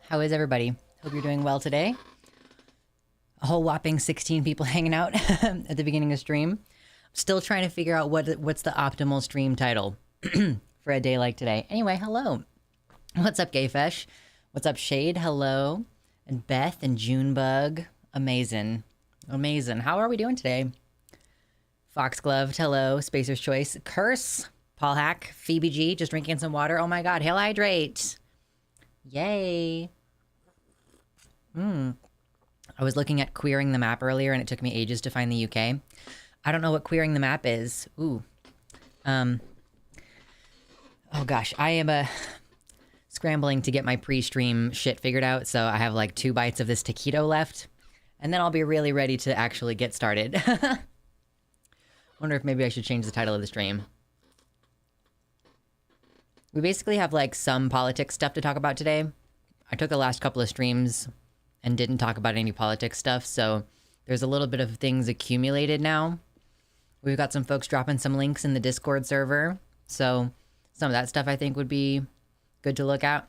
How is everybody? Hope you're doing well today. A whole whopping 16 people hanging out at the beginning of stream. Still trying to figure out what's the optimal stream title for a day like today. Anyway, hello. What's up, Gayfesh? What's up, Shade? Hello. And Beth and Junebug. Amazing. Amazing. How are we doing today? Foxgloved, hello. Spacer's Choice. Curse. Paul Hack. Phoebe G. Just drinking some water. Oh my god. Hail hydrate. Yay. I was looking at queering the map earlier and it took me ages to find the UK. I don't know what queering the map is. Ooh. Oh gosh, I am scrambling to get my pre-stream shit figured out, so I have like 2 bites of this taquito left, and then I'll be really ready to actually get started. Wonder if maybe I should change the title of the stream. We basically have like some politics stuff to talk about today. I took the last couple of streams and didn't talk about any politics stuff, so there's a little bit of things accumulated now. We've got some folks dropping some links in the Discord server, so some of that stuff I think would be good to look at.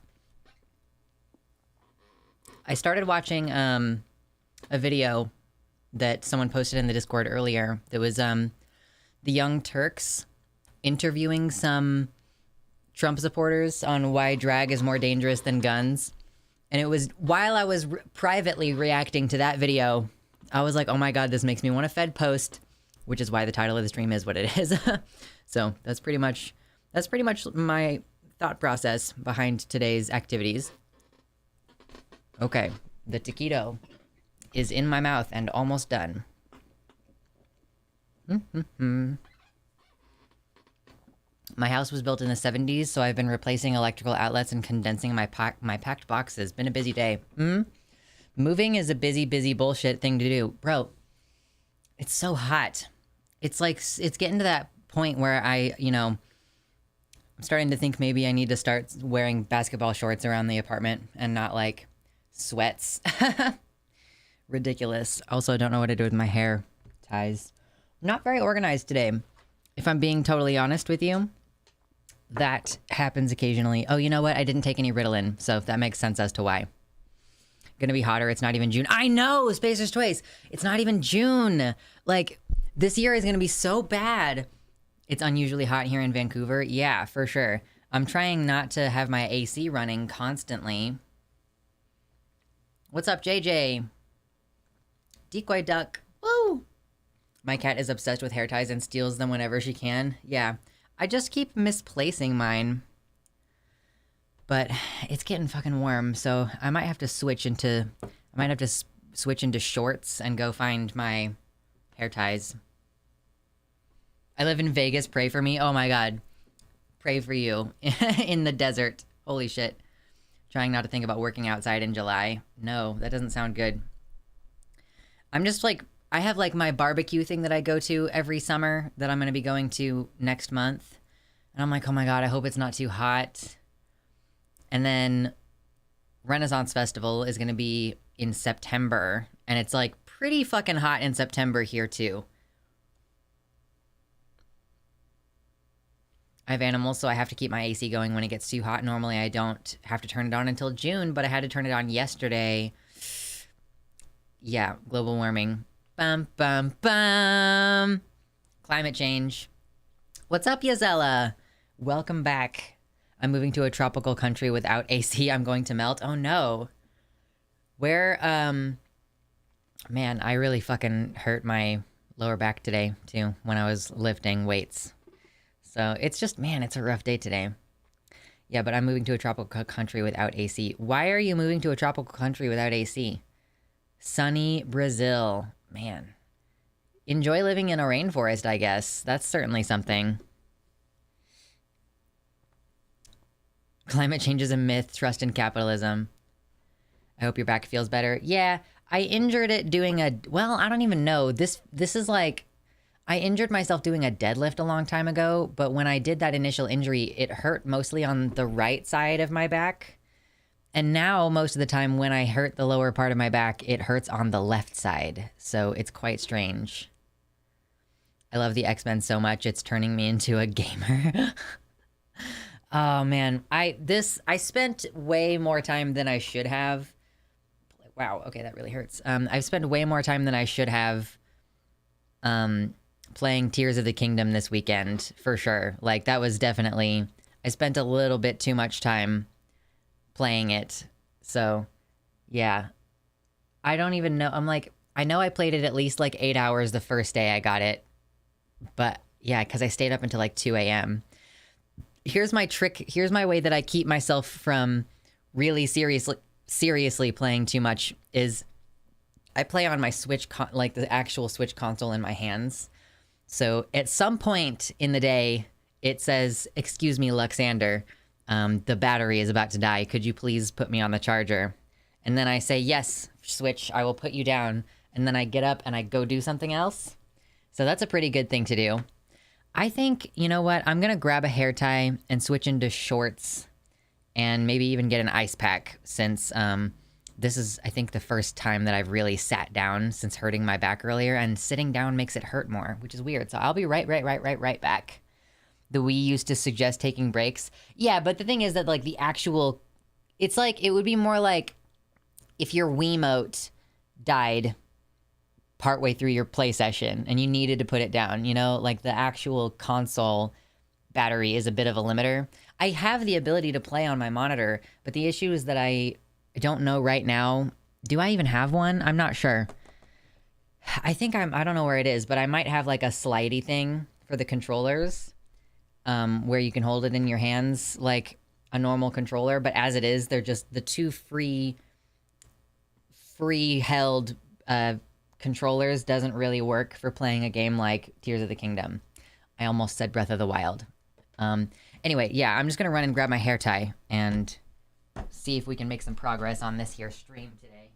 I started watching a video that someone posted in the Discord earlier. That was the Young Turks interviewing some Trump supporters on why drag is more dangerous than guns. And it was while I was privately reacting to that video, I was like, oh my god, this makes me want to Fed post, which is why the title of the stream is what it is. So that's pretty much my thought process behind today's activities. Okay, the taquito is in my mouth and almost done. My house was built in the 70s, so I've been replacing electrical outlets and condensing my packed boxes. Been a busy day. Moving is a busy bullshit thing to do. Bro, it's so hot. It's like, it's getting to that point where I'm starting to think maybe I need to start wearing basketball shorts around the apartment and not like sweats. Ridiculous. Also, don't know what to do with my hair ties. Not very organized today. If I'm being totally honest with you, that happens occasionally. Oh, you know what? I didn't take any Ritalin, so that makes sense as to why. Gonna be hotter. It's not even June. I know, Spacer's Choice. It's not even June. Like, this year is gonna be so bad. It's unusually hot here in Vancouver. Yeah, for sure. I'm trying not to have my AC running constantly. What's up, JJ? Decoy duck. Woo! My cat is obsessed with hair ties and steals them whenever she can. Yeah, I just keep misplacing mine. But it's getting fucking warm, so I might have to switch into shorts and go find my hair ties. I live in Vegas. Pray for me. Oh my god. Pray for you. In the desert. Holy shit. Trying not to think about working outside in July. No, that doesn't sound good. I'm just like, I have like my barbecue thing that I go to every summer that I'm going to be going to next month. And I'm like, oh my god, I hope it's not too hot. And then Renaissance Festival is going to be in September. And it's like pretty fucking hot in September here too. I have animals, so I have to keep my AC going when it gets too hot. Normally I don't have to turn it on until June, but I had to turn it on yesterday. Yeah, global warming. Bum, bum, bum. Climate change. What's up, Yazella? Welcome back. I'm moving to a tropical country without AC. I'm going to melt. Oh no. Where, man, I really fucking hurt my lower back today, too, when I was lifting weights. So it's just, man, it's a rough day today. Yeah, but I'm moving to a tropical country without AC. Why are you moving to a tropical country without AC? Sunny Brazil. Man. Enjoy living in a rainforest, I guess. That's certainly something. Climate change is a myth. Trust in capitalism. I hope your back feels better. Yeah, I injured it doing a... Well, I don't even know. This is like... I injured myself doing a deadlift a long time ago, but when I did that initial injury, it hurt mostly on the right side of my back. And now, most of the time, when I hurt the lower part of my back, it hurts on the left side. So it's quite strange. I love the X-Men so much, it's turning me into a gamer. Oh man, I spent way more time than I should have. Wow, okay, that really hurts. I've spent way more time than I should have playing Tears of the Kingdom this weekend, for sure. Like, that was definitely... I spent a little bit too much time playing it. So, yeah. I don't even know. I'm like, I know I played it at least like 8 hours the first day I got it. But, yeah, because I stayed up until like 2 a.m. Here's my trick. Here's my way that I keep myself from really seriously playing too much is I play on my Switch, like the actual Switch console in my hands. So at some point in the day, it says, "Excuse me, Luxander, the battery is about to die. Could you please put me on the charger?" And then I say, "Yes, Switch, I will put you down." And then I get up and I go do something else. So that's a pretty good thing to do. I think, you know what? I'm going to grab a hair tie and switch into shorts and maybe even get an ice pack since this is, I think, the first time that I've really sat down since hurting my back earlier, and sitting down makes it hurt more, which is weird. So I'll be right back. The Wii used to suggest taking breaks. Yeah, but the thing is that, like, the actual... It's like, it would be more like if your Wiimote died partway through your play session and you needed to put it down, you know? Like, the actual console battery is a bit of a limiter. I have the ability to play on my monitor, but the issue is that I don't know right now. Do I even have one? I'm not sure. I think I don't know where it is, but I might have like a slidey thing for the controllers, where you can hold it in your hands like a normal controller. But as it is, they're just the two free held controllers doesn't really work for playing a game like Tears of the Kingdom. I almost said Breath of the Wild. Anyway, yeah, I'm just gonna run and grab my hair tie and see if we can make some progress on this here stream today.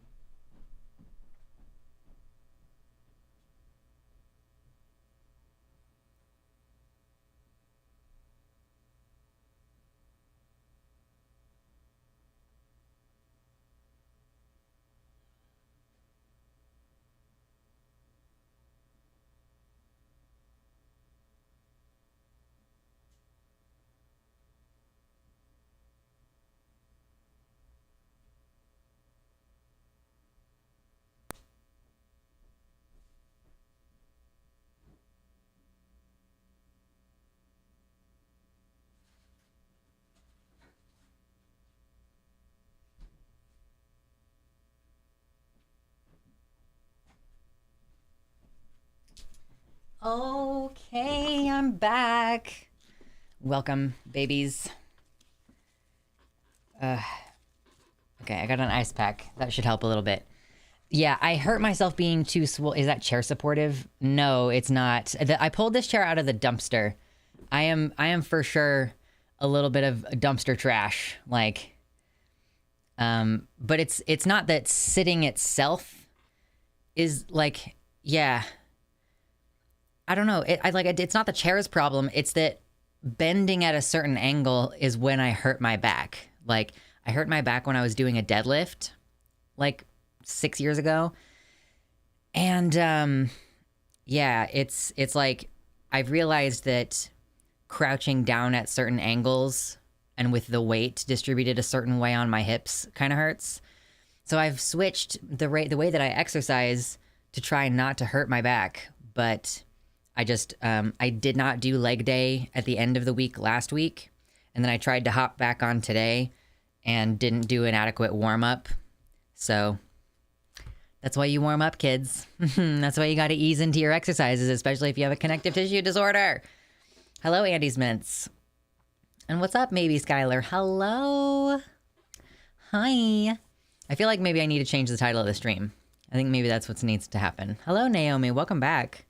Okay, I'm back. Welcome, babies. Okay, I got an ice pack. That should help a little bit. Yeah, I hurt myself being too swole. Is that chair supportive? No, it's not. I pulled this chair out of the dumpster. I am for sure a little bit of dumpster trash. Like, but it's not that sitting itself is like, yeah. I don't know. It's not the chair's problem. It's that bending at a certain angle is when I hurt my back. Like, I hurt my back when I was doing a deadlift, like 6 years ago. And, yeah, it's like, I've realized that crouching down at certain angles and with the weight distributed a certain way on my hips kind of hurts. So I've switched the way that I exercise to try not to hurt my back, but I just, I did not do leg day at the end of the week last week. And then I tried to hop back on today and didn't do an adequate warm up. So that's why you warm up, kids. That's why you got to ease into your exercises, especially if you have a connective tissue disorder. Hello, Andy's Mints. And what's up, maybe Skylar? Hello. Hi. I feel like maybe I need to change the title of the stream. I think maybe that's what needs to happen. Hello, Naomi. Welcome back.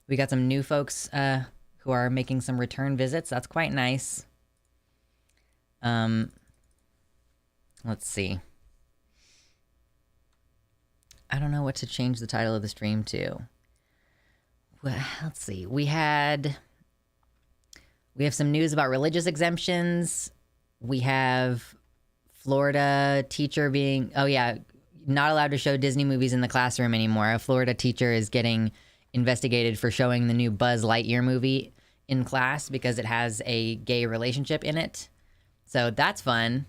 We got some new folks who are making some return visits. That's quite nice. Let's see. I don't know what to change the title of the stream to. Well, let's see. We have some news about religious exemptions. We have Florida teacher being, oh yeah, not allowed to show Disney movies in the classroom anymore. A Florida teacher is getting investigated for showing the new Buzz Lightyear movie in class because it has a gay relationship in it. So that's fun.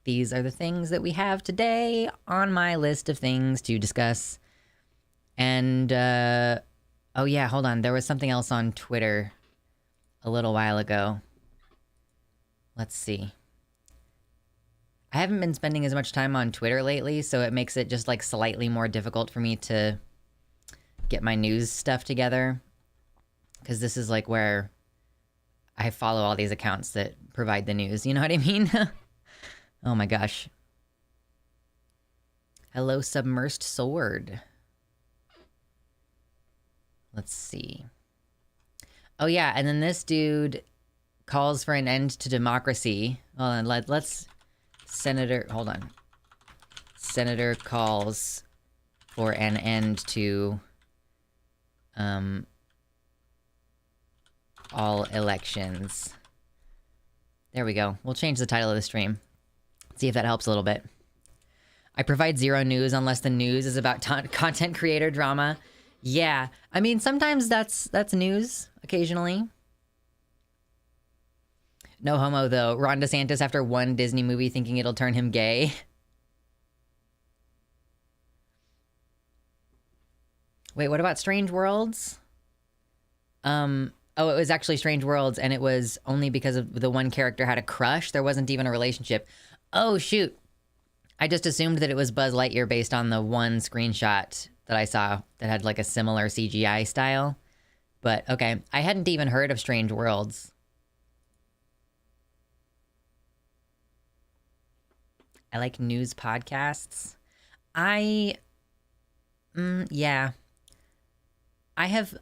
These are the things that we have today on my list of things to discuss. And, oh yeah, hold on. There was something else on Twitter a little while ago. Let's see. I haven't been spending as much time on Twitter lately, so it makes it just like slightly more difficult for me to get my news stuff together. Because this is like where I follow all these accounts that provide the news. You know what I mean? Oh my gosh. Hello, Submersed Sword. Let's see. Oh yeah, and then this dude calls for an end to democracy. Hold on, let's... Senator... Hold on. Senator calls for an end to... all elections. There we go. We'll change the title of the stream. See if that helps a little bit. I provide zero news unless the news is about content creator drama. Yeah, I mean, sometimes that's news, occasionally. No homo, though. Ron DeSantis after one Disney movie thinking it'll turn him gay. Wait, what about Strange Worlds? Oh, it was actually Strange Worlds, and it was only because of the one character had a crush. There wasn't even a relationship. Oh, shoot. I just assumed that it was Buzz Lightyear based on the one screenshot that I saw that had like a similar CGI style. But okay, I hadn't even heard of Strange Worlds. I like news podcasts. Yeah.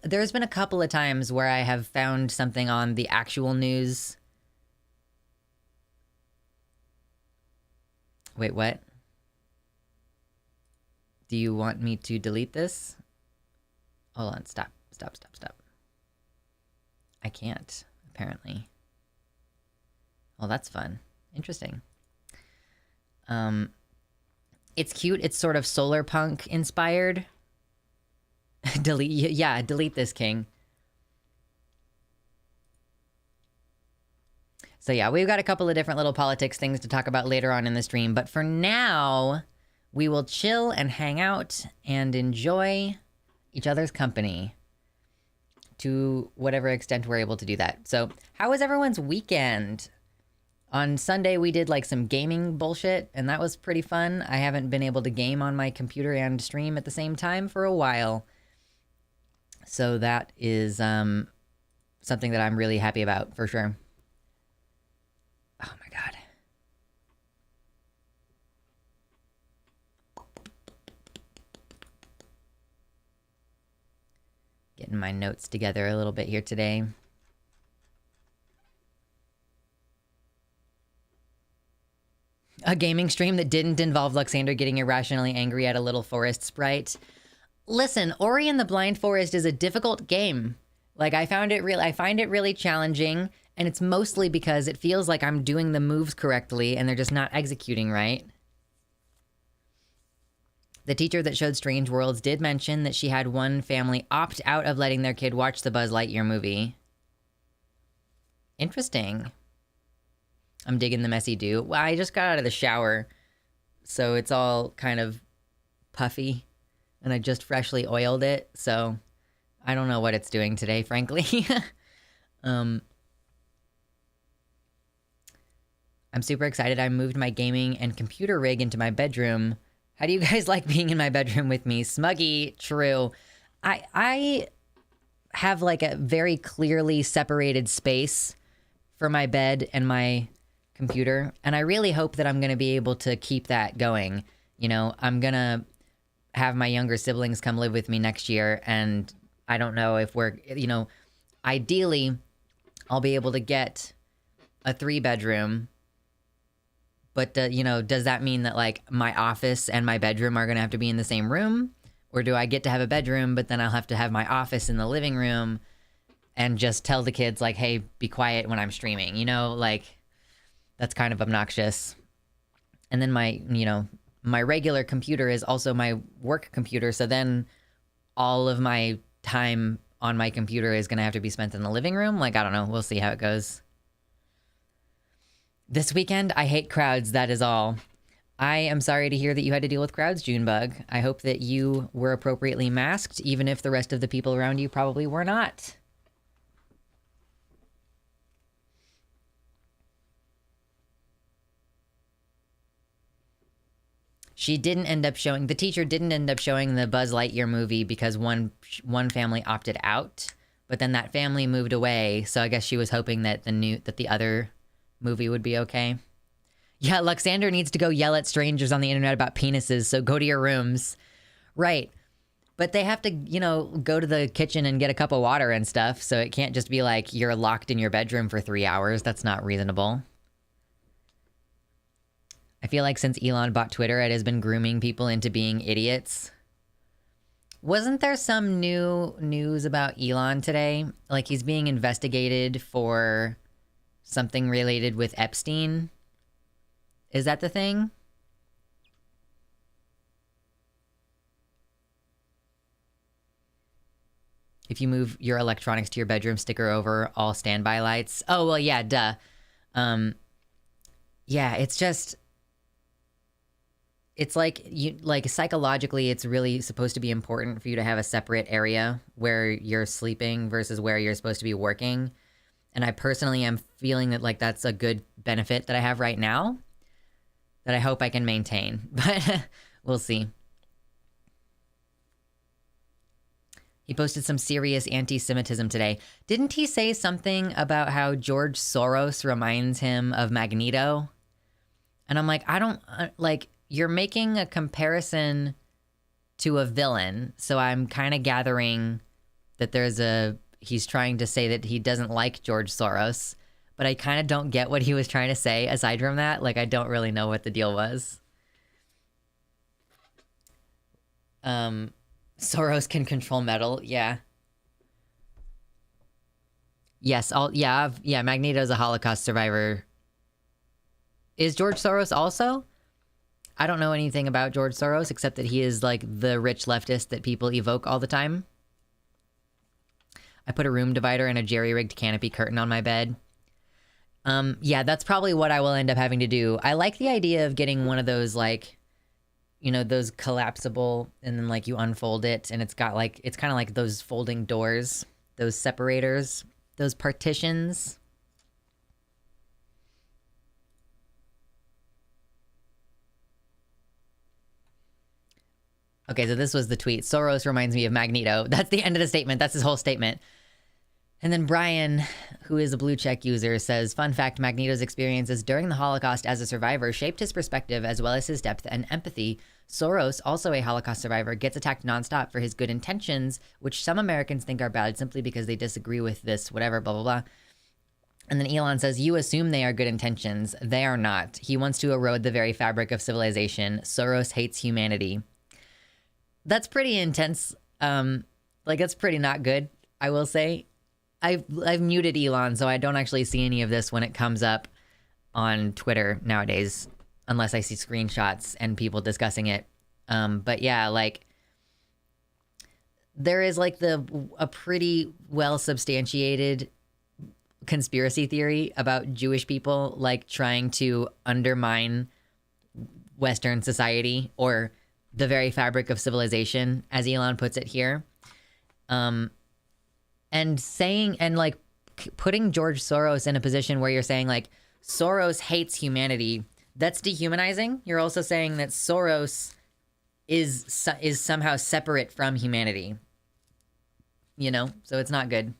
There's been a couple of times where I have found something on the actual news. Wait, what? Do you want me to delete this? Hold on, stop. I can't, apparently. Well, that's fun. Interesting. It's cute. It's sort of solar punk inspired. Delete this, King. So yeah, we've got a couple of different little politics things to talk about later on in the stream. But for now, we will chill and hang out and enjoy each other's company to whatever extent we're able to do that. So how was everyone's weekend? On Sunday, we did like some gaming bullshit, and that was pretty fun. I haven't been able to game on my computer and stream at the same time for a while. So that is something that I'm really happy about, for sure. Oh my God. Getting my notes together a little bit here today. A gaming stream that didn't involve Luxander getting irrationally angry at a little forest sprite. Listen, Ori and the Blind Forest is a difficult game. Like, I find it really challenging, and it's mostly because it feels like I'm doing the moves correctly and they're just not executing right. The teacher that showed Strange Worlds did mention that she had one family opt out of letting their kid watch the Buzz Lightyear movie. Interesting. I'm digging the messy dew. Well, I just got out of the shower, so it's all kind of puffy, and I just freshly oiled it, so I don't know what it's doing today, frankly. I'm super excited. I moved my gaming and computer rig into my bedroom. How do you guys like being in my bedroom with me? Smuggy, true. I have like a very clearly separated space for my bed and my computer, and I really hope that I'm going to be able to keep that going. You know, I'm going to have my younger siblings come live with me next year, and I don't know if we're, you know, ideally I'll be able to get a 3-bedroom, but you know, does that mean that like my office and my bedroom are going to have to be in the same room? Or do I get to have a bedroom, but then I'll have to have my office in the living room and just tell the kids like, hey, be quiet when I'm streaming, you know, like that's kind of obnoxious. And then my, you know, my regular computer is also my work computer. So then all of my time on my computer is going to have to be spent in the living room. Like, I don't know. We'll see how it goes. This weekend, I hate crowds. That is all. I am sorry to hear that you had to deal with crowds, Junebug. I hope that you were appropriately masked, even if the rest of the people around you probably were not. She didn't end up showing, the teacher didn't end up showing the Buzz Lightyear movie because one family opted out, but then that family moved away. So I guess she was hoping that the other movie would be okay. Yeah, Luxander needs to go yell at strangers on the internet about penises, so go to your rooms. Right. But they have to, you know, go to the kitchen and get a cup of water and stuff, so it can't just be like you're locked in your bedroom for 3 hours. That's not reasonable. I feel like since Elon bought Twitter, it has been grooming people into being idiots. Wasn't there some new news about Elon today? Like he's being investigated for something related with Epstein? Is that the thing? If you move your electronics to your bedroom, sticker over all standby lights. Oh, well, yeah, duh. Yeah, it's just... It's like, psychologically, it's really supposed to be important for you to have a separate area where you're sleeping versus where you're supposed to be working. And I personally am feeling that, like, that's a good benefit that I have right now that I hope I can maintain. But we'll see. He posted some serious anti-Semitism today. Didn't he say something about how George Soros reminds him of Magneto? And I'm like, I don't, like, you're making a comparison to a villain. So I'm kind of gathering that he's trying to say that he doesn't like George Soros. But I kind of don't get what he was trying to say aside from that. Like, I don't really know what the deal was. Soros can control metal. Yeah. Yes. Magneto's a Holocaust survivor. Is George Soros also? I don't know anything about George Soros except that he is like the rich leftist that people evoke all the time. I put a room divider and a jerry-rigged canopy curtain on my bed. Yeah, that's probably what I will end up having to do. I like the idea of getting one of those, like, you know, those collapsible, and then, like, you unfold it, and it's got, like, it's kind of like those folding doors, those separators, those partitions. Okay, so this was the tweet. Soros reminds me of Magneto. That's the end of the statement. That's his whole statement. And then Brian, who is a blue check user, says, fun fact, Magneto's experiences during the Holocaust as a survivor shaped his perspective as well as his depth and empathy. Soros, also a Holocaust survivor, gets attacked nonstop for his good intentions, which some Americans think are bad simply because they disagree with this, whatever, blah, blah, blah. And then Elon says, you assume they are good intentions. They are not. He wants to erode the very fabric of civilization. Soros hates humanity. That's pretty intense. Like, that's pretty not good, I will say. I've muted Elon, so I don't actually see any of this when it comes up on Twitter nowadays, unless I see screenshots and people discussing it. But yeah, like, there is like a pretty well substantiated conspiracy theory about Jewish people, like, trying to undermine Western society or the very fabric of civilization, as Elon puts it here. And saying, and like putting George Soros in a position where you're saying like Soros hates humanity, that's dehumanizing. You're also saying that Soros is somehow separate from humanity, you know? So it's not good.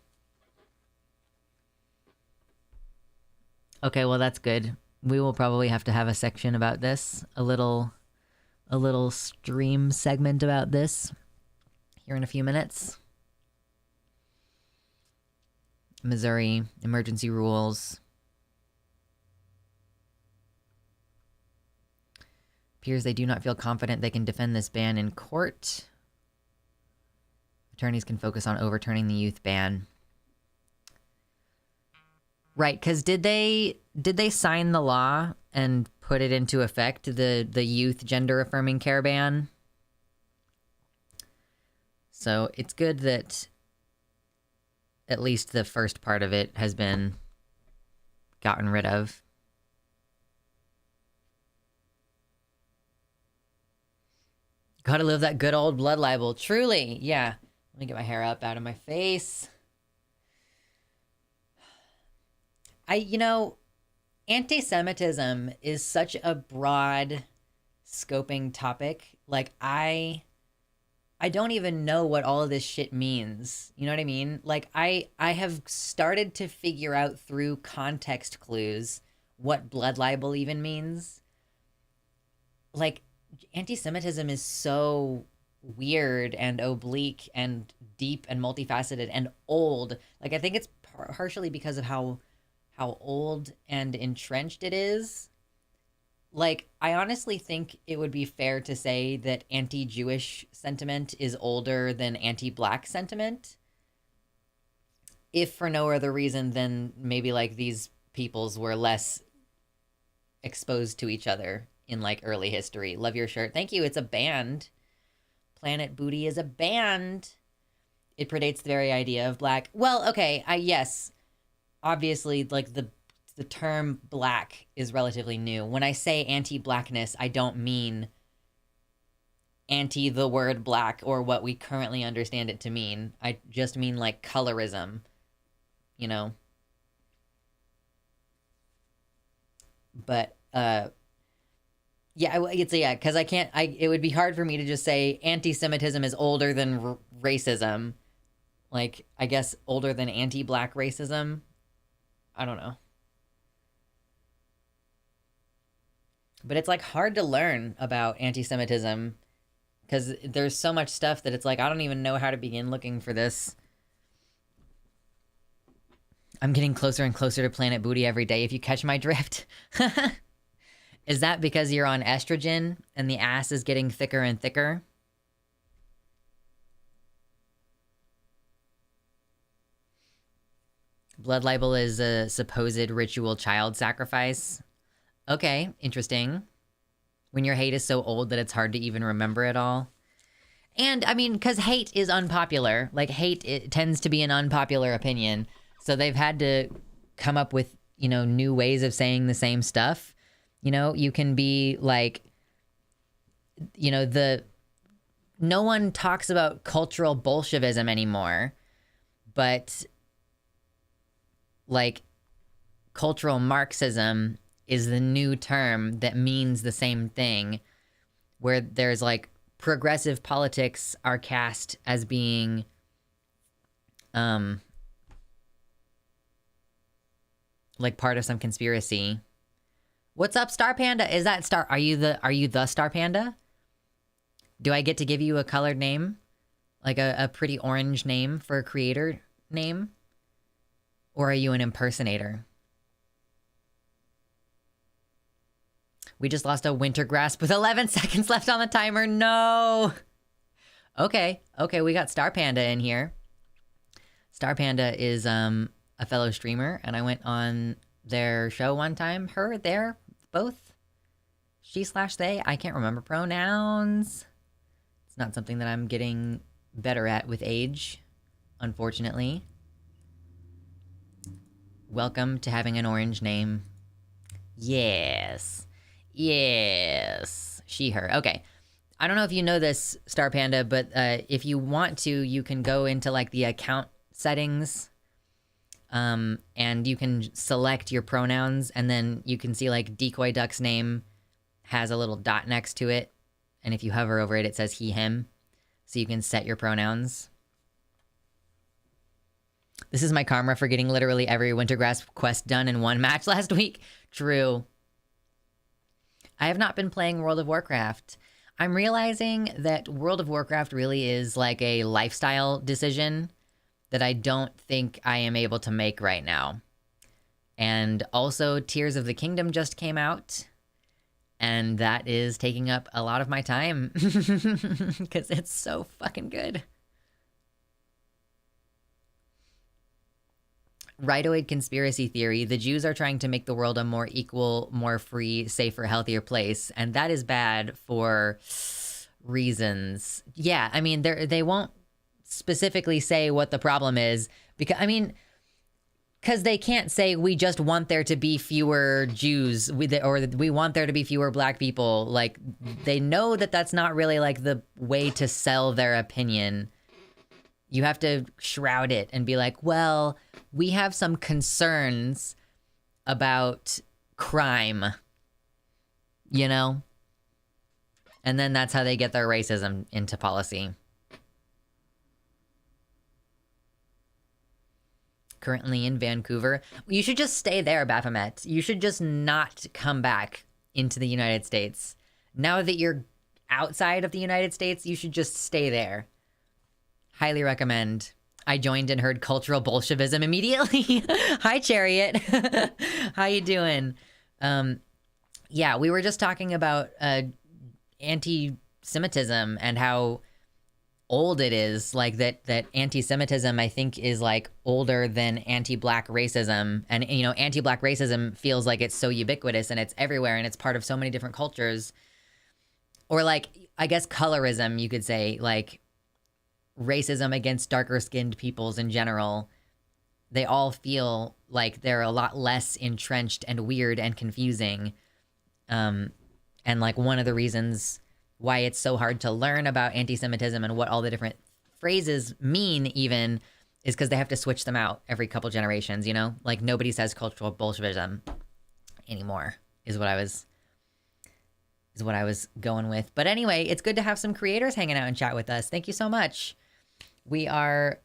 Okay, well, that's good. We will probably have to have a section about this, a little stream segment about this here in a few minutes. Missouri emergency rules. Appears they do not feel confident they can defend this ban in court. Attorneys can focus on overturning the youth ban. Right, because did they sign the law and put it into effect, the youth gender affirming care ban? So it's good that at least the first part of it has been gotten rid of. Gotta live that good old blood libel. Truly, yeah. Let me get my hair up out of my face. Anti-Semitism is such a broad scoping topic. Like, I don't even know what all of this shit means. You know what I mean? Like, I have started to figure out through context clues what blood libel even means. Like, anti-Semitism is so weird and oblique and deep and multifaceted and old. Like, I think it's partially because of how old and entrenched it is. Like, I honestly think it would be fair to say that anti-Jewish sentiment is older than anti-Black sentiment. If for no other reason than maybe, like, these peoples were less exposed to each other in, like, early history. Love your shirt. Thank you. It's a band. Planet Booty is a band. It predates the very idea of Black. Well, okay, yes. Obviously, like, the term Black is relatively new. When I say anti-Blackness, I don't mean anti the word Black or what we currently understand it to mean. I just mean, like, colorism, you know? But, yeah, because it would be hard for me to just say anti-Semitism is older than racism. Like, I guess older than anti-Black racism. I don't know. But it's, like, hard to learn about anti-Semitism because there's so much stuff that it's like, I don't even know how to begin looking for this. I'm getting closer and closer to Planet Booty every day, if you catch my drift. Is that because you're on estrogen and the ass is getting thicker and thicker? Blood libel is a supposed ritual child sacrifice. Okay, interesting. When your hate is so old that it's hard to even remember it all. And, I mean, because hate is unpopular. Like, it tends to be an unpopular opinion. So they've had to come up with, new ways of saying the same stuff. You can be, like, no one talks about cultural Bolshevism anymore. But, like, cultural Marxism is the new term that means the same thing, where there's, like, progressive politics are cast as being like part of some conspiracy. What's up, Star Panda? Is that Star? Are you the Star Panda? Do I get to give you a colored name? Like a pretty orange name for a creator name? Or are you an impersonator? We just lost a winter grasp with 11 seconds left on the timer. No. Okay, we got Star Panda in here. Star Panda is a fellow streamer, and I went on their show one time. Her, there, both. She/they. I can't remember pronouns. It's not something that I'm getting better at with age, unfortunately. Welcome to having an orange name. Yes. She, her. Okay. I don't know if you know this, Star Panda, but if you want to, you can go into, like, the account settings, and you can select your pronouns, and then you can see, like, Decoy Duck's name has a little dot next to it, and if you hover over it, it says he, him, so you can set your pronouns. This is my karma for getting literally every Wintergrass quest done in one match last week. True. I have not been playing World of Warcraft. I'm realizing that World of Warcraft really is like a lifestyle decision that I don't think I am able to make right now. And also, Tears of the Kingdom just came out, and that is taking up a lot of my time because it's so fucking good. Rightoid conspiracy theory. The Jews are trying to make the world a more equal, more free, safer, healthier place, and that is bad for reasons. Yeah, I mean, they won't specifically say what the problem is, Because, I mean, because they can't say we just want there to be fewer Jews or we want there to be fewer black people. Like, they know that that's not really like the way to sell their opinion. You have to shroud it and be like, well, we have some concerns about crime, you know? And then that's how they get their racism into policy. Currently in Vancouver. You should just stay there, Baphomet. You should just not come back into the United States. Now that you're outside of the United States, you should just stay there. Highly recommend. I joined and heard cultural Bolshevism immediately. Hi, Chariot. How you doing? Yeah, we were just talking about anti-Semitism and how old it is. Like that anti-Semitism, I think, is like older than anti-black racism. And, you know, anti-black racism feels like it's so ubiquitous and it's everywhere and it's part of so many different cultures. Or like, I guess colorism, you could say, like racism against darker skinned peoples in general. They all feel like they're a lot less entrenched and weird and confusing. And like one of the reasons why it's so hard to learn about anti-Semitism and what all the different phrases mean even is because they have to switch them out every couple generations, you know? Like nobody says cultural Bolshevism anymore is what I was going with. But anyway, it's good to have some creators hanging out and chat with us. Thank you so much. We are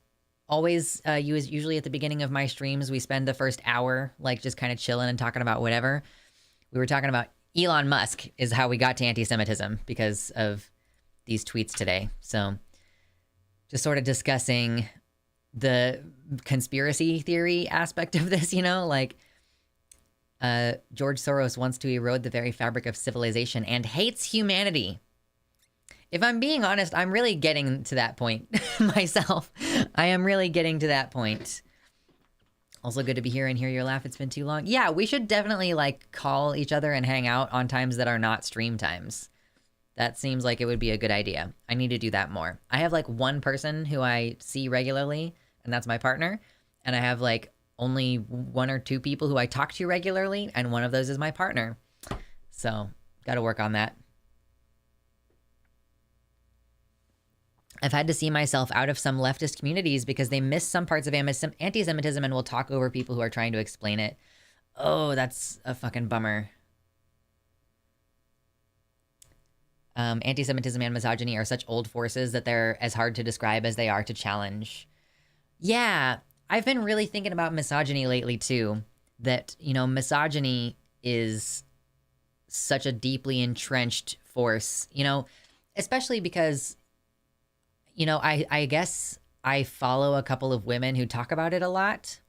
always, usually at the beginning of my streams, we spend the first hour like just kind of chilling and talking about whatever. We were talking about Elon Musk is how we got to anti-Semitism because of these tweets today. So just sort of discussing the conspiracy theory aspect of this, you know, like George Soros wants to erode the very fabric of civilization and hates humanity. If I'm being honest, I'm really getting to that point myself. I am really getting to that point. Also good to be here and hear your laugh. It's been too long. Yeah, we should definitely like call each other and hang out on times that are not stream times. That seems like it would be a good idea. I need to do that more. I have like one person who I see regularly, and that's my partner. And I have like only one or two people who I talk to regularly, and one of those is my partner. So, got to work on that. I've had to see myself out of some leftist communities because they miss some parts of anti-Semitism and will talk over people who are trying to explain it. Oh, that's a fucking bummer. Anti-Semitism and misogyny are such old forces that they're as hard to describe as they are to challenge. Yeah, I've been really thinking about misogyny lately too. That, you know, misogyny is such a deeply entrenched force, you know, especially because, you know, I guess I follow a couple of women who talk about it a lot.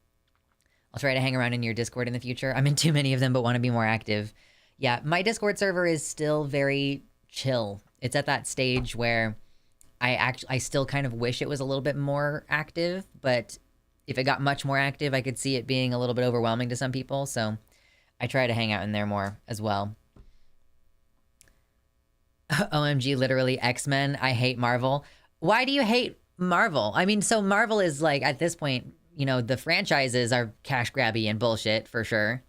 I'll try to hang around in your Discord in the future. I'm in too many of them, but want to be more active. Yeah, my Discord server is still very chill. It's at that stage where I still kind of wish it was a little bit more active, but if it got much more active, I could see it being a little bit overwhelming to some people. So I try to hang out in there more as well. OMG, literally X-Men. I hate Marvel. Why do you hate Marvel? I mean, so Marvel is like, at this point, you know, the franchises are cash grabby and bullshit for sure.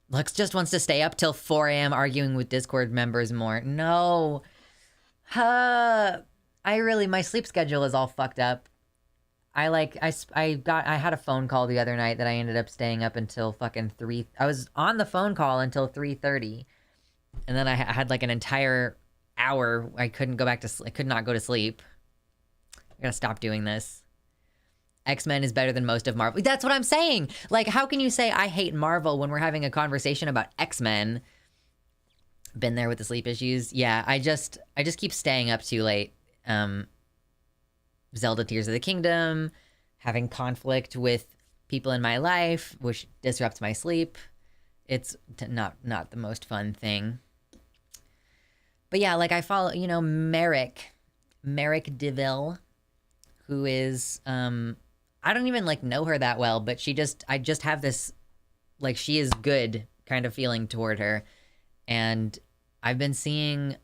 Lux just wants to stay up till 4 a.m. arguing with Discord members more. No. My sleep schedule is all fucked up. I had a phone call the other night that I ended up staying up until fucking 3. I was on the phone call until 3:30. And then I had like an entire hour. I couldn't go back to sleep. I could not go to sleep. I gotta stop doing this. X-Men is better than most of Marvel. That's what I'm saying. Like, how can you say I hate Marvel when we're having a conversation about X-Men? Been there with the sleep issues. Yeah, I just keep staying up too late. Zelda Tears of the Kingdom, having conflict with people in my life, which disrupts my sleep. It's not the most fun thing. But yeah, like I follow, you know, Merrick DeVille, who is, I don't even like know her that well, but I just have this, like, she is good kind of feeling toward her. And I've been seeing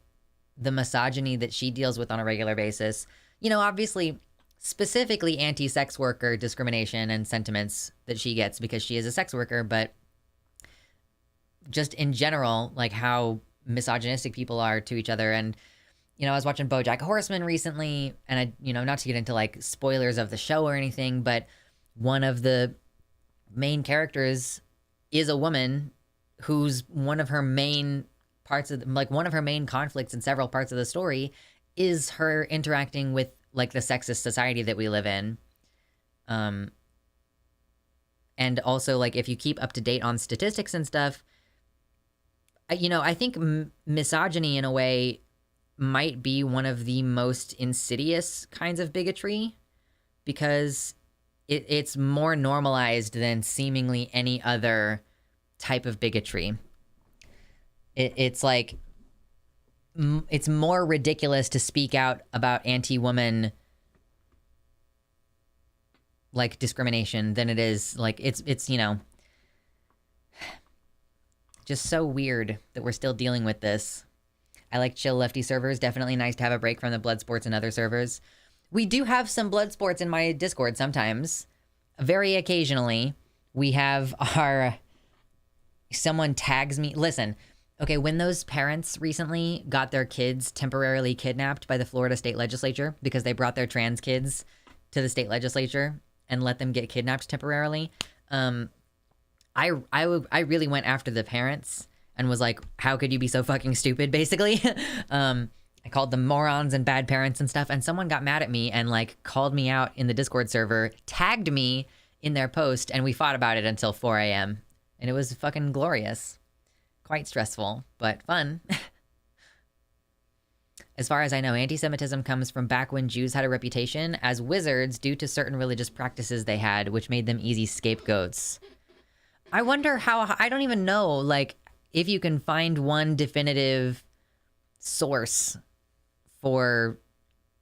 the misogyny that she deals with on a regular basis. You know, obviously specifically anti-sex worker discrimination and sentiments that she gets because she is a sex worker, but just in general, like how misogynistic people are to each other. And, you know, I was watching BoJack Horseman recently, and I, you know, not to get into like spoilers of the show or anything, but one of the main characters is a woman who's one of her main parts of, like, one of her main conflicts in several parts of the story is her interacting with like the sexist society that we live in. And also, like, if you keep up to date on statistics and stuff, you know, I think misogyny in a way might be one of the most insidious kinds of bigotry, because it's more normalized than seemingly any other type of bigotry. It's like, it's more ridiculous to speak out about anti-woman like discrimination than it is like it's you know, just so weird that we're still dealing with this. I like chill lefty servers. Definitely nice to have a break from the blood sports and other servers. We do have some blood sports in my Discord sometimes. Very occasionally, we have our... Someone tags me. Listen, okay, when those parents recently got their kids temporarily kidnapped by the Florida state legislature because they brought their trans kids to the state legislature and let them get kidnapped temporarily, I really went after the parents and was like, how could you be so fucking stupid, basically? I called them morons and bad parents and stuff, and someone got mad at me and like called me out in the Discord server, tagged me in their post, and we fought about it until 4 a.m. And it was fucking glorious. Quite stressful, but fun. As far as I know, anti-Semitism comes from back when Jews had a reputation as wizards due to certain religious practices they had, which made them easy scapegoats. I wonder how, I don't even know, like, if you can find one definitive source for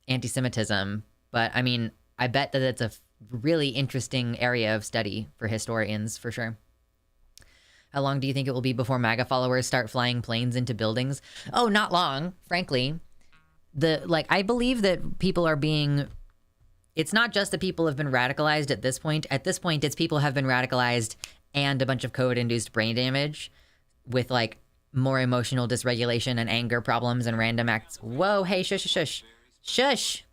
anti-Semitism, but I mean, I bet that it's a really interesting area of study for historians, for sure. How long do you think it will be before MAGA followers start flying planes into buildings? Oh, not long, frankly. I believe that people are being... It's not just that people have been radicalized at this point. At this point, it's people have been radicalized and a bunch of code-induced brain damage with, like, more emotional dysregulation and anger problems and random acts. Whoa, hey, shush, shush, shush. Shush!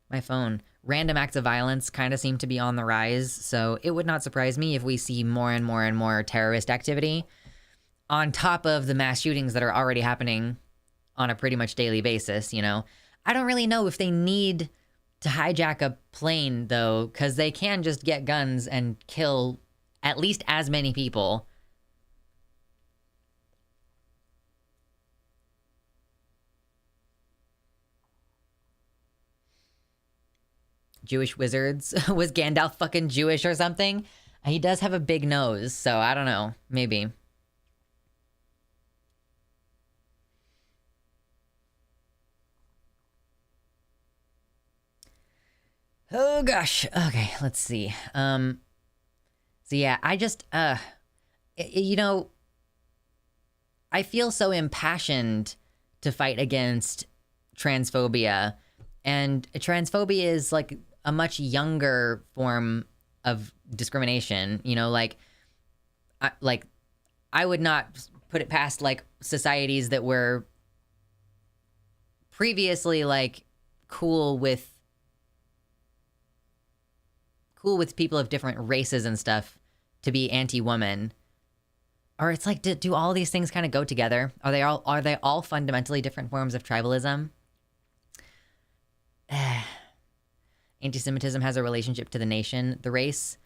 My phone. Random acts of violence kind of seem to be on the rise, so it would not surprise me if we see more and more and more terrorist activity on top of the mass shootings that are already happening on a pretty much daily basis, you know? I don't really know if they need to hijack a plane, though, because they can just get guns and kill at least as many people. Jewish wizards. Was Gandalf fucking Jewish or something? He does have a big nose, so I don't know. Maybe. Oh gosh. Okay, let's see. So yeah, I just you know, I feel so impassioned to fight against transphobia, and transphobia is like a much younger form of discrimination, you know, like I would not put it past like societies that were previously like cool with people of different races and stuff to be anti-woman. Or it's like, do all these things kind of go together? Are they all fundamentally different forms of tribalism? Anti-Semitism has a relationship to the nation, the race,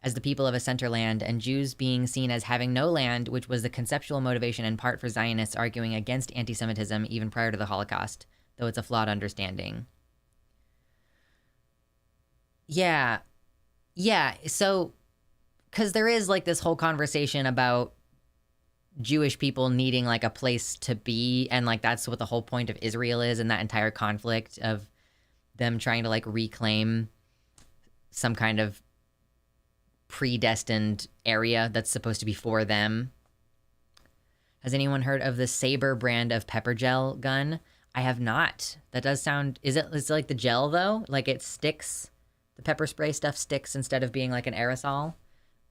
as the people of a center land, and Jews being seen as having no land, which was the conceptual motivation in part for Zionists arguing against anti-Semitism even prior to the Holocaust, though it's a flawed understanding. Yeah, so, because there is like this whole conversation about Jewish people needing like a place to be, and like that's what the whole point of Israel is, and that entire conflict of them trying to like reclaim some kind of predestined area that's supposed to be for them. Has anyone heard of the Saber brand of pepper gel gun? I have not. That does sound... Is it like the gel though? Like it sticks The pepper spray stuff sticks instead of being like an aerosol.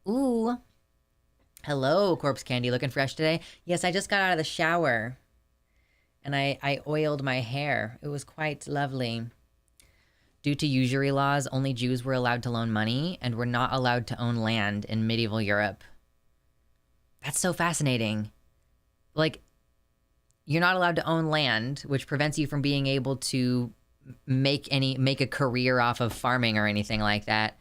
Ooh. Hello, Corpse Candy. Looking fresh today? Yes, I just got out of the shower. And I oiled my hair. It was quite lovely. Due to usury laws, only Jews were allowed to loan money and were not allowed to own land in medieval Europe. That's so fascinating. Like, you're not allowed to own land, which prevents you from being able to make a career off of farming or anything like that.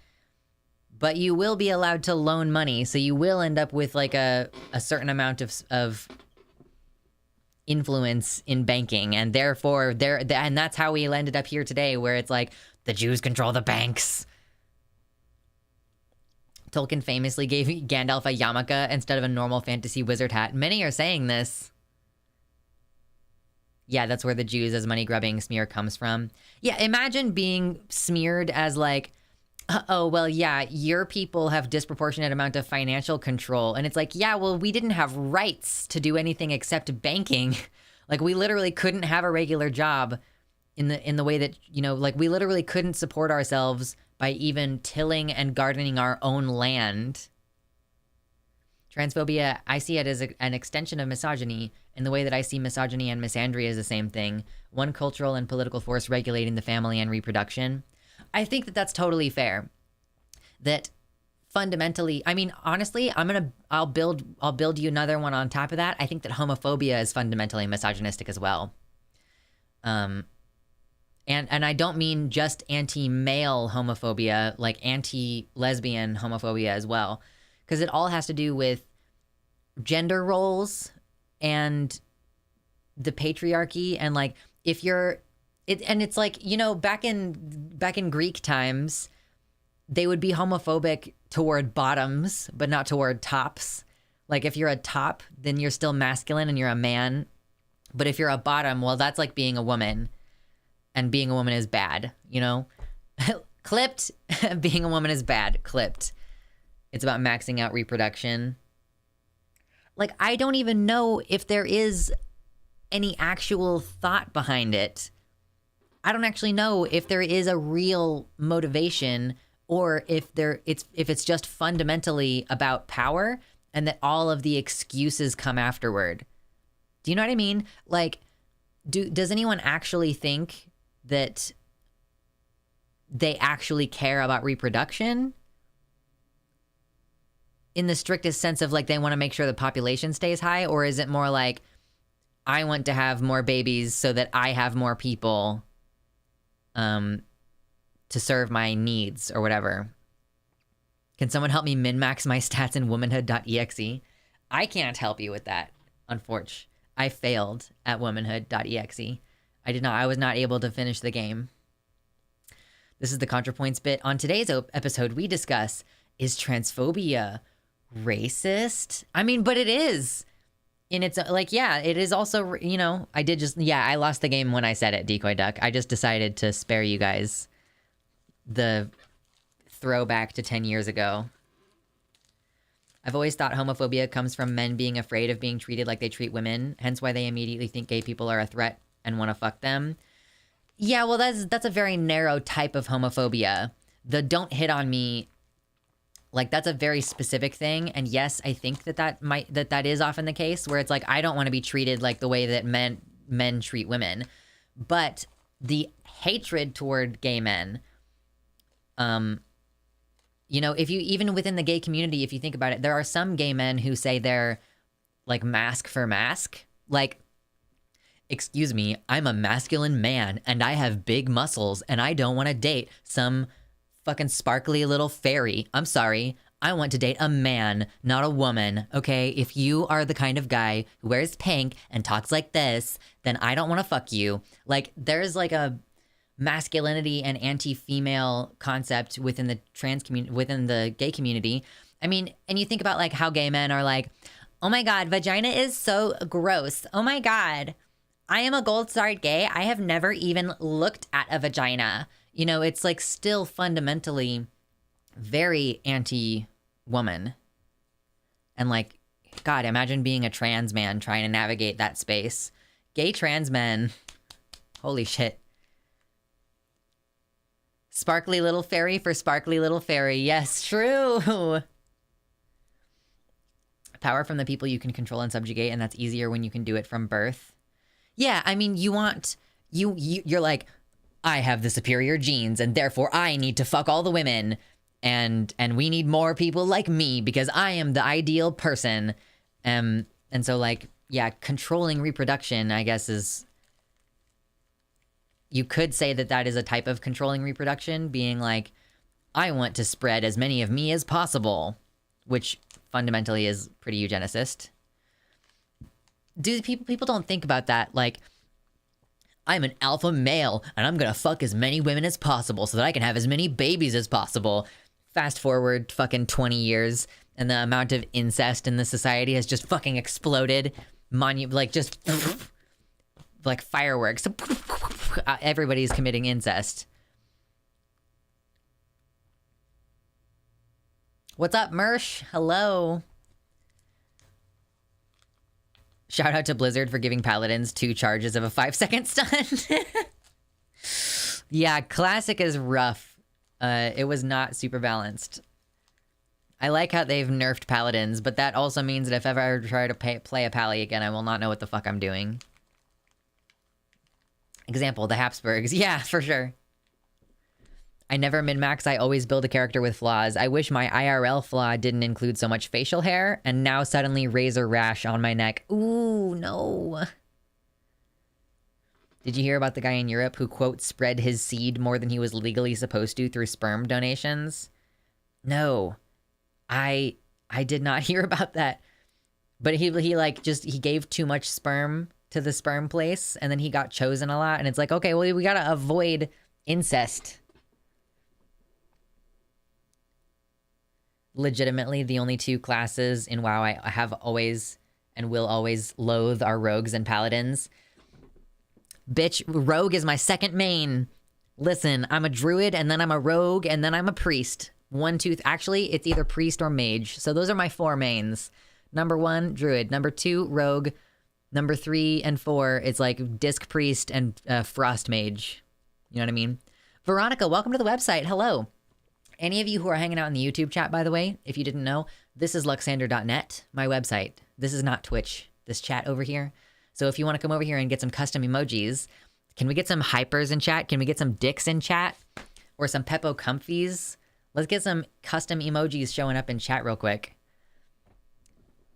But you will be allowed to loan money, so you will end up with like a certain amount of influence in banking, and therefore and that's how we ended up here today, where it's like the Jews control the banks. Tolkien famously gave Gandalf a yarmulke instead of a normal fantasy wizard hat. Many are saying this. Yeah, that's where the Jews as money grubbing smear comes from. Yeah, imagine being smeared as like, oh, well, yeah, your people have disproportionate amount of financial control. And it's like, yeah, well, we didn't have rights to do anything except banking. Like, we literally couldn't have a regular job in the way that, you know, like, we literally couldn't support ourselves by even tilling and gardening our own land. Transphobia, I see it as an extension of misogyny, in the way that I see misogyny and misandry as the same thing. One cultural and political force regulating the family and reproduction. I think that that's totally fair. That fundamentally, I mean, honestly, I'll build you another one on top of that. I think that homophobia is fundamentally misogynistic as well. And I don't mean just anti-male homophobia, like anti-lesbian homophobia as well, because it all has to do with gender roles and the patriarchy, and like if you're and it's like, you know, back in Greek times, they would be homophobic toward bottoms, but not toward tops. Like if you're a top, then you're still masculine and you're a man. But if you're a bottom, well, that's like being a woman. And being a woman is bad, you know? Clipped. Being a woman is bad. Clipped. It's about maxing out reproduction. Like, I don't even know if there is any actual thought behind it. I don't actually know if there is a real motivation, or if it's just fundamentally about power and that all of the excuses come afterward. Do you know what I mean? Like, does anyone actually think that they actually care about reproduction in the strictest sense of like they want to make sure the population stays high? Or is it more like, I want to have more babies so that I have more people to serve my needs or whatever? Can someone help me min-max my stats in womanhood.exe? I can't help you with that, unfortunately. I failed at womanhood.exe. I was not able to finish the game. This is the ContraPoints bit. On today's episode, we discuss, is transphobia racist? I mean, but it is. And it's like, yeah, it is also, you know, I lost the game when I said it, Decoy Duck. I just decided to spare you guys the throwback to 10 years ago. I've always thought homophobia comes from men being afraid of being treated like they treat women, hence why they immediately think gay people are a threat and want to fuck them. Yeah, well, that's a very narrow type of homophobia. The don't hit on me, like, that's a very specific thing. And yes, I think that is often the case, where it's like, I don't want to be treated like the way that men treat women. But the hatred toward gay men, you know, if you, even within the gay community, if you think about it, there are some gay men who say they're like mask for mask. Like, excuse me, I'm a masculine man and I have big muscles and I don't want to date some fucking sparkly little fairy. I'm sorry. I want to date a man, not a woman, okay? If you are the kind of guy who wears pink and talks like this, then I don't want to fuck you. Like, there's like a masculinity and anti-female concept within the within the gay community. I mean, and you think about like how gay men are like, oh my God, vagina is so gross. Oh my God, I am a gold-starred gay. I have never even looked at a vagina. You know, it's like still fundamentally very anti-woman. And like, God, imagine being a trans man trying to navigate that space. Gay trans men, holy shit. Sparkly little fairy for sparkly little fairy. Yes, true. Power from the people you can control and subjugate, and that's easier when you can do it from birth. Yeah, I mean, you're like, I have the superior genes, and therefore I need to fuck all the women, and we need more people like me because I am the ideal person. And so, like, yeah, controlling reproduction, I guess, is... You could say that is a type of controlling reproduction, being like, I want to spread as many of me as possible, which fundamentally is pretty eugenicist. Dude, people don't think about that. Like, I'm an alpha male, and I'm gonna fuck as many women as possible so that I can have as many babies as possible. Fast forward fucking 20 years, and the amount of incest in the society has just fucking exploded. Like, just... like fireworks. Everybody's committing incest. What's up, Mersh? Hello. Shout out to Blizzard for giving paladins 2 charges of a 5-second stun. Yeah, classic is rough. It was not super balanced. I like how they've nerfed paladins, but that also means that if ever I try to play a pally again, I will not know what the fuck I'm doing. Example, the Habsburgs. Yeah, for sure. I never min-max, I always build a character with flaws. I wish my IRL flaw didn't include so much facial hair, and now suddenly razor rash on my neck. Ooh, no. Did you hear about the guy in Europe who, quote, spread his seed more than he was legally supposed to through sperm donations? No. I did not hear about that. But he gave too much sperm to the sperm place, and then he got chosen a lot, and it's like, okay, well, we gotta avoid incest. Legitimately, the only 2 classes in WoW I have always and will always loathe are rogues and paladins. Bitch, rogue is my second main. Listen, I'm a druid, and then I'm a rogue, and then I'm a priest. 1, 2, actually, it's either priest or mage. So those are my 4 mains. Number 1, druid. Number 2, rogue. Number 3 and 4, it's like disc priest and frost mage. You know what I mean? Veronica, welcome to the website. Hello. Any of you who are hanging out in the YouTube chat, by the way, if you didn't know, this is luxander.net, my website. This is not Twitch, this chat over here. So if you want to come over here and get some custom emojis, can we get some hypers in chat? Can we get some dicks in chat? Or some Peppo comfies? Let's get some custom emojis showing up in chat real quick.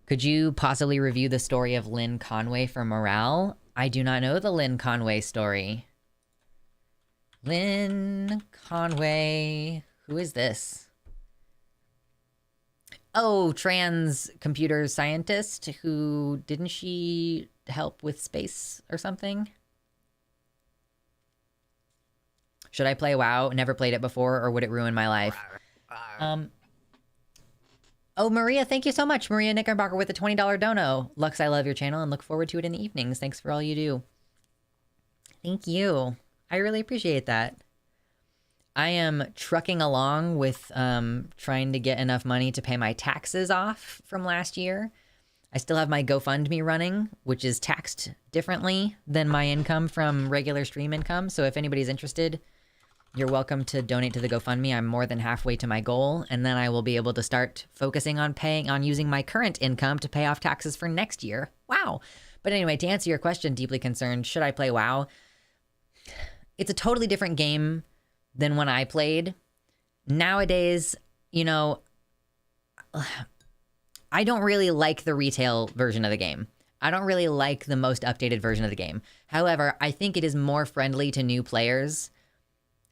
Could you possibly review the story of Lynn Conway for morale? I do not know the Lynn Conway story. Lynn Conway... Who is this? Oh, trans computer scientist who... Didn't she help with space or something? Should I play WoW? Never played it before, or would it ruin my life? Oh, Maria, thank you so much. Maria Knickerbocker with a $20 dono. Lux, I love your channel and look forward to it in the evenings. Thanks for all you do. Thank you. I really appreciate that. I am trucking along with trying to get enough money to pay my taxes off from last year. I still have my GoFundMe running, which is taxed differently than my income from regular stream income. So if anybody's interested, you're welcome to donate to the GoFundMe. I'm more than halfway to my goal, and then I will be able to start focusing on using my current income to pay off taxes for next year. Wow. But anyway, to answer your question, deeply concerned, should I play WoW? It's a totally different game than when I played. Nowadays, you know, I don't really like the retail version of the game. I don't really like the most updated version of the game. However, I think it is more friendly to new players.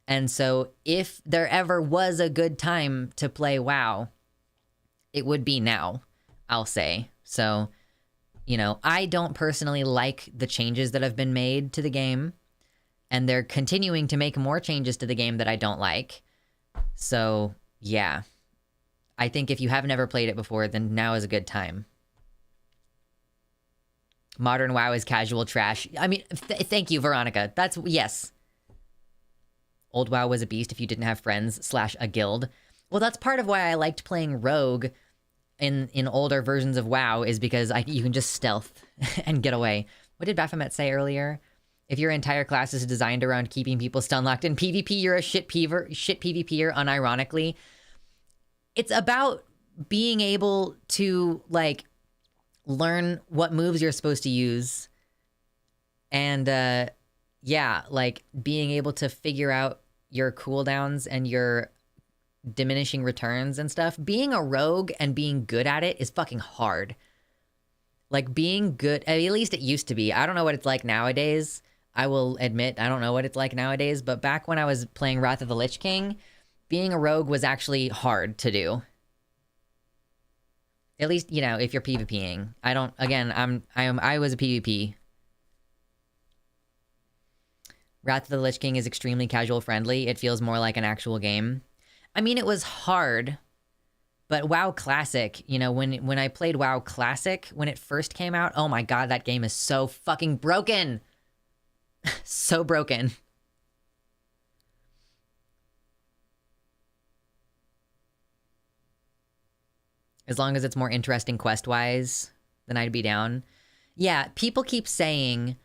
And so if there ever was a good time to play WoW, it would be now, I'll say. So, you know, I don't personally like the changes that have been made to the game. And they're continuing to make more changes to the game that I don't like. So, yeah. I think if you have never played it before, then now is a good time. Modern WoW is casual trash. I mean, thank you, Veronica. That's, yes. Old WoW was a beast if you didn't have friends / a guild. Well, that's part of why I liked playing Rogue in older versions of WoW, is because you can just stealth and get away. What did Baphomet say earlier? If your entire class is designed around keeping people stun locked in PvP, you're a shit PvPer, unironically. It's about being able to, like, learn what moves you're supposed to use. And, yeah, like, being able to figure out your cooldowns and your diminishing returns and stuff. Being a rogue and being good at it is fucking hard. Like, being good, at least it used to be. I don't know what it's like nowadays. I will admit, I don't know what it's like nowadays, but back when I was playing Wrath of the Lich King, being a rogue was actually hard to do. At least, you know, if you're PvPing. I was a PvP. Wrath of the Lich King is extremely casual friendly. It feels more like an actual game. I mean, it was hard, but WoW Classic, you know, when I played WoW Classic, when it first came out, oh my god, that game is so fucking broken. So broken. As long as it's more interesting quest-wise, then I'd be down. Yeah, people keep saying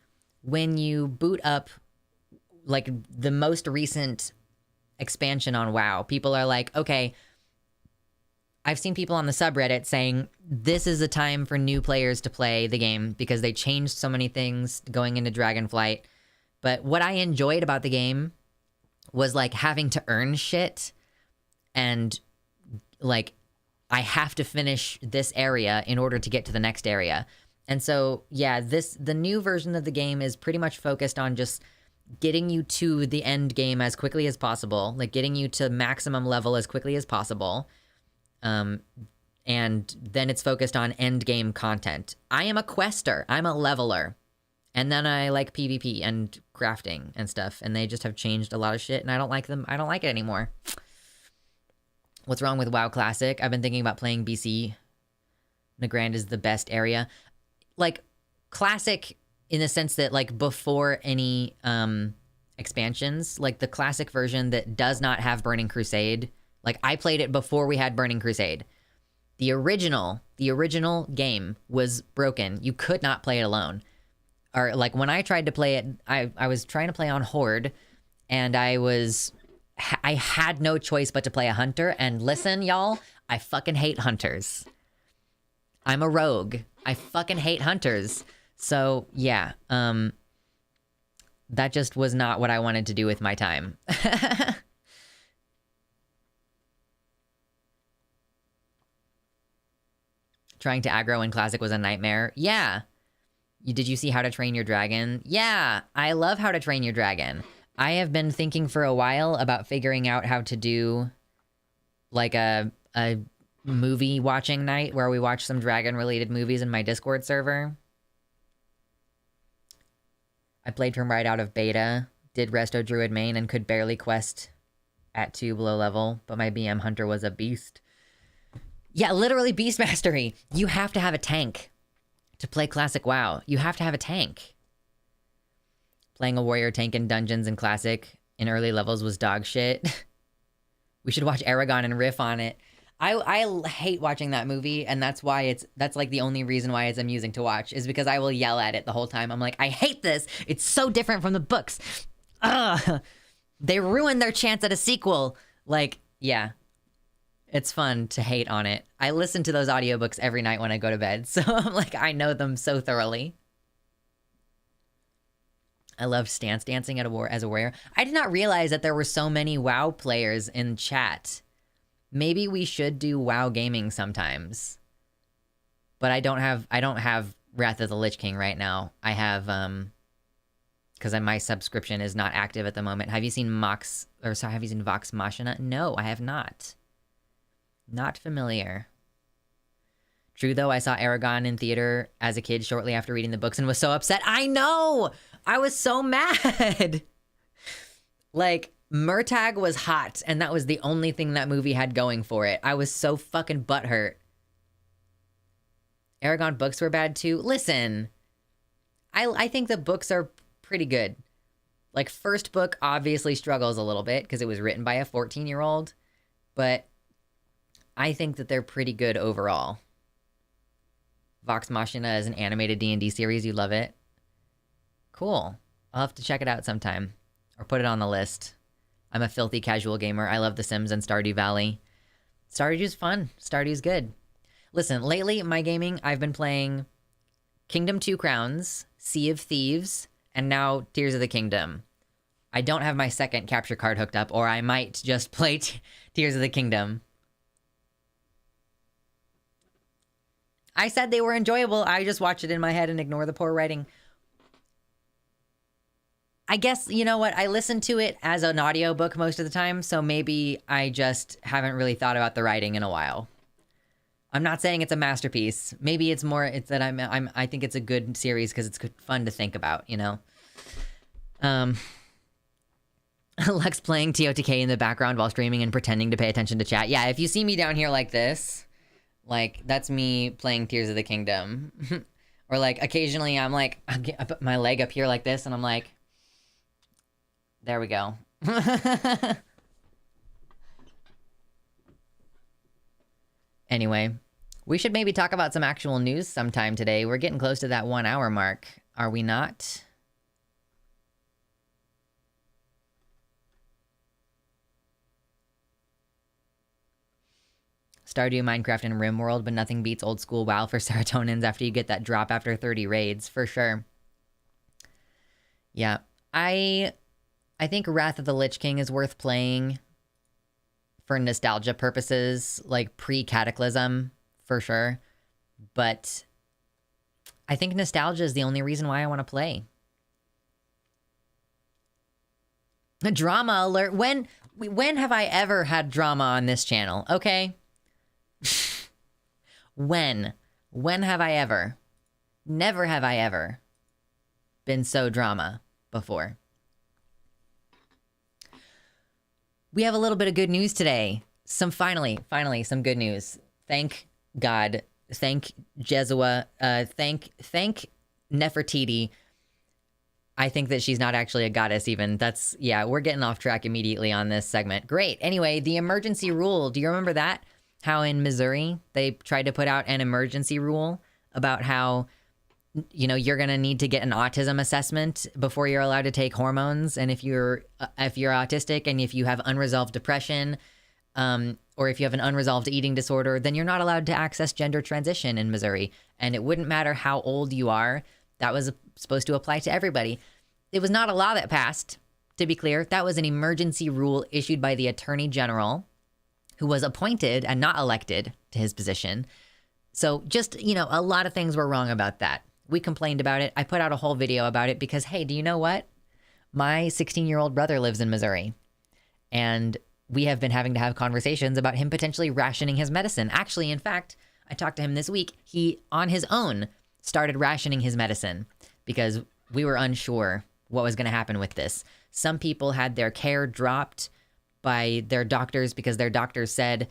when you boot up, like, the most recent expansion on WoW, people are like, okay, I've seen people on the subreddit saying this is a time for new players to play the game because they changed so many things going into Dragonflight. But what I enjoyed about the game was, like, having to earn shit and, like, I have to finish this area in order to get to the next area. And so, yeah, the new version of the game is pretty much focused on just getting you to the end game as quickly as possible, like getting you to maximum level as quickly as possible. And then it's focused on end game content. I am a quester. I'm a leveler. And then I like PvP and crafting and stuff. And they just have changed a lot of shit and I don't like them. I don't like it anymore. What's wrong with WoW Classic? I've been thinking about playing BC. Nagrand is the best area. Like, Classic in the sense that, like, before any expansions, like the Classic version that does not have Burning Crusade, like, I played it before we had Burning Crusade. The original game was broken. You could not play it alone. Or, like, when I tried to play it, I was trying to play on Horde, and I had no choice but to play a hunter, and listen, y'all, I fucking hate hunters. I'm a rogue. I fucking hate hunters. So, yeah, that just was not what I wanted to do with my time. Trying to aggro in Classic was a nightmare. Yeah. Did you see How to Train Your Dragon? Yeah, I love How to Train Your Dragon. I have been thinking for a while about figuring out how to do, like, a movie watching night where we watch some dragon-related movies in my Discord server. I played from right out of beta, did Resto Druid main, and could barely quest at 2 below level, but my BM Hunter was a beast. Yeah, literally beast mastery. You have to have a tank to play Classic WoW. You have to have a tank. Playing a warrior tank in dungeons in Classic in early levels was dog shit. We should watch Aragon and riff on it. I hate watching that movie, and that's like the only reason why it's amusing to watch, is because I will yell at it the whole time. I'm like, I hate this. It's so different from the books. Ugh. They ruined their chance at a sequel. Like, yeah. It's fun to hate on it. I listen to those audiobooks every night when I go to bed, so I'm like, I know them so thoroughly. I love stance dancing as a warrior. I did not realize that there were so many WoW players in chat. Maybe we should do WoW gaming sometimes. But I don't have Wrath of the Lich King right now. I have, because my subscription is not active at the moment. Have you seen Vox Machina? No, I have not. Not familiar. True, though, I saw Aragon in theater as a kid shortly after reading the books and was so upset. I know! I was so mad! Like, Murtagh was hot, and that was the only thing that movie had going for it. I was so fucking butthurt. Aragon books were bad, too. Listen, I think the books are pretty good. Like, first book obviously struggles a little bit, because it was written by a 14-year-old, but I think that they're pretty good overall. Vox Machina is an animated D&D series. You love it? Cool. I'll have to check it out sometime. Or put it on the list. I'm a filthy casual gamer. I love The Sims and Stardew Valley. Stardew's fun. Stardew's good. Listen, lately, my gaming, I've been playing Kingdom 2 Crowns, Sea of Thieves, and now Tears of the Kingdom. I don't have my second capture card hooked up, or I might just play Tears of the Kingdom. I said they were enjoyable. I just watch it in my head and ignore the poor writing. I guess, you know what? I listen to it as an audiobook most of the time, so maybe I just haven't really thought about the writing in a while. I'm not saying it's a masterpiece. Maybe it's that I think it's a good series because it's fun to think about, you know? Lex playing TOTK in the background while streaming and pretending to pay attention to chat. Yeah, if you see me down here like this, like, that's me playing Tears of the Kingdom. Or, like, occasionally I'm like, I put my leg up here like this, and I'm like, there we go. Anyway, we should maybe talk about some actual news sometime today. We're getting close to that 1 hour mark. Are we not? Stardew, Minecraft, and RimWorld, but nothing beats old school WoW for serotonins after you get that drop after 30 raids, for sure. Yeah, I think Wrath of the Lich King is worth playing for nostalgia purposes, like pre-Cataclysm, for sure. But I think nostalgia is the only reason why I want to play. A drama alert. When have I ever had drama on this channel? Okay. When have I ever? Never have I ever been so drama before. We have a little bit of good news today. Finally, some good news. Thank God. Thank Jesua. Thank Nefertiti. I think that she's not actually a goddess even. Yeah, we're getting off track immediately on this segment. Great. Anyway, the emergency rule. Do you remember that? How in Missouri, they tried to put out an emergency rule about how, you know, you're going to need to get an autism assessment before you're allowed to take hormones. And if you're autistic and if you have unresolved depression, or if you have an unresolved eating disorder, then you're not allowed to access gender transition in Missouri. And it wouldn't matter how old you are. That was supposed to apply to everybody. It was not a law that passed, to be clear. That was an emergency rule issued by the Attorney General, who was appointed and not elected to his position. So just, you know, a lot of things were wrong about that. We complained about it. I put out a whole video about it because, hey, do you know what? My 16-year-old brother lives in Missouri. And we have been having to have conversations about him potentially rationing his medicine. Actually, in fact, I talked to him this week. He, on his own, started rationing his medicine because we were unsure what was going to happen with this. Some people had their care dropped by their doctors because their doctors said,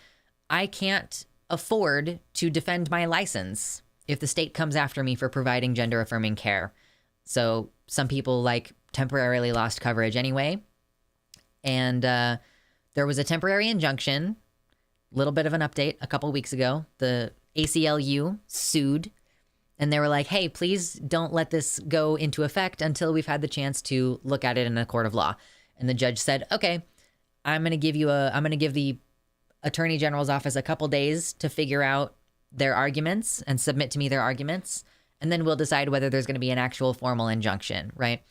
I can't afford to defend my license if the state comes after me for providing gender affirming care. So some people like temporarily lost coverage anyway. And there was a temporary injunction, little bit of an update a couple weeks ago. The ACLU sued and they were like, hey, please don't let this go into effect until we've had the chance to look at it in a court of law. And the judge said, okay, I'm going to give the Attorney General's office a couple days to figure out their arguments and submit to me their arguments. And then we'll decide whether there's going to be an actual formal injunction, right?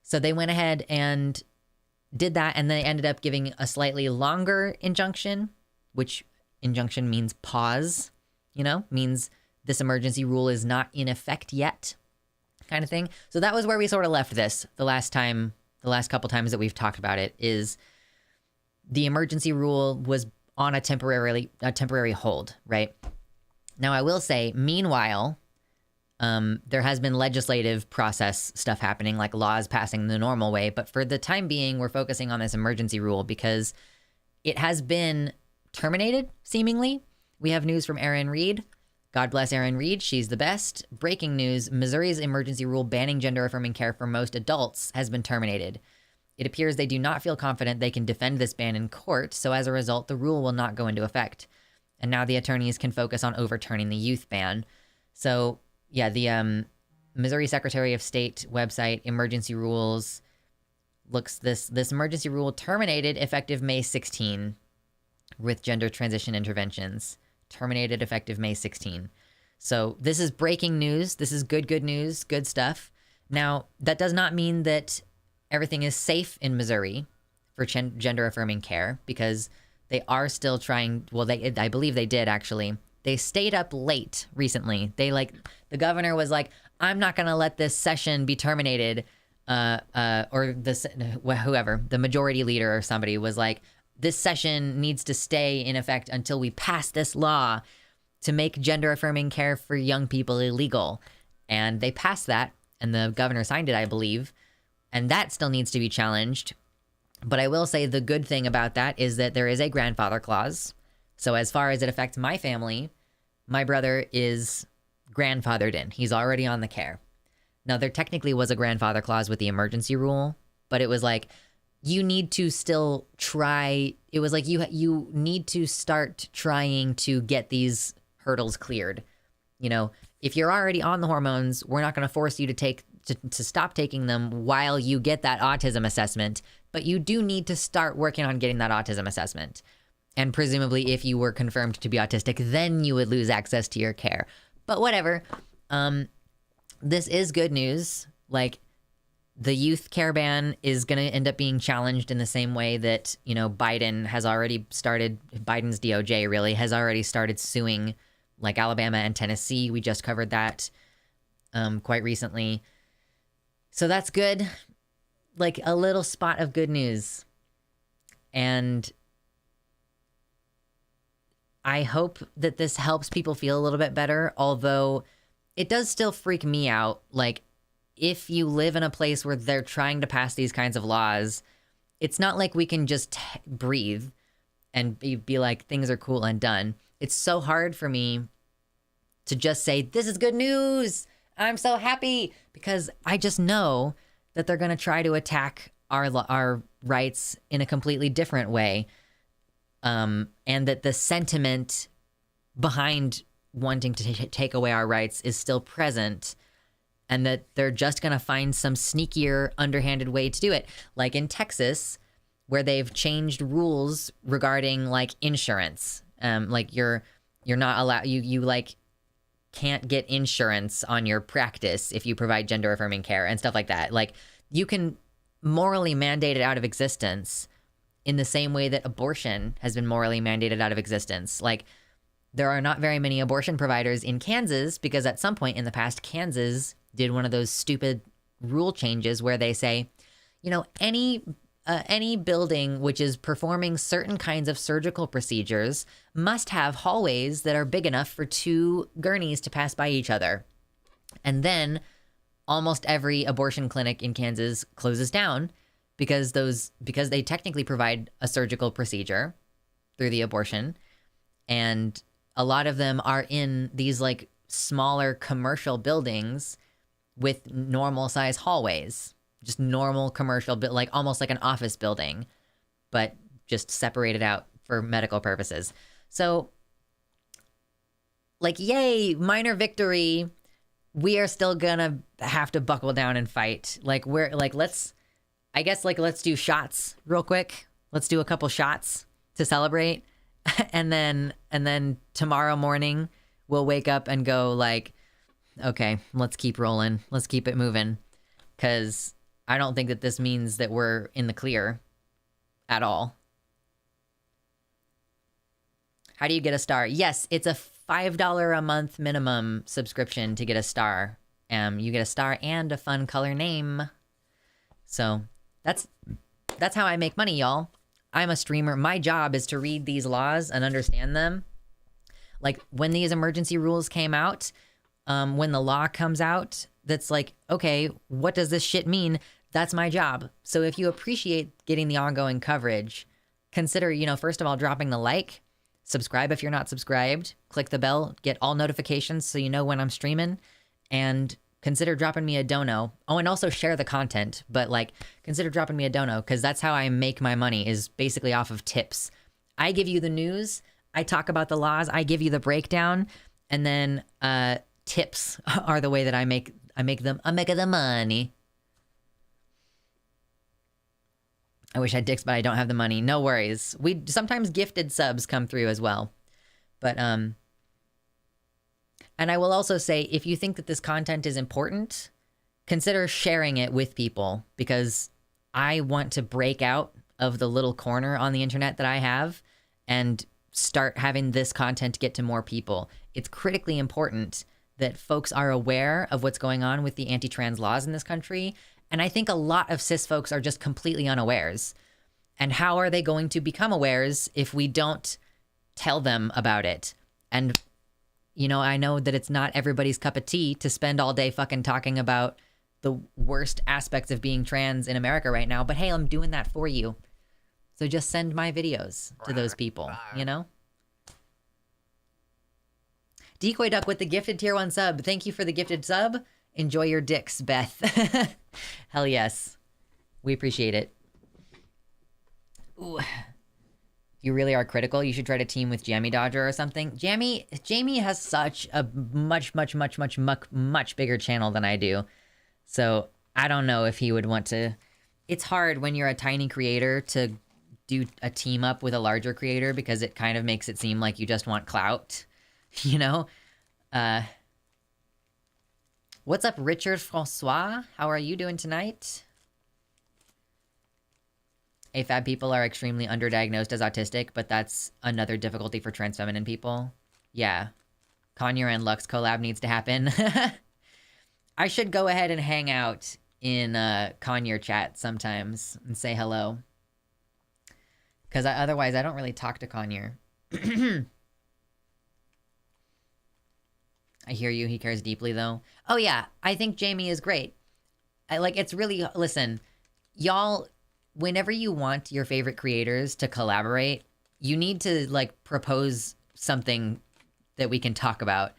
So they went ahead and did that. And they ended up giving a slightly longer injunction, which injunction means pause, you know, means this emergency rule is not in effect yet kind of thing. So that was where we sort of left this the last couple times that we've talked about it is the emergency rule was on a temporary hold, right? Now, I will say, meanwhile, there has been legislative process stuff happening, like laws passing the normal way. But for the time being, we're focusing on this emergency rule because it has been terminated, seemingly. We have news from Erin Reed. God bless Erin Reed. She's the best. Breaking news, Missouri's emergency rule banning gender-affirming care for most adults has been terminated. It appears they do not feel confident they can defend this ban in court, so as a result, the rule will not go into effect. And now the attorneys can focus on overturning the youth ban. So, yeah, Missouri Secretary of State website, emergency rules. This emergency rule terminated effective May 16 with gender transition interventions. Terminated effective May 16. So this is breaking news. This is good news, good stuff. Now, that does not mean that everything is safe in Missouri for gender affirming care, because they are still trying. Well, I believe they did actually. They stayed up late recently. The governor was like, I'm not going to let this session be terminated. Or whoever, the majority leader or somebody was like, this session needs to stay in effect until we pass this law to make gender affirming care for young people illegal. And they passed that, and the governor signed it, I believe. And that still needs to be challenged. But I will say the good thing about that is that there is a grandfather clause. So as far as it affects my family, my brother is grandfathered in. He's already on the care. Now, there technically was a grandfather clause with the emergency rule, but it was like, you need to still try. It was like, you need to start trying to get these hurdles cleared. You know, if you're already on the hormones, we're not going to force you to stop taking them while you get that autism assessment, but you do need to start working on getting that autism assessment. And presumably, if you were confirmed to be autistic, then you would lose access to your care. But whatever. This is good news. Like, the youth care ban is going to end up being challenged in the same way that, you know, Biden's DOJ really has already started suing, like, Alabama and Tennessee. We just covered that quite recently. So that's good. Like, a little spot of good news. And I hope that this helps people feel a little bit better, although it does still freak me out. Like, if you live in a place where they're trying to pass these kinds of laws, it's not like we can just breathe and be like, things are cool and done. It's so hard for me to just say, this is good news, I'm so happy, because I just know that they're going to try to attack our rights in a completely different way. And that the sentiment behind wanting to take away our rights is still present, and that they're just going to find some sneakier, underhanded way to do it. Like in Texas, where they've changed rules regarding like insurance. Like you're not allowed, you like can't get insurance on your practice if you provide gender affirming care and stuff like that. Like, you can morally mandate it out of existence in the same way that abortion has been morally mandated out of existence. Like, there are not very many abortion providers in Kansas because at some point in the past, Kansas did one of those stupid rule changes where they say, you know, any building which is performing certain kinds of surgical procedures must have hallways that are big enough for two gurneys to pass by each other. And then almost every abortion clinic in Kansas closes down because they technically provide a surgical procedure through the abortion. And a lot of them are in these like smaller commercial buildings with normal size hallways, just normal commercial, like almost like an office building, but just separated out for medical purposes. So like, yay, minor victory. We are still gonna have to buckle down and fight. Like, we're like, let's do shots real quick. Let's do a couple shots to celebrate. And then tomorrow morning we'll wake up and go like, okay, let's keep rolling. Let's keep it moving. 'Cause I don't think that this means that we're in the clear at all. How do you get a star? Yes, it's a $5 a month minimum subscription to get a star. You get a star and a fun color name. So that's how I make money, y'all. I'm a streamer. My job is to read these laws and understand them. Like when these emergency rules came out, when the law comes out, that's like, okay, what does this shit mean? That's my job. So if you appreciate getting the ongoing coverage, consider, first of all, dropping the like, subscribe if you're not subscribed, click the bell, get all notifications so you know when I'm streaming, and consider dropping me a dono. Oh, and also share the content, but consider dropping me a dono, because that's how I make my money, is basically off of tips. I give you the news, I talk about the laws, I give you the breakdown, and then tips are the way that I make I make the money. I wish I had dicks, but I don't have the money. No worries. We sometimes gifted subs come through as well. But, and I will also say, if you think that this content is important, consider sharing it with people, because I want to break out of the little corner on the internet that I have and start having this content get to more people. It's critically important that folks are aware of what's going on with the anti-trans laws in this country. And I think a lot of cis folks are just completely unawares. And how are they going to become awares if we don't tell them about it? And, you know, I know that it's not everybody's cup of tea to spend all day fucking talking about the worst aspects of being trans in America right now, but hey, I'm doing that for you. So just send my videos to those people, you know? Decoy Duck with the gifted tier 1 sub. Thank you for the gifted sub. Enjoy your dicks, Beth. Hell yes. We appreciate it. Ooh. You really are critical. You should try to team with Jammy Dodger or something. Jamie has such a much bigger channel than I do. So I don't know if he would want to. It's hard when you're a tiny creator to do a team up with a larger creator, because it kind of makes it seem like you just want clout, you know? What's up, Richard Francois? How are you doing tonight? AFAB people are extremely underdiagnosed as autistic, but that's another difficulty for trans feminine people. Yeah. Conyer and Lux collab needs to happen. I should go ahead and hang out in Conyer chat sometimes and say hello. Because otherwise I don't really talk to Conyer. I hear you. He cares deeply, though. Oh, yeah. I think Jamie is great. It's really... Listen, y'all, whenever you want your favorite creators to collaborate, you need to, propose something that we can talk about.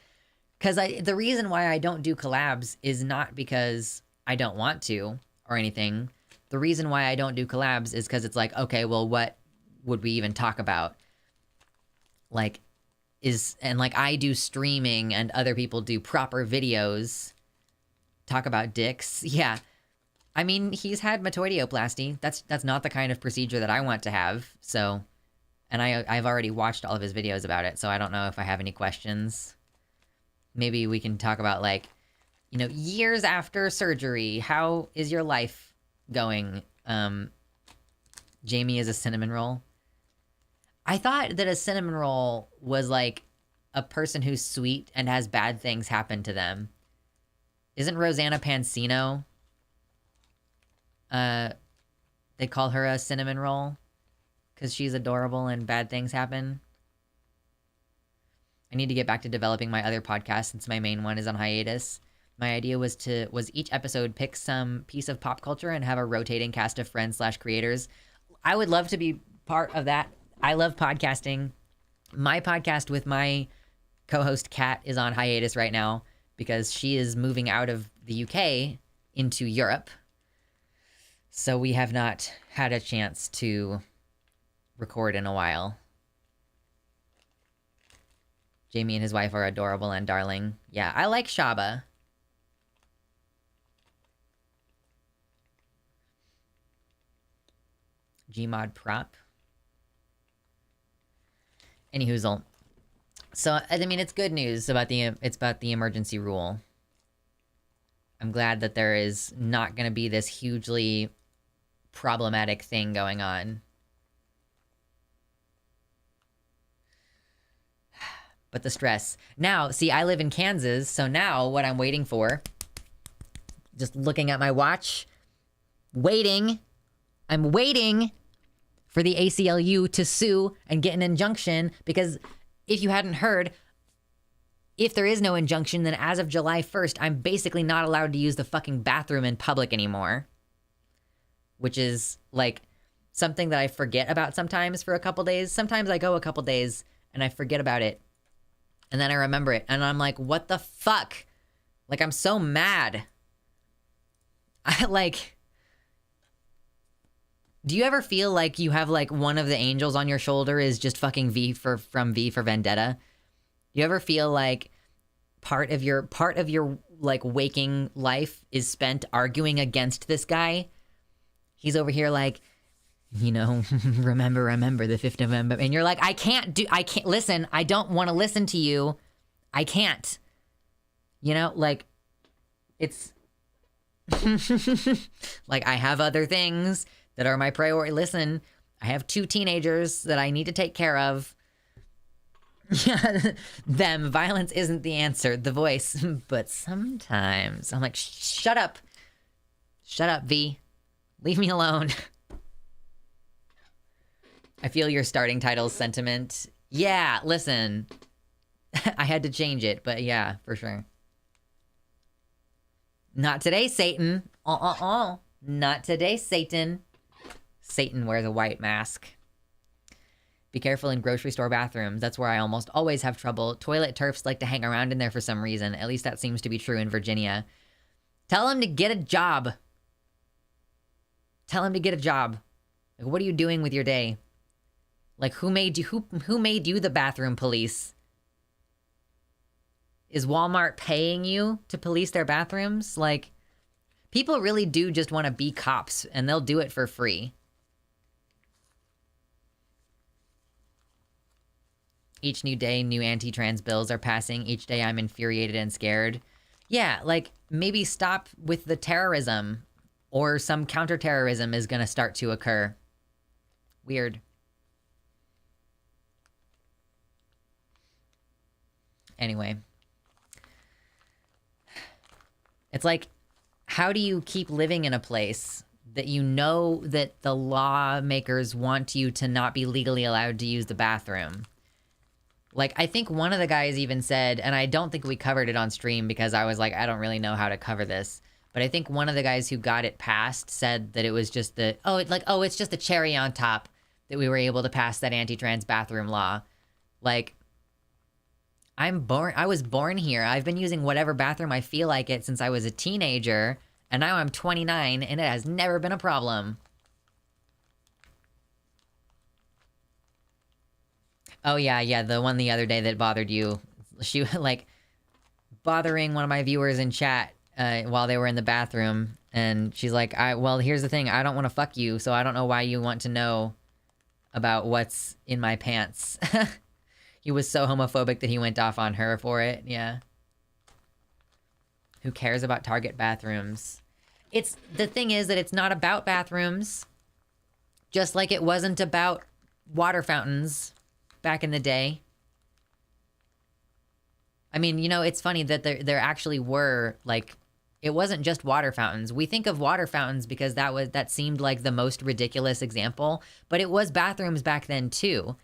Because the reason why I don't do collabs is not because I don't want to or anything. The reason why I don't do collabs is because it's like, okay, well, what would we even talk about? I do streaming and other people do proper videos, talk about dicks. Yeah. I mean, he's had metoidioplasty. That's not the kind of procedure that I want to have. So, and I've already watched all of his videos about it, so I don't know if I have any questions. Maybe we can talk about, years after surgery, how is your life going? Jamie is a cinnamon roll. I thought that a cinnamon roll was a person who's sweet and has bad things happen to them. Isn't Rosanna Pansino? They call her a cinnamon roll because she's adorable and bad things happen. I need to get back to developing my other podcast since my main one is on hiatus. My idea was each episode pick some piece of pop culture and have a rotating cast of friends/creators. I would love to be part of that. I love podcasting. My podcast with my co-host Kat is on hiatus right now because she is moving out of the UK into Europe. So we have not had a chance to record in a while. Jamie and his wife are adorable and darling. Yeah, I like Shaba. Gmod prop. Anyhoozle. So, I mean, it's good news about the emergency rule. I'm glad that there is not going to be this hugely problematic thing going on. But the stress. Now, see, I live in Kansas, so now what I'm waiting for, just looking at my watch, I'm waiting for the ACLU to sue and get an injunction, because if you hadn't heard, if there is no injunction, then as of July 1st, I'm basically not allowed to use the fucking bathroom in public anymore. Which is, something that I forget about sometimes for a couple days. Sometimes I go a couple days and I forget about it. And then I remember it. And I'm like, what the fuck? I'm so mad. Do you ever feel like you have, one of the angels on your shoulder is just fucking from V for Vendetta? You ever feel like part of your like waking life is spent arguing against this guy. He's over here like, you know, remember the 5th of November. And you're like, I can't listen. I don't want to listen to you. I can't. You know, like, it's like, I have other things that are my priority. Listen, I have 2 teenagers that I need to take care of. Them. Violence isn't the answer. The voice. But sometimes I'm like, shut up. Shut up, V. Leave me alone. I feel your starting title's sentiment. Yeah, listen. I had to change it, but yeah, for sure. Not today, Satan. Not today, Satan. Satan wears a white mask. Be careful in grocery store bathrooms. That's where I almost always have trouble. Toilet turfs like to hang around in there for some reason. At least that seems to be true in Virginia. Tell him to get a job. Tell him to get a job. Like, what are you doing with your day? Like, who made you the bathroom police? Is Walmart paying you to police their bathrooms? Like, people really do just want to be cops, and they'll do it for free. Each new day, new anti-trans bills are passing. Each day I'm infuriated and scared. Yeah, like, maybe stop with the terrorism, or some counterterrorism is going to start to occur. Weird. Anyway. It's like, how do you keep living in a place that you know that the lawmakers want you to not be legally allowed to use the bathroom? Like, I think one of the guys even said, and I don't think we covered it on stream because I was like, I don't really know how to cover this. But I think one of the guys who got it passed said that it was just it's just the cherry on top that we were able to pass that anti-trans bathroom law. Like, I was born here. I've been using whatever bathroom I feel like it since I was a teenager, and now I'm 29, and it has never been a problem. Oh, yeah, the one the other day that bothered you. She, like, bothering one of my viewers in chat while they were in the bathroom, and she's like, well, here's the thing. I don't want to fuck you, so I don't know why you want to know about what's in my pants. He was so homophobic that he went off on her for it. Yeah. Who cares about Target bathrooms? The thing is that it's not about bathrooms. Just like it wasn't about water fountains back in the day. I mean, you know, it's funny that there actually were, like, it wasn't just water fountains. We think of water fountains because that seemed like the most ridiculous example, but it was bathrooms back then too.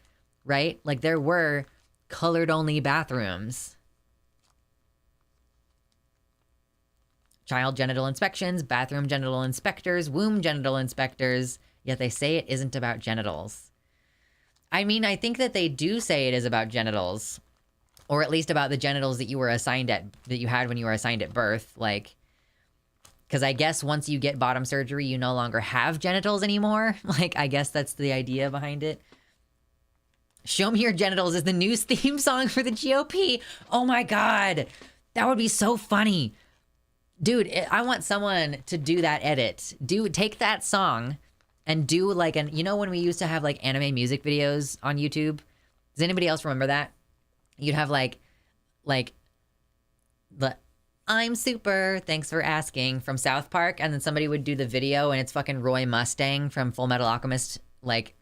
Right? Like, there were colored-only bathrooms. Child genital inspections, bathroom genital inspectors, womb genital inspectors, yet they say it isn't about genitals. I mean, I think that they do say it is about genitals, or at least about the genitals that you had when you were assigned at birth, like, because I guess once you get bottom surgery, you no longer have genitals anymore. Like, I guess that's the idea behind it. Show Me Your Genitals is the news theme song for the GOP. Oh my God. That would be so funny. Dude, I want someone to do that edit. Take that song and do like you know when we used to have like anime music videos on YouTube? Does anybody else remember that? You'd have like the I'm super, thanks for asking from South Park, and then somebody would do the video and it's fucking Roy Mustang from Full Metal Alchemist, like,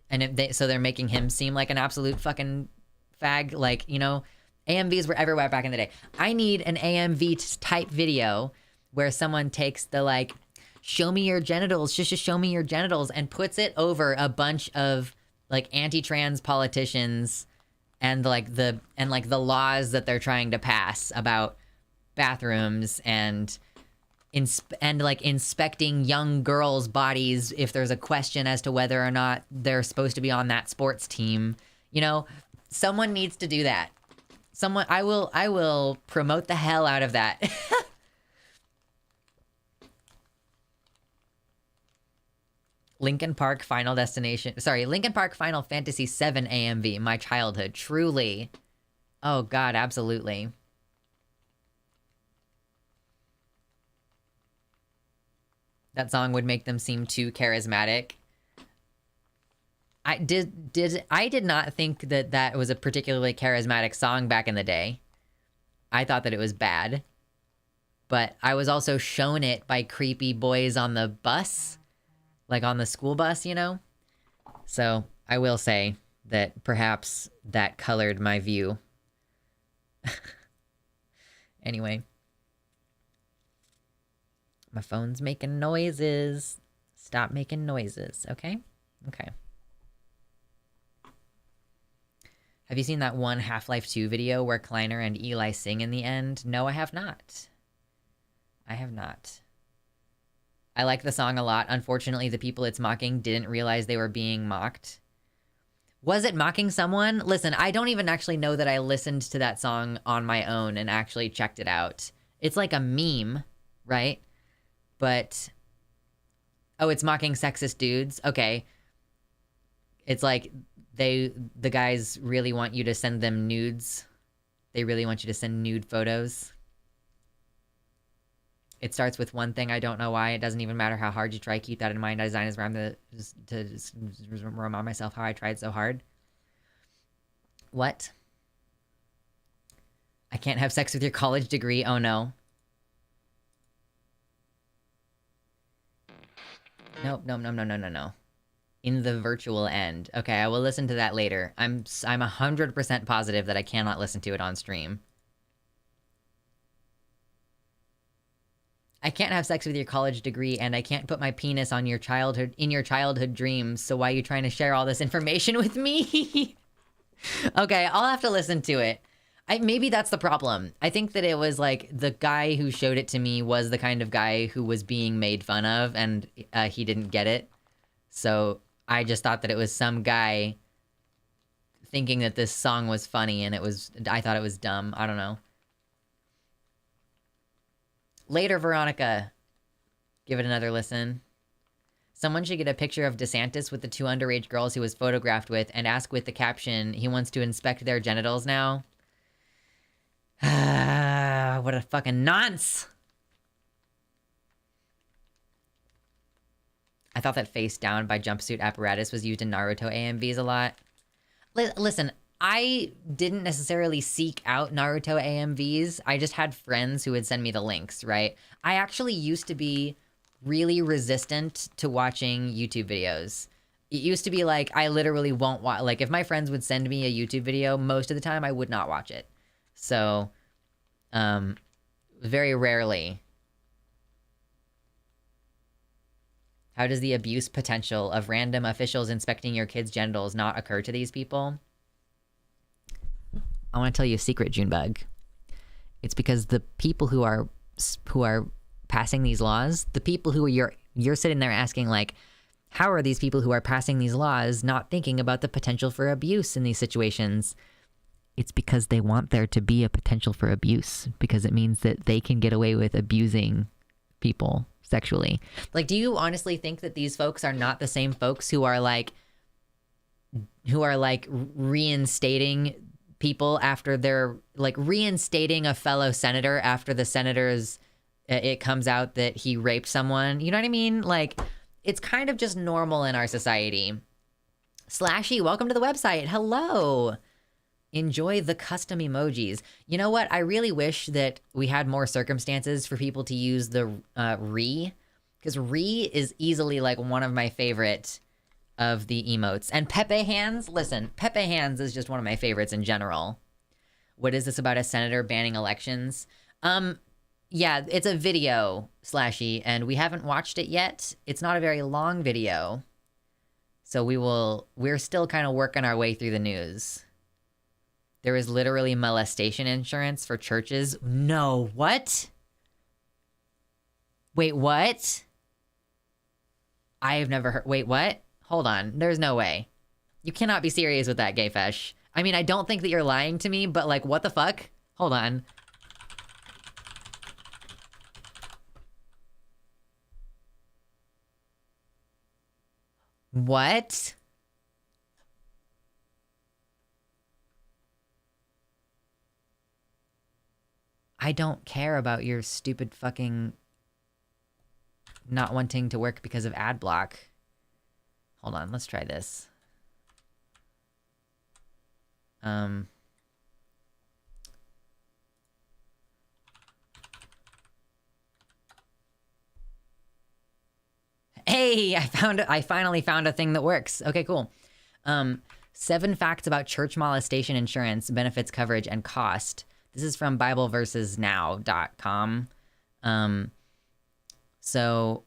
and so they're making him seem like an absolute fucking fag. Like, you know, AMVs were everywhere back in the day. I need an AMV type video where someone takes the like, show me your genitals, just show me your genitals, and puts it over a bunch of like anti-trans politicians and the laws that they're trying to pass about bathrooms and like inspecting young girls' bodies if there's a question as to whether or not they're supposed to be on that sports team. You know, someone needs to do that. I will promote the hell out of that. Linkin Park Final Fantasy VII AMV, my childhood, truly. Oh God, absolutely. that song would make them seem too charismatic. I did not think that that was a particularly charismatic song back in the day. I thought that it was bad. But I was also shown it by creepy boys on the bus. Like on the school bus, you know? So I will say that perhaps that colored my view. Anyway. My phone's making noises. Stop making noises, okay? Okay. Have you seen that one Half-Life 2 video where Kleiner and Eli sing in the end? No, I have not. I have not. I like the song a lot. Unfortunately, the people it's mocking didn't realize they were being mocked. Was it mocking someone? Listen, I don't even actually know that I listened to that song on my own and actually checked it out. It's like a meme, right? But... oh, it's mocking sexist dudes? Okay. It's like... the guys really want you to send them nudes. They really want you to send nude photos. It starts with one thing. I don't know why. It doesn't even matter how hard you try. Keep that in mind. I designed this rhyme to remind myself how I tried so hard. What? I can't have sex with your college degree. Oh no. Nope. No. In the virtual end. Okay, I will listen to that later. I'm 100% positive that I cannot listen to it on stream. I can't have sex with your college degree, and I can't put my penis on your childhood dreams, so why are you trying to share all this information with me? Okay, I'll have to listen to it. Maybe that's the problem. I think that it was like the guy who showed it to me was the kind of guy who was being made fun of, and he didn't get it. So I just thought that it was some guy thinking that this song was funny, and I thought it was dumb. I don't know. Later, Veronica. Give it another listen. Someone should get a picture of DeSantis with the 2 underage girls he was photographed with and ask with the caption, he wants to inspect their genitals now. What a fucking nonce! I thought that face down by jumpsuit apparatus was used in Naruto AMVs a lot. Listen, I didn't necessarily seek out Naruto AMVs. I just had friends who would send me the links, right? I actually used to be really resistant to watching YouTube videos. It used to be like, I literally won't watch, like if my friends would send me a YouTube video, most of the time I would not watch it. So, very rarely. How does the abuse potential of random officials inspecting your kids' genitals not occur to these people? I want to tell you a secret, Junebug. It's because the people who are passing these laws, the people who you're sitting there asking like, how are these people who are passing these laws not thinking about the potential for abuse in these situations? It's because they want there to be a potential for abuse, because it means that they can get away with abusing people sexually. Like, do you honestly think that these folks are not the same folks who are like reinstating people after they're like reinstating a fellow senator after the senator's it comes out that he raped someone? You know what I mean? Like, it's kind of just normal in our society. Slashy, welcome to the website. Hello. Enjoy the custom emojis. You know what? I really wish that we had more circumstances for people to use the re, because re is easily like one of my favorite of the emotes. And Pepe Hands, listen, Pepe Hands is just one of my favorites in general. What is this about a senator banning elections? Yeah, it's a video, Slashy, and we haven't watched it yet. It's not a very long video. So we're still kind of working our way through the news. There is literally molestation insurance for churches. No, what? Wait, what? I have never heard. Wait, what? Hold on. There's no way. You cannot be serious with that, Gayfesh. I mean, I don't think that you're lying to me, but like, what the fuck? Hold on. What? I don't care about your stupid fucking not wanting to work because of ad block. Hold on, let's try this. Hey, I finally found a thing that works. Okay, cool. 7 facts about church molestation insurance, benefits, coverage, and cost. This is from BibleVersesNow.com. So,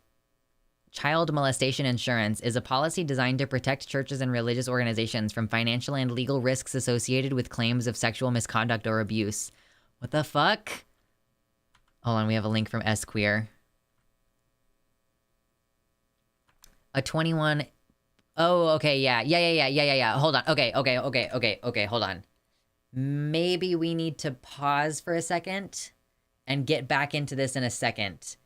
child molestation insurance is a policy designed to protect churches and religious organizations from financial and legal risks associated with claims of sexual misconduct or abuse. What the fuck? Hold on, we have a link from S-Queer. A 21... Oh, okay, yeah. Hold on. Okay, hold on. Maybe we need to pause for a second and get back into this in a second.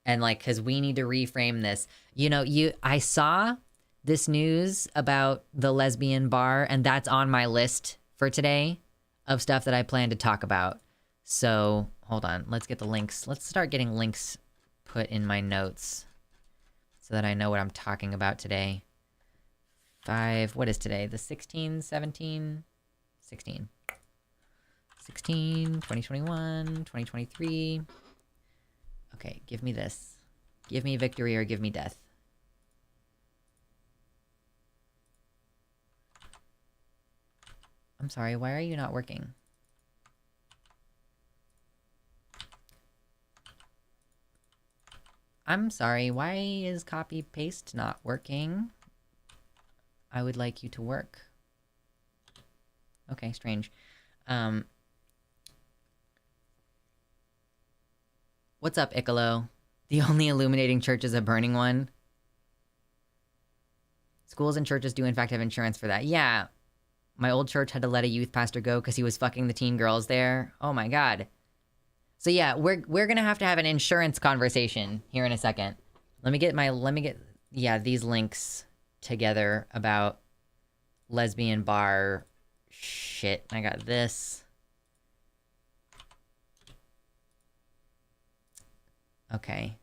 And like, cause we need to reframe this. You know, I saw this news about the lesbian bar, and that's on my list for today of stuff that I plan to talk about. So hold on, let's get the links. Let's start getting links put in my notes so that I know what I'm talking about today. What is today? The 16, 17, 16. 16, 2021, 2023. Okay, give me this. Give me victory or give me death. I'm sorry, why are you not working? I'm sorry, why is copy paste not working? I would like you to work. Okay, strange. What's up, Icolo? The only illuminating church is a burning one. Schools and churches do in fact have insurance for that. Yeah. My old church had to let a youth pastor go because he was fucking the teen girls there. Oh my god. So yeah, we're gonna have to have an insurance conversation here in a second. Let me get these links together about lesbian bar shit. I got this. Okay.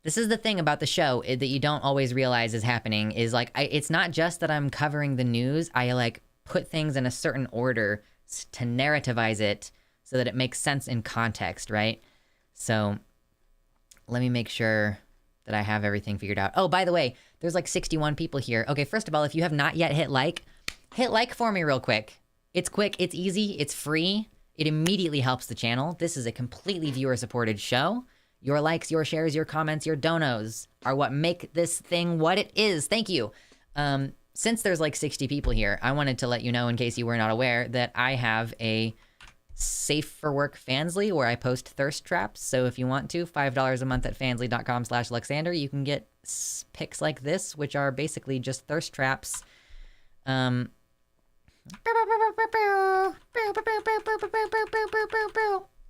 This is the thing about the show that you don't always realize is happening is like, it's not just that I'm covering the news. I like put things in a certain order to narrativize it so that it makes sense in context, right? So let me make sure that I have everything figured out. Oh, by the way, there's like 61 people here. Okay, first of all, if you have not yet hit like for me real quick. It's quick, it's easy, it's free. It immediately helps the channel. This is a completely viewer-supported show. Your likes, your shares, your comments, your donos are what make this thing what it is. Thank you. Since there's like 60 people here, I wanted to let you know, in case you were not aware, that I have a Safe for Work Fansly where I post thirst traps. So if you want to, $5 a month at fansly.com/Luxander, you can get pics like this, which are basically just thirst traps.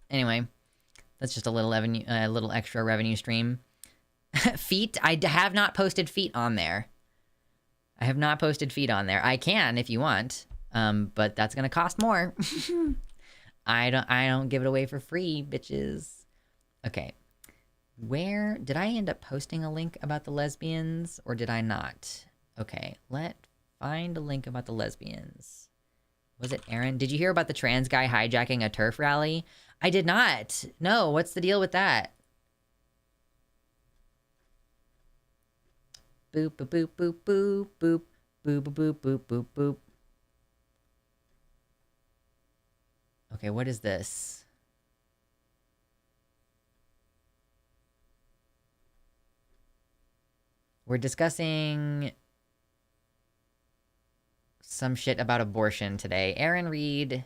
Anyway, that's just a little extra revenue stream. Feet, I have not posted feet on there. I have not posted feet on there. I can if you want, but that's gonna cost more. I don't give it away for free, bitches. Okay, where did I end up posting a link about the lesbians, or did I not? Okay, find a link about the lesbians. Was it Aaron? Did you hear about the trans guy hijacking a turf rally? I did not. No, what's the deal with that? Boop, boop, boop, boop, boop, boop, boop, boop, boop, boop, boop. Okay, what is this? We're discussing some shit about abortion today. Aaron Reed.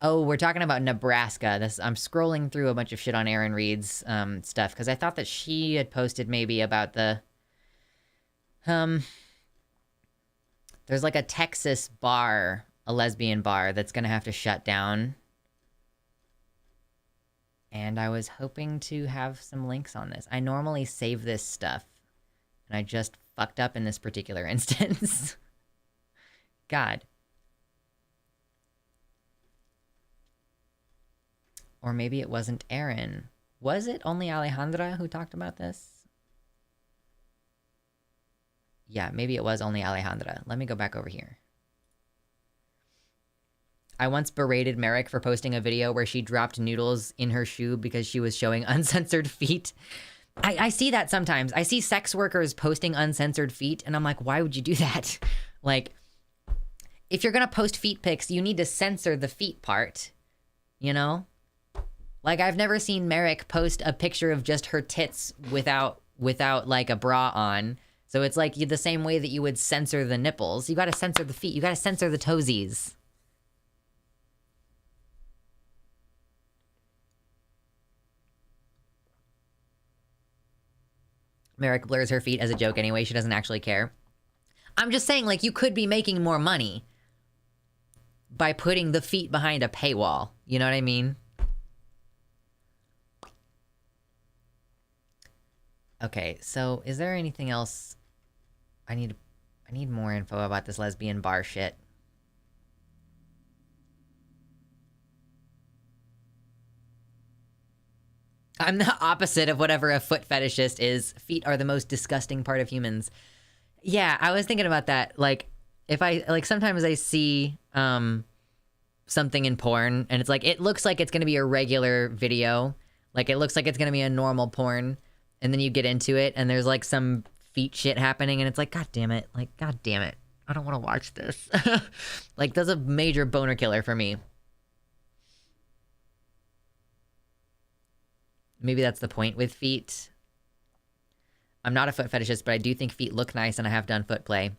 Oh, we're talking about Nebraska. I'm scrolling through a bunch of shit on Aaron Reed's stuff because I thought that she had posted maybe about the there's like a Texas bar, a lesbian bar that's gonna have to shut down. And I was hoping to have some links on this. I normally save this stuff, and I just fucked up in this particular instance. God. Or maybe it wasn't Aaron. Was it only Alejandra who talked about this? Yeah, maybe it was only Alejandra. Let me go back over here. I once berated Merrick for posting a video where she dropped noodles in her shoe because she was showing uncensored feet. I see that sometimes. I see sex workers posting uncensored feet, and I'm like, why would you do that? Like, if you're gonna post feet pics, you need to censor the feet part, you know? Like, I've never seen Merrick post a picture of just her tits without like a bra on. So it's like the same way that you would censor the nipples. You gotta censor the feet. You gotta censor the toesies. Merrick blurs her feet as a joke anyway. She doesn't actually care. I'm just saying, like, you could be making more money by putting the feet behind a paywall. You know what I mean? Okay, so is there anything else? I need more info about this lesbian bar shit. I'm the opposite of whatever a foot fetishist is. Feet are the most disgusting part of humans. Yeah, I was thinking about that. Like, if I, like, sometimes I see something in porn, and it's like, it looks like it's gonna be a regular video. Like, it looks like it's gonna be a normal porn, and then you get into it, and there's, like, some feet shit happening, and it's like, god damn it. Like, god damn it. I don't want to watch this. Like, that's a major boner killer for me. Maybe that's the point with feet. I'm not a foot fetishist, but I do think feet look nice, and I have done foot play.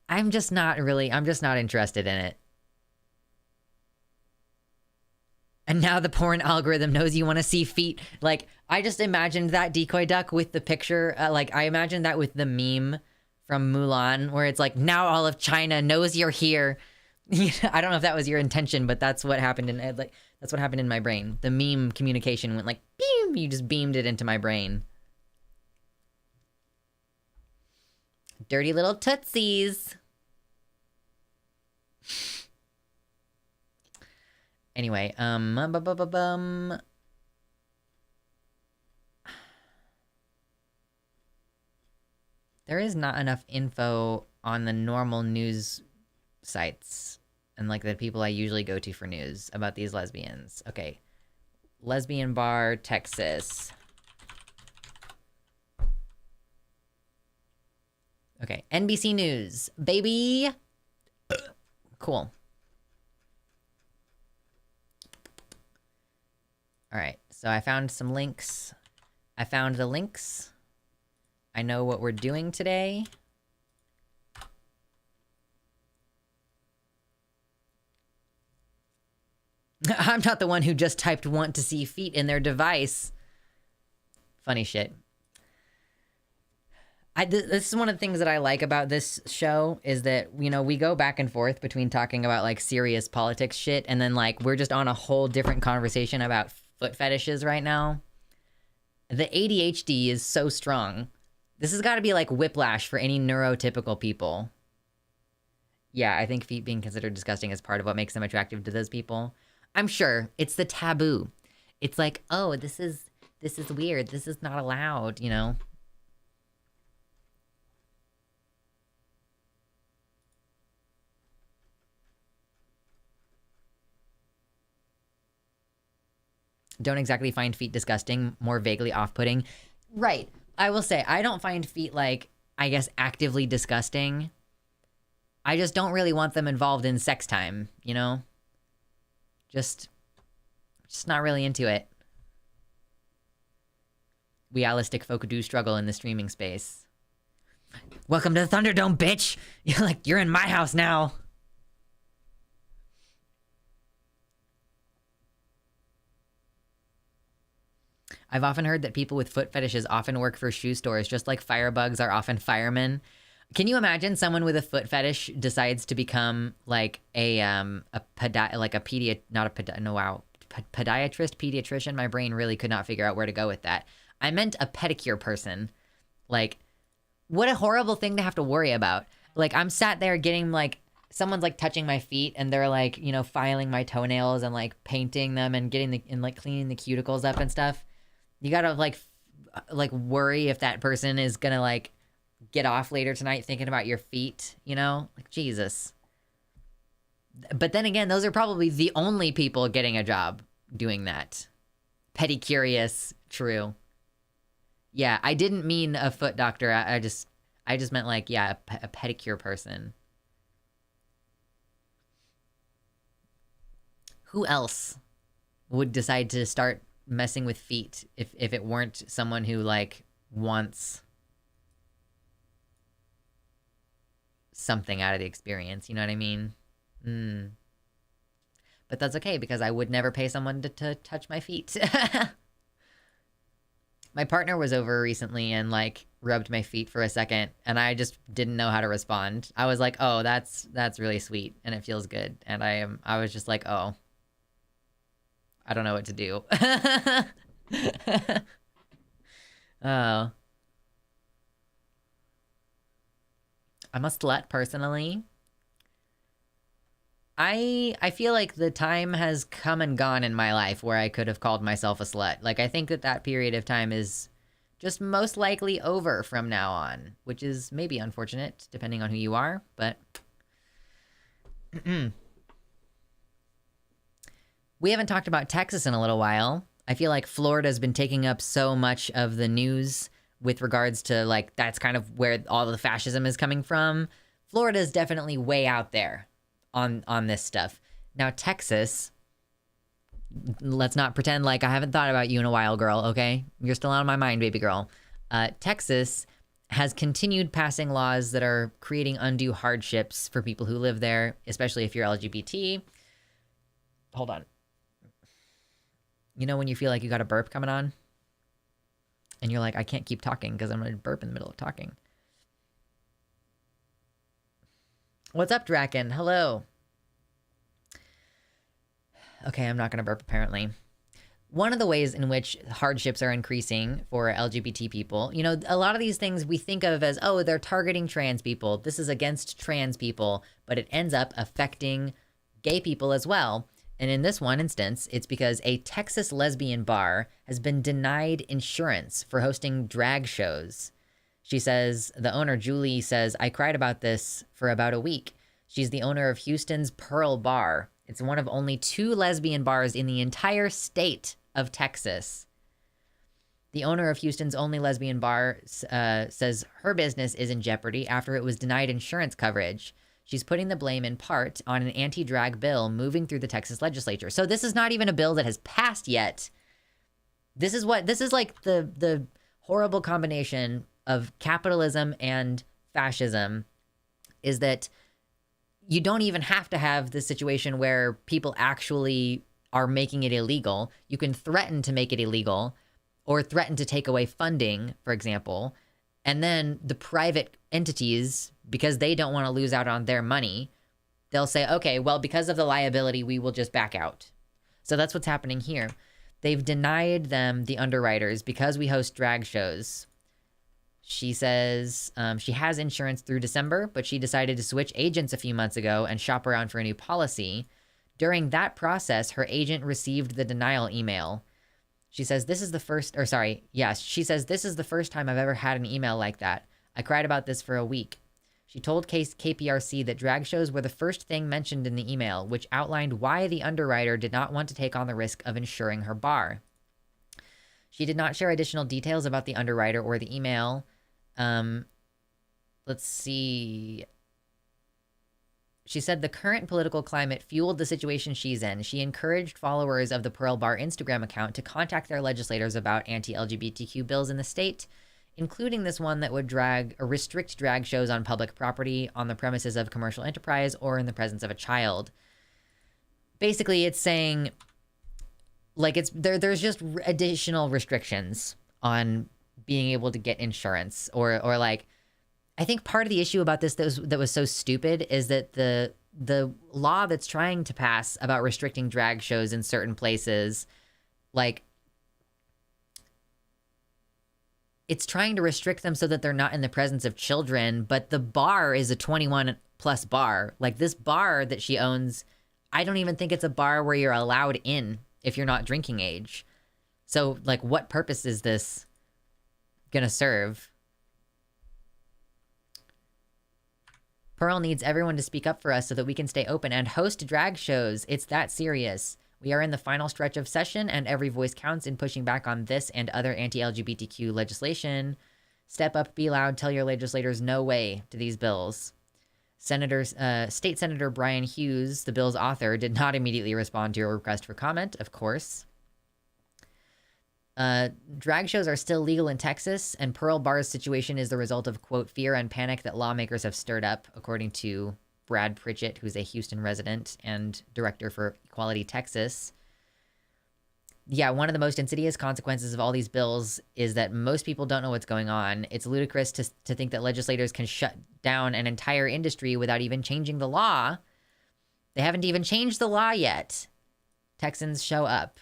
I'm just not interested in it. And now the porn algorithm knows you want to see feet. Like, I just imagined that decoy duck with the picture. Like, I imagined that with the meme from Mulan, where it's like, now all of China knows you're here. I don't know if that was your intention, but that's what happened in, like, that's what happened in my brain. The meme communication went like, beam, you just beamed it into my brain. Dirty little tootsies. Anyway, there is not enough info on the normal news sites and like the people I usually go to for news about these lesbians. Okay. Lesbian bar, Texas. Okay. NBC News, baby. Cool. All right. So I found some links. I found the links. I know what we're doing today. I'm not the one who just typed want to see feet in their device. Funny shit. This is one of the things that I like about this show is that, you know, we go back and forth between talking about like serious politics shit and then like we're just on a whole different conversation about foot fetishes right now. The ADHD is so strong. This has got to be like whiplash for any neurotypical people. Yeah, I think feet being considered disgusting is part of what makes them attractive to those people. I'm sure it's the taboo. It's like, oh, this is weird. This is not allowed, you know? Don't exactly find feet disgusting, more vaguely off-putting. Right. I will say, I don't find feet, like, I guess, actively disgusting. I just don't really want them involved in sex time, you know? Just not really into it. We allistic folk do struggle in the streaming space. Welcome to the Thunderdome, bitch! You're in my house now! I've often heard that people with foot fetishes often work for shoe stores, just like firebugs are often firemen. Can you imagine someone with a foot fetish decides to become like a pediatrician? My brain really could not figure out where to go with that. I meant a pedicure person. Like, what a horrible thing to have to worry about. Like, I'm sat there getting like someone's like touching my feet and they're like, you know, filing my toenails and like painting them and getting and like cleaning the cuticles up and stuff. You gotta like worry if that person is gonna like get off later tonight thinking about your feet, you know? Like, Jesus. But then again, those are probably the only people getting a job doing that. Petty curious, true. Yeah, I didn't mean a foot doctor. I just meant like, yeah, a pedicure person. Who else would decide to start messing with feet if it weren't someone who like wants something out of the experience? You know what I mean? But that's okay because I would never pay someone to touch my feet. My partner was over recently and like rubbed my feet for a second and I just didn't know how to respond. I was like, oh, that's really sweet and it feels good. And I was just like, oh, I don't know what to do. Oh. I'm a slut personally. I feel like the time has come and gone in my life where I could have called myself a slut. Like, I think that period of time is just most likely over from now on, which is maybe unfortunate depending on who you are, but we haven't talked about Texas in a little while. I feel like Florida's been taking up so much of the news with regards to like, that's kind of where all the fascism is coming from. Florida's definitely way out there on this stuff. Now, Texas, let's not pretend like I haven't thought about you in a while, girl, okay? You're still on my mind, baby girl. Texas has continued passing laws that are creating undue hardships for people who live there, especially if you're LGBT. Hold on. You know when you feel like you got a burp coming on? And you're like, I can't keep talking because I'm going to burp in the middle of talking. What's up, Draken? Hello. Okay, I'm not going to burp, apparently. One of the ways in which hardships are increasing for LGBT people, you know, a lot of these things we think of as, oh, they're targeting trans people. This is against trans people, but it ends up affecting gay people as well. And in this one instance, it's because a Texas lesbian bar has been denied insurance for hosting drag shows. She says, the owner, Julie, says, I cried about this for about a week. She's the owner of Houston's Pearl Bar. It's one of only 2 lesbian bars in the entire state of Texas. The owner of Houston's only lesbian bar says her business is in jeopardy after it was denied insurance coverage. She's putting the blame in part on an anti-drag bill moving through the Texas legislature. So this is not even a bill that has passed yet. This is like the horrible combination of capitalism and fascism, is that you don't even have to have this situation where people actually are making it illegal. You can threaten to make it illegal or threaten to take away funding, for example. And then the private entities, because they don't want to lose out on their money, they'll say, okay, well, because of the liability, we will just back out. So that's what's happening here. They've denied them the underwriters because we host drag shows. She says she has insurance through December, but she decided to switch agents a few months ago and shop around for a new policy. During that process, her agent received the denial email. She says, she says, this is the first time I've ever had an email like that. I cried about this for a week. She told KPRC that drag shows were the first thing mentioned in the email, which outlined why the underwriter did not want to take on the risk of insuring her bar. She did not share additional details about the underwriter or the email. Let's see. She said the current political climate fueled the situation she's in. She encouraged followers of the Pearl Bar Instagram account to contact their legislators about anti-LGBTQ bills in the state, including this one that would restrict drag shows on public property, on the premises of commercial enterprise, or in the presence of a child. Basically, it's saying, like, there's just additional restrictions on being able to get insurance, or like, I think part of the issue about this that was so stupid is that the law that's trying to pass about restricting drag shows in certain places, like, it's trying to restrict them so that they're not in the presence of children, but the bar is a 21 plus bar. Like, this bar that she owns, I don't even think it's a bar where you're allowed in if you're not drinking age. So, like, what purpose is this gonna serve? Pearl needs everyone to speak up for us so that we can stay open and host drag shows. It's that serious. We are in the final stretch of session, and every voice counts in pushing back on this and other anti-LGBTQ legislation. Step up, be loud, tell your legislators no way to these bills. State Senator Brian Hughes, the bill's author, did not immediately respond to your request for comment, of course. Drag shows are still legal in Texas, and Pearl Barr's situation is the result of, quote, fear and panic that lawmakers have stirred up, according to Brad Pritchett, who's a Houston resident and director for Equality Texas. Yeah, one of the most insidious consequences of all these bills is that most people don't know what's going on. It's ludicrous to think that legislators can shut down an entire industry without even changing the law. They haven't even changed the law yet. Texans show up.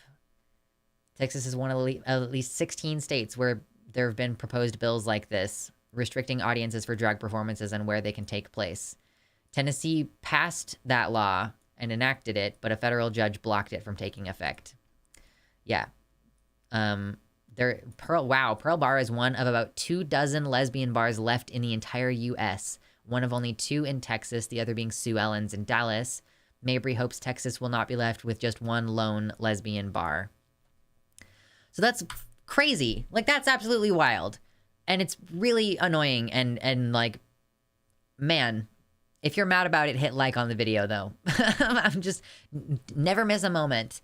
Texas is one of at least 16 states where there have been proposed bills like this, restricting audiences for drag performances and where they can take place. Tennessee passed that law and enacted it, but a federal judge blocked it from taking effect. Yeah. Pearl Bar is one of about 24 lesbian bars left in the entire U.S., one of only 2 in Texas, the other being Sue Ellen's in Dallas. Mabry hopes Texas will not be left with just one lone lesbian bar. So that's crazy. Like, that's absolutely wild. And it's really annoying. And like, man, if you're mad about it, hit like on the video, though. I'm just, never miss a moment.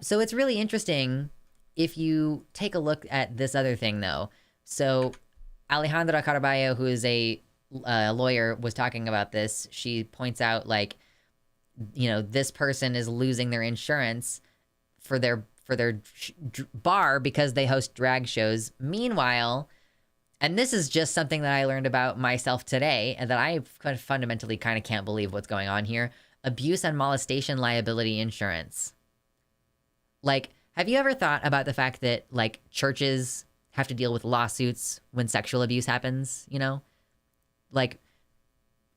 So it's really interesting if you take a look at this other thing, though. So Alejandra Caraballo, who is a lawyer, was talking about this. She points out, like, you know, this person is losing their insurance for their bar because they host drag shows. Meanwhile, and this is just something that I learned about myself today and that I fundamentally kind of can't believe what's going on here. Abuse and molestation liability insurance. Like, have you ever thought about the fact that, like, churches have to deal with lawsuits when sexual abuse happens, you know? Like,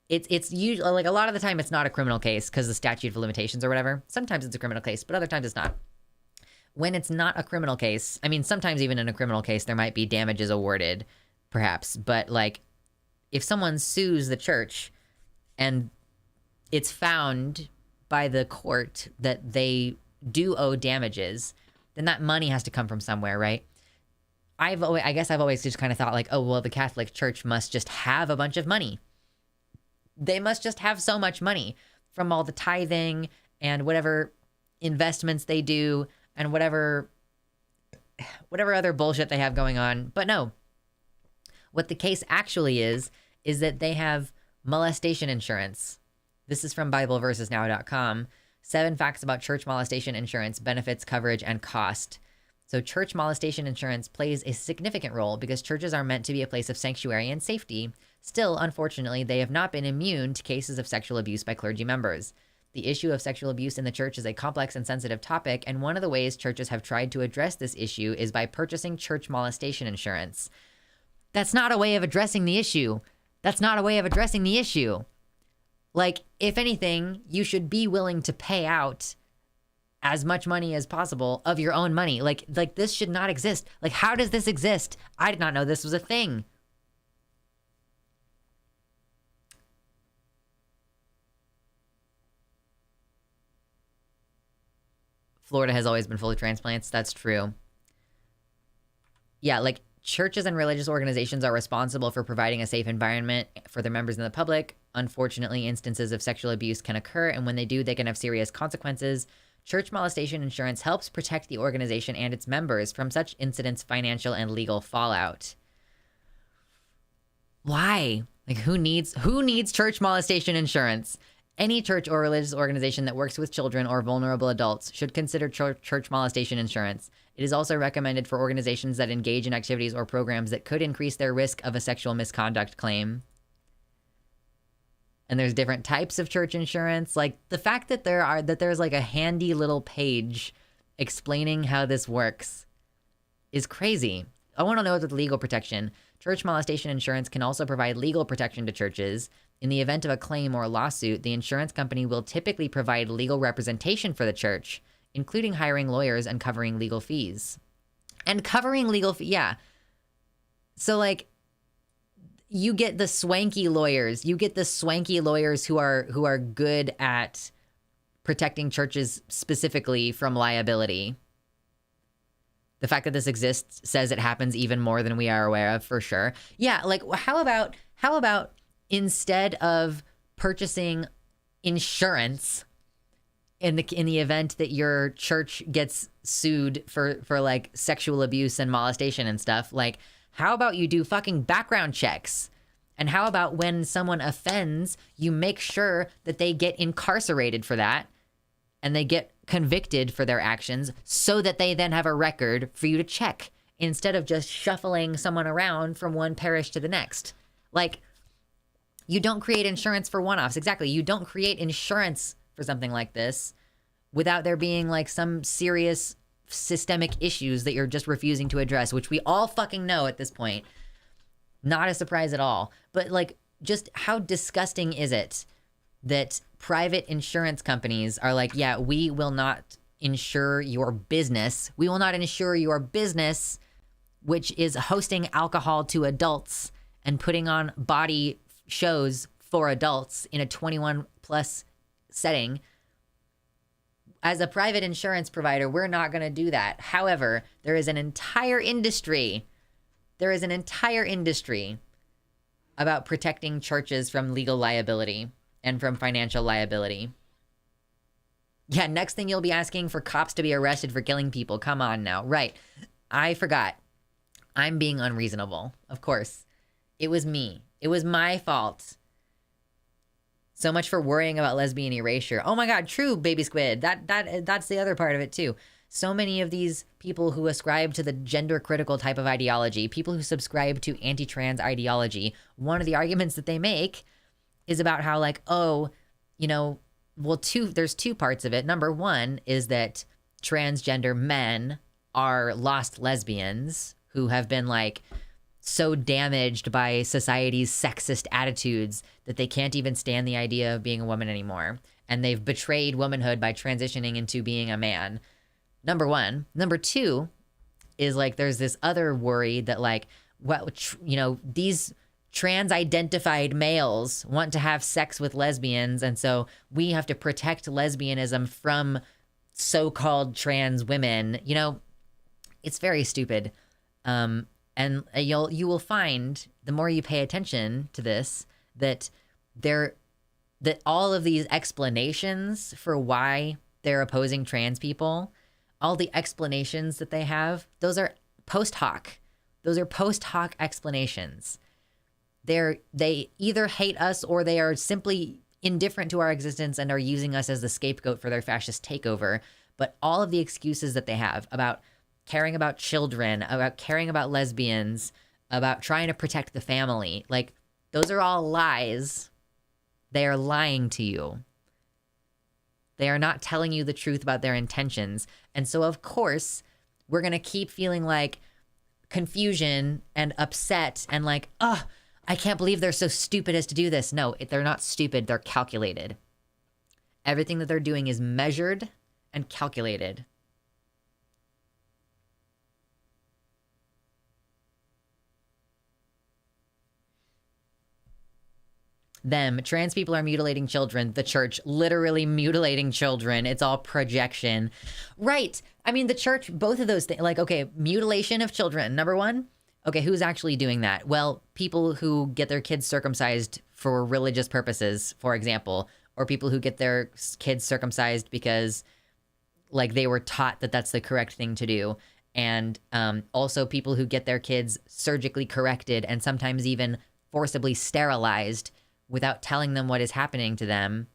it's usually, like, a lot of the time it's not a criminal case because the statute of limitations or whatever. Sometimes it's a criminal case, but other times it's not. When it's not a criminal case, I mean, sometimes even in a criminal case, there might be damages awarded, perhaps. But, like, if someone sues the church and it's found by the court that they do owe damages, then that money has to come from somewhere, right? I guess I've always just kind of thought, like, oh, well, the Catholic Church must just have a bunch of money. They must just have so much money from all the tithing and whatever investments they do and whatever other bullshit they have going on. But no, what the case actually is that they have molestation insurance. This is from BibleVersesNow.com. 7 facts about church molestation insurance, benefits, coverage, and cost. So church molestation insurance plays a significant role because churches are meant to be a place of sanctuary and safety. Still, unfortunately, they have not been immune to cases of sexual abuse by clergy members. The issue of sexual abuse in the church is a complex and sensitive topic, and one of the ways churches have tried to address this issue is by purchasing church molestation insurance. That's not a way of addressing the issue. Like, if anything, you should be willing to pay out as much money as possible of your own money. Like this should not exist. Like, how does this exist? I did not know this was a thing. Florida has always been full of transplants. That's true. Yeah, like, churches and religious organizations are responsible for providing a safe environment for their members and the public. Unfortunately, instances of sexual abuse can occur, and when they do, they can have serious consequences. Church molestation insurance helps protect the organization and its members from such incidents' financial and legal fallout. Why? Like, who needs church molestation insurance? Any church or religious organization that works with children or vulnerable adults should consider church molestation insurance. It is also recommended for organizations that engage in activities or programs that could increase their risk of a sexual misconduct claim. And there's different types of church insurance. Like, the fact that there's like a handy little page explaining how this works is crazy. I want to know the legal protection. Church molestation insurance can also provide legal protection to churches. In the event of a claim or a lawsuit, the insurance company will typically provide legal representation for the church, including hiring lawyers and covering legal fees. Yeah. So, like, you get the swanky lawyers. You get the swanky lawyers who are good at protecting churches specifically from liability. The fact that this exists says it happens even more than we are aware of, for sure. Yeah, like, how about instead of purchasing insurance in the event that your church gets sued for like sexual abuse and molestation and stuff, like, how about you do fucking background checks? And how about when someone offends, you make sure that they get incarcerated for that and they get convicted for their actions so that they then have a record for you to check instead of just shuffling someone around from one parish to the next. Like, you don't create insurance for one-offs. Exactly. You don't create insurance for something like this without there being like some serious systemic issues that you're just refusing to address, which we all fucking know at this point. Not a surprise at all. But like, just how disgusting is it that private insurance companies are like, yeah, we will not insure your business. We will not insure your business, which is hosting alcohol to adults and putting on body shows for adults in a 21 plus setting. As a private insurance provider, we're not going to do that. However, there is an entire industry about protecting churches from legal liability and from financial liability. Yeah, next thing you'll be asking for cops to be arrested for killing people. Come on now. Right. I forgot. I'm being unreasonable. Of course. It was me. It was my fault. So much for worrying about lesbian erasure. Oh my God, true, baby squid. That's the other part of it too. So many of these people who ascribe to the gender critical type of ideology, people who subscribe to anti-trans ideology, one of the arguments that they make is about how, like, oh, you know, well, there's two parts of it. Number one is that transgender men are lost lesbians who have been like so damaged by society's sexist attitudes that they can't even stand the idea of being a woman anymore. And they've betrayed womanhood by transitioning into being a man. Number one. Number two is like, there's this other worry that like, well, you know, these trans-identified males want to have sex with lesbians. And so we have to protect lesbianism from so-called trans women. You know, it's very stupid. And you will find, the more you pay attention to this, that all of these explanations for why they're opposing trans people, all the explanations that they have, those are post hoc. Those are post hoc explanations. They either hate us or they are simply indifferent to our existence and are using us as the scapegoat for their fascist takeover. But all of the excuses that they have about caring about children, about caring about lesbians, about trying to protect the family, like, those are all lies. They are lying to you. They are not telling you the truth about their intentions. And so, of course, we're going to keep feeling like confusion and upset and like, oh, I can't believe they're so stupid as to do this. No, they're not stupid. They're calculated. Everything that they're doing is measured and calculated. Trans people are mutilating children. The church literally mutilating children. It's all projection. Right. I mean, the church, both of those things, like, okay, mutilation of children, number one. Okay, who's actually doing that? Well, people who get their kids circumcised for religious purposes, for example, or people who get their kids circumcised because, like, they were taught that that's the correct thing to do. And also people who get their kids surgically corrected and sometimes even forcibly sterilized without telling them what is happening to them.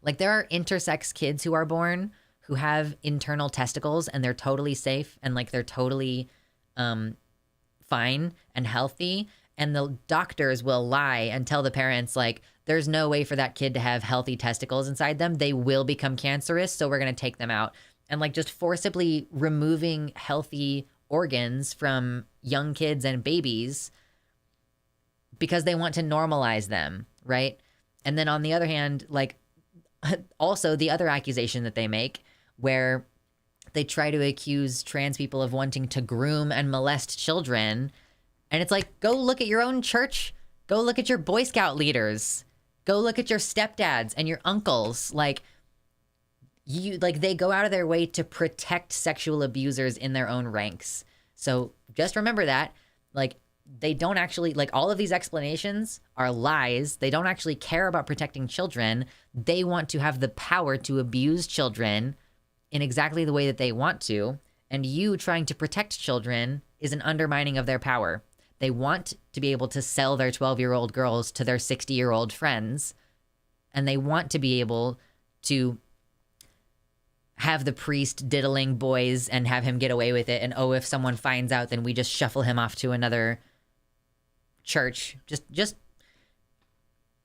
Like, there are intersex kids who are born who have internal testicles and they're totally safe and like they're totally fine and healthy. And the doctors will lie and tell the parents, like, there's no way for that kid to have healthy testicles inside them. They will become cancerous, so we're going to take them out. And like, just forcibly removing healthy organs from young kids and babies because they want to normalize them, right? And then on the other hand, like, also the other accusation that they make where they try to accuse trans people of wanting to groom and molest children. And it's like, go look at your own church. Go look at your Boy Scout leaders. Go look at your stepdads and your uncles. Like, they go out of their way to protect sexual abusers in their own ranks. So just remember that, like, they don't actually, like, all of these explanations are lies. They don't actually care about protecting children. They want to have the power to abuse children in exactly the way that they want to. And you trying to protect children is an undermining of their power. They want to be able to sell their 12-year-old girls to their 60-year-old friends. And they want to be able to have the priest diddling boys and have him get away with it. And, oh, if someone finds out, then we just shuffle him off to another church. Just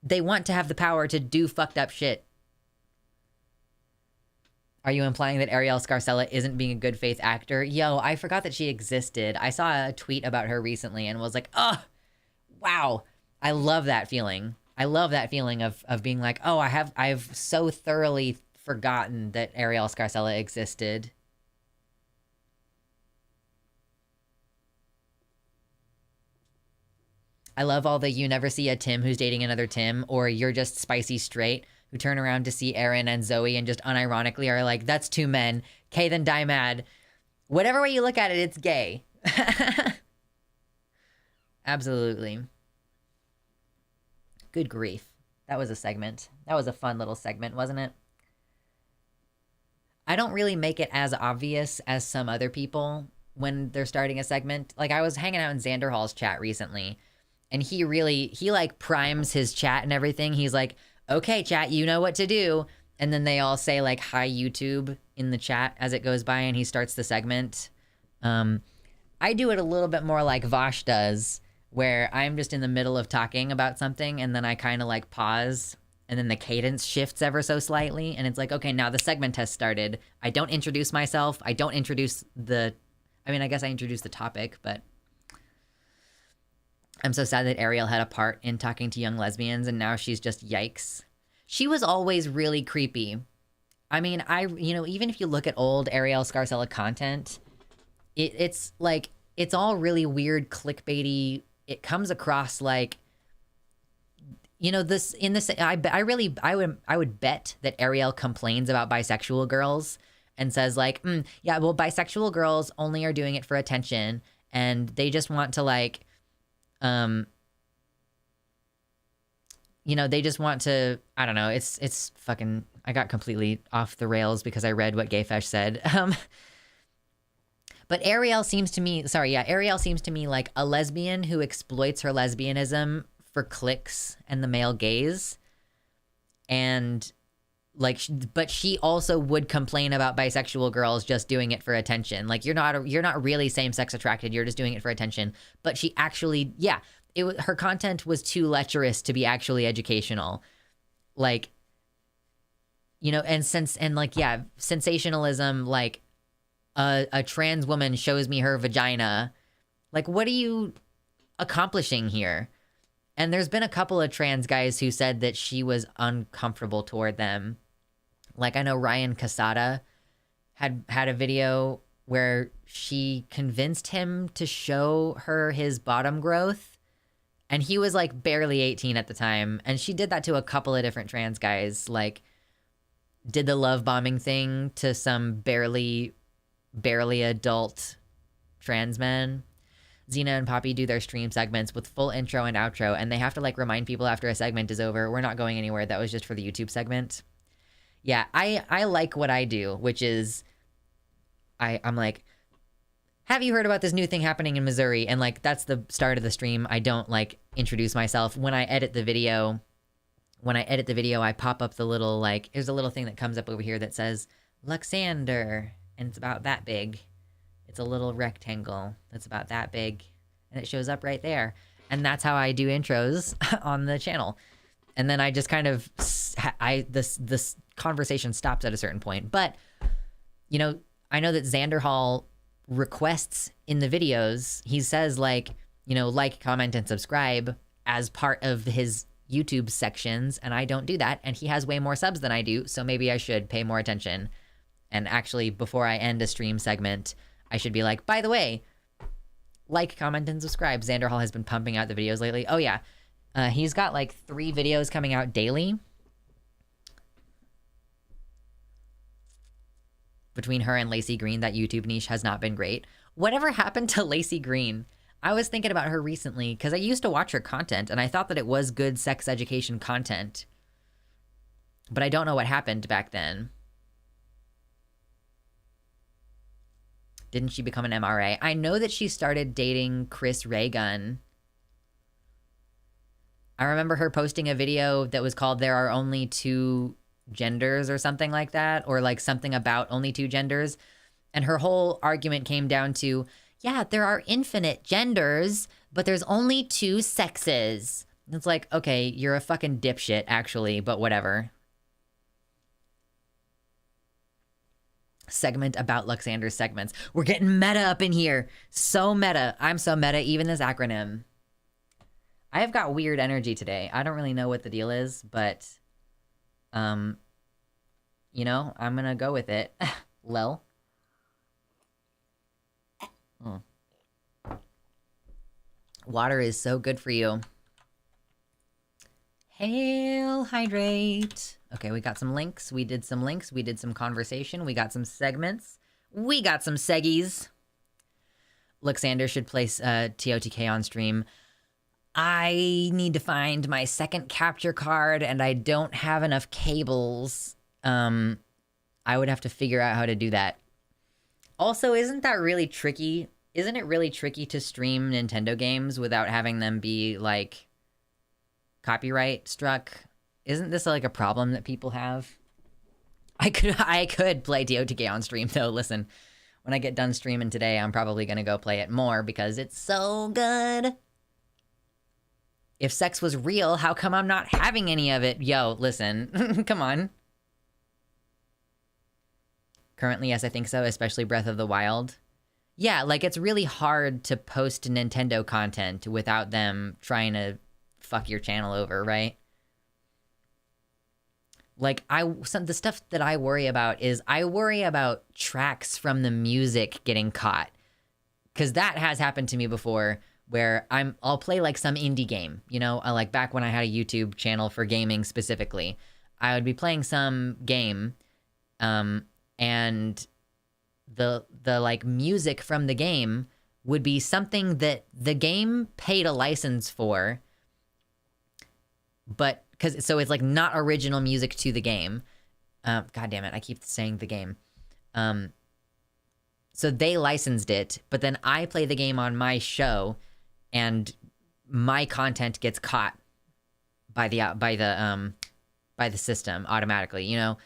they want to have the power to do fucked up shit. Are you implying that Ariel Scarcella isn't being a good faith actor? Yo, I forgot that she existed. I saw a tweet about her recently and was like, oh, wow. I love that feeling. I love that feeling of being like, oh, I've so thoroughly forgotten that Ariel Scarcella existed. I love all the you never see a Tim who's dating another Tim, or you're just spicy straight, who turn around to see Aaron and Zoe and just unironically are like, that's two men. Okay, then die mad. Whatever way you look at it, it's gay. Absolutely. Good grief. That was a segment. That was a fun little segment, wasn't it? I don't really make it as obvious as some other people when they're starting a segment. Like, I was hanging out in Xander Hall's chat recently, and he like primes his chat and everything. He's like, okay, chat, you know what to do. And then they all say like, hi, YouTube in the chat as it goes by, and he starts the segment. I do it a little bit more like Vosh does, where I'm just in the middle of talking about something, and then I kind of like pause, and then the cadence shifts ever so slightly, and it's like, okay, now the segment has started. I don't introduce myself. I don't introduce I guess I introduce the topic, but I'm so sad that Ariel had a part in talking to young lesbians, and now she's just yikes. She was always really creepy. I mean, even if you look at old Ariel Scarcella content, it's like, it's all really weird, clickbaity. It comes across like, I would bet that Ariel complains about bisexual girls and says like, yeah, well, bisexual girls only are doing it for attention, and they just want to like, they just want to, I don't know, it's fucking, I got completely off the rails because I read what Gayfesh said. But Ariel seems to me like a lesbian who exploits her lesbianism for clicks and the male gaze. And like, but she also would complain about bisexual girls just doing it for attention. Like, you're not really same-sex attracted. You're just doing it for attention. But she actually, her content was too lecherous to be actually educational. Like, sensationalism, like a trans woman shows me her vagina. Like, what are you accomplishing here? And there's been a couple of trans guys who said that she was uncomfortable toward them. Like, I know Ryan Casada had a video where she convinced him to show her his bottom growth. And he was like barely 18 at the time. And she did that to a couple of different trans guys. Like, did the love bombing thing to some barely adult trans men. Xena and Poppy do their stream segments with full intro and outro, and they have to like remind people after a segment is over, we're not going anywhere. That was just for the YouTube segment. Yeah, I like what I do, which is I'm like, have you heard about this new thing happening in Missouri? And like, that's the start of the stream. I don't like introduce myself. When I edit the video, I pop up the little, like, there's a little thing that comes up over here that says Luxander, and it's about that big. It's a little rectangle that's about that big, and it shows up right there. And that's how I do intros on the channel. And then I just kind of, this conversation stops at a certain point. But, I know that Xander Hall requests in the videos, he says like, like, comment, and subscribe as part of his, YouTube sections, and I don't do that, and he has way more subs than I do, so maybe I should pay more attention. And actually, before I end a stream segment, I should be like, by the way, like, comment, and subscribe. Xander Hall has been pumping out the videos lately. Oh yeah, he's got like 3 videos coming out daily. Between her and Lacey Green, that YouTube niche has not been great. Whatever happened to Lacey Green? I was thinking about her recently because I used to watch her content and I thought that it was good sex education content. But I don't know what happened back then. Didn't she become an MRA? I know that she started dating Chris Raygun. I remember her posting a video that was called "There Are Only 2 Genders" or something like that, or like something about only 2 genders. And her whole argument came down to, yeah, there are infinite genders, but there's only 2 sexes. It's like, okay, you're a fucking dipshit, actually, but whatever. Segment about Luxander's segments. We're getting meta up in here. So meta. I'm so meta, even this acronym. I have got weird energy today. I don't really know what the deal is, but, you know, I'm gonna go with it. Lel. Water is so good for you. Hail, hydrate. Okay, we got some links. We did some links. We did some conversation. We got some segments. We got some seggies. Luxander should place TOTK on stream. I need to find my second capture card, and I don't have enough cables. I would have to figure out how to do that. Also, isn't that really tricky? Isn't it really tricky to stream Nintendo games without having them be, like, copyright struck? Isn't this, like, a problem that people have? I could play TOTK on stream, though. Listen, when I get done streaming today, I'm probably gonna go play it more because it's so good. If sex was real, how come I'm not having any of it? Yo, listen, come on. Currently, yes, I think so, especially Breath of the Wild. Yeah, like, it's really hard to post Nintendo content without them trying to fuck your channel over, right? Like, the stuff that I worry about is I worry about tracks from the music getting caught. Because that has happened to me before, where I'll play, like, some indie game, you know? Like, back when I had a YouTube channel for gaming specifically. I would be playing some game, and the like music from the game would be something that the game paid a license for, but so it's like not original music to the game. God damn it, I keep saying the game. So they licensed it, but then I play the game on my show, and my content gets caught by the system automatically, you know.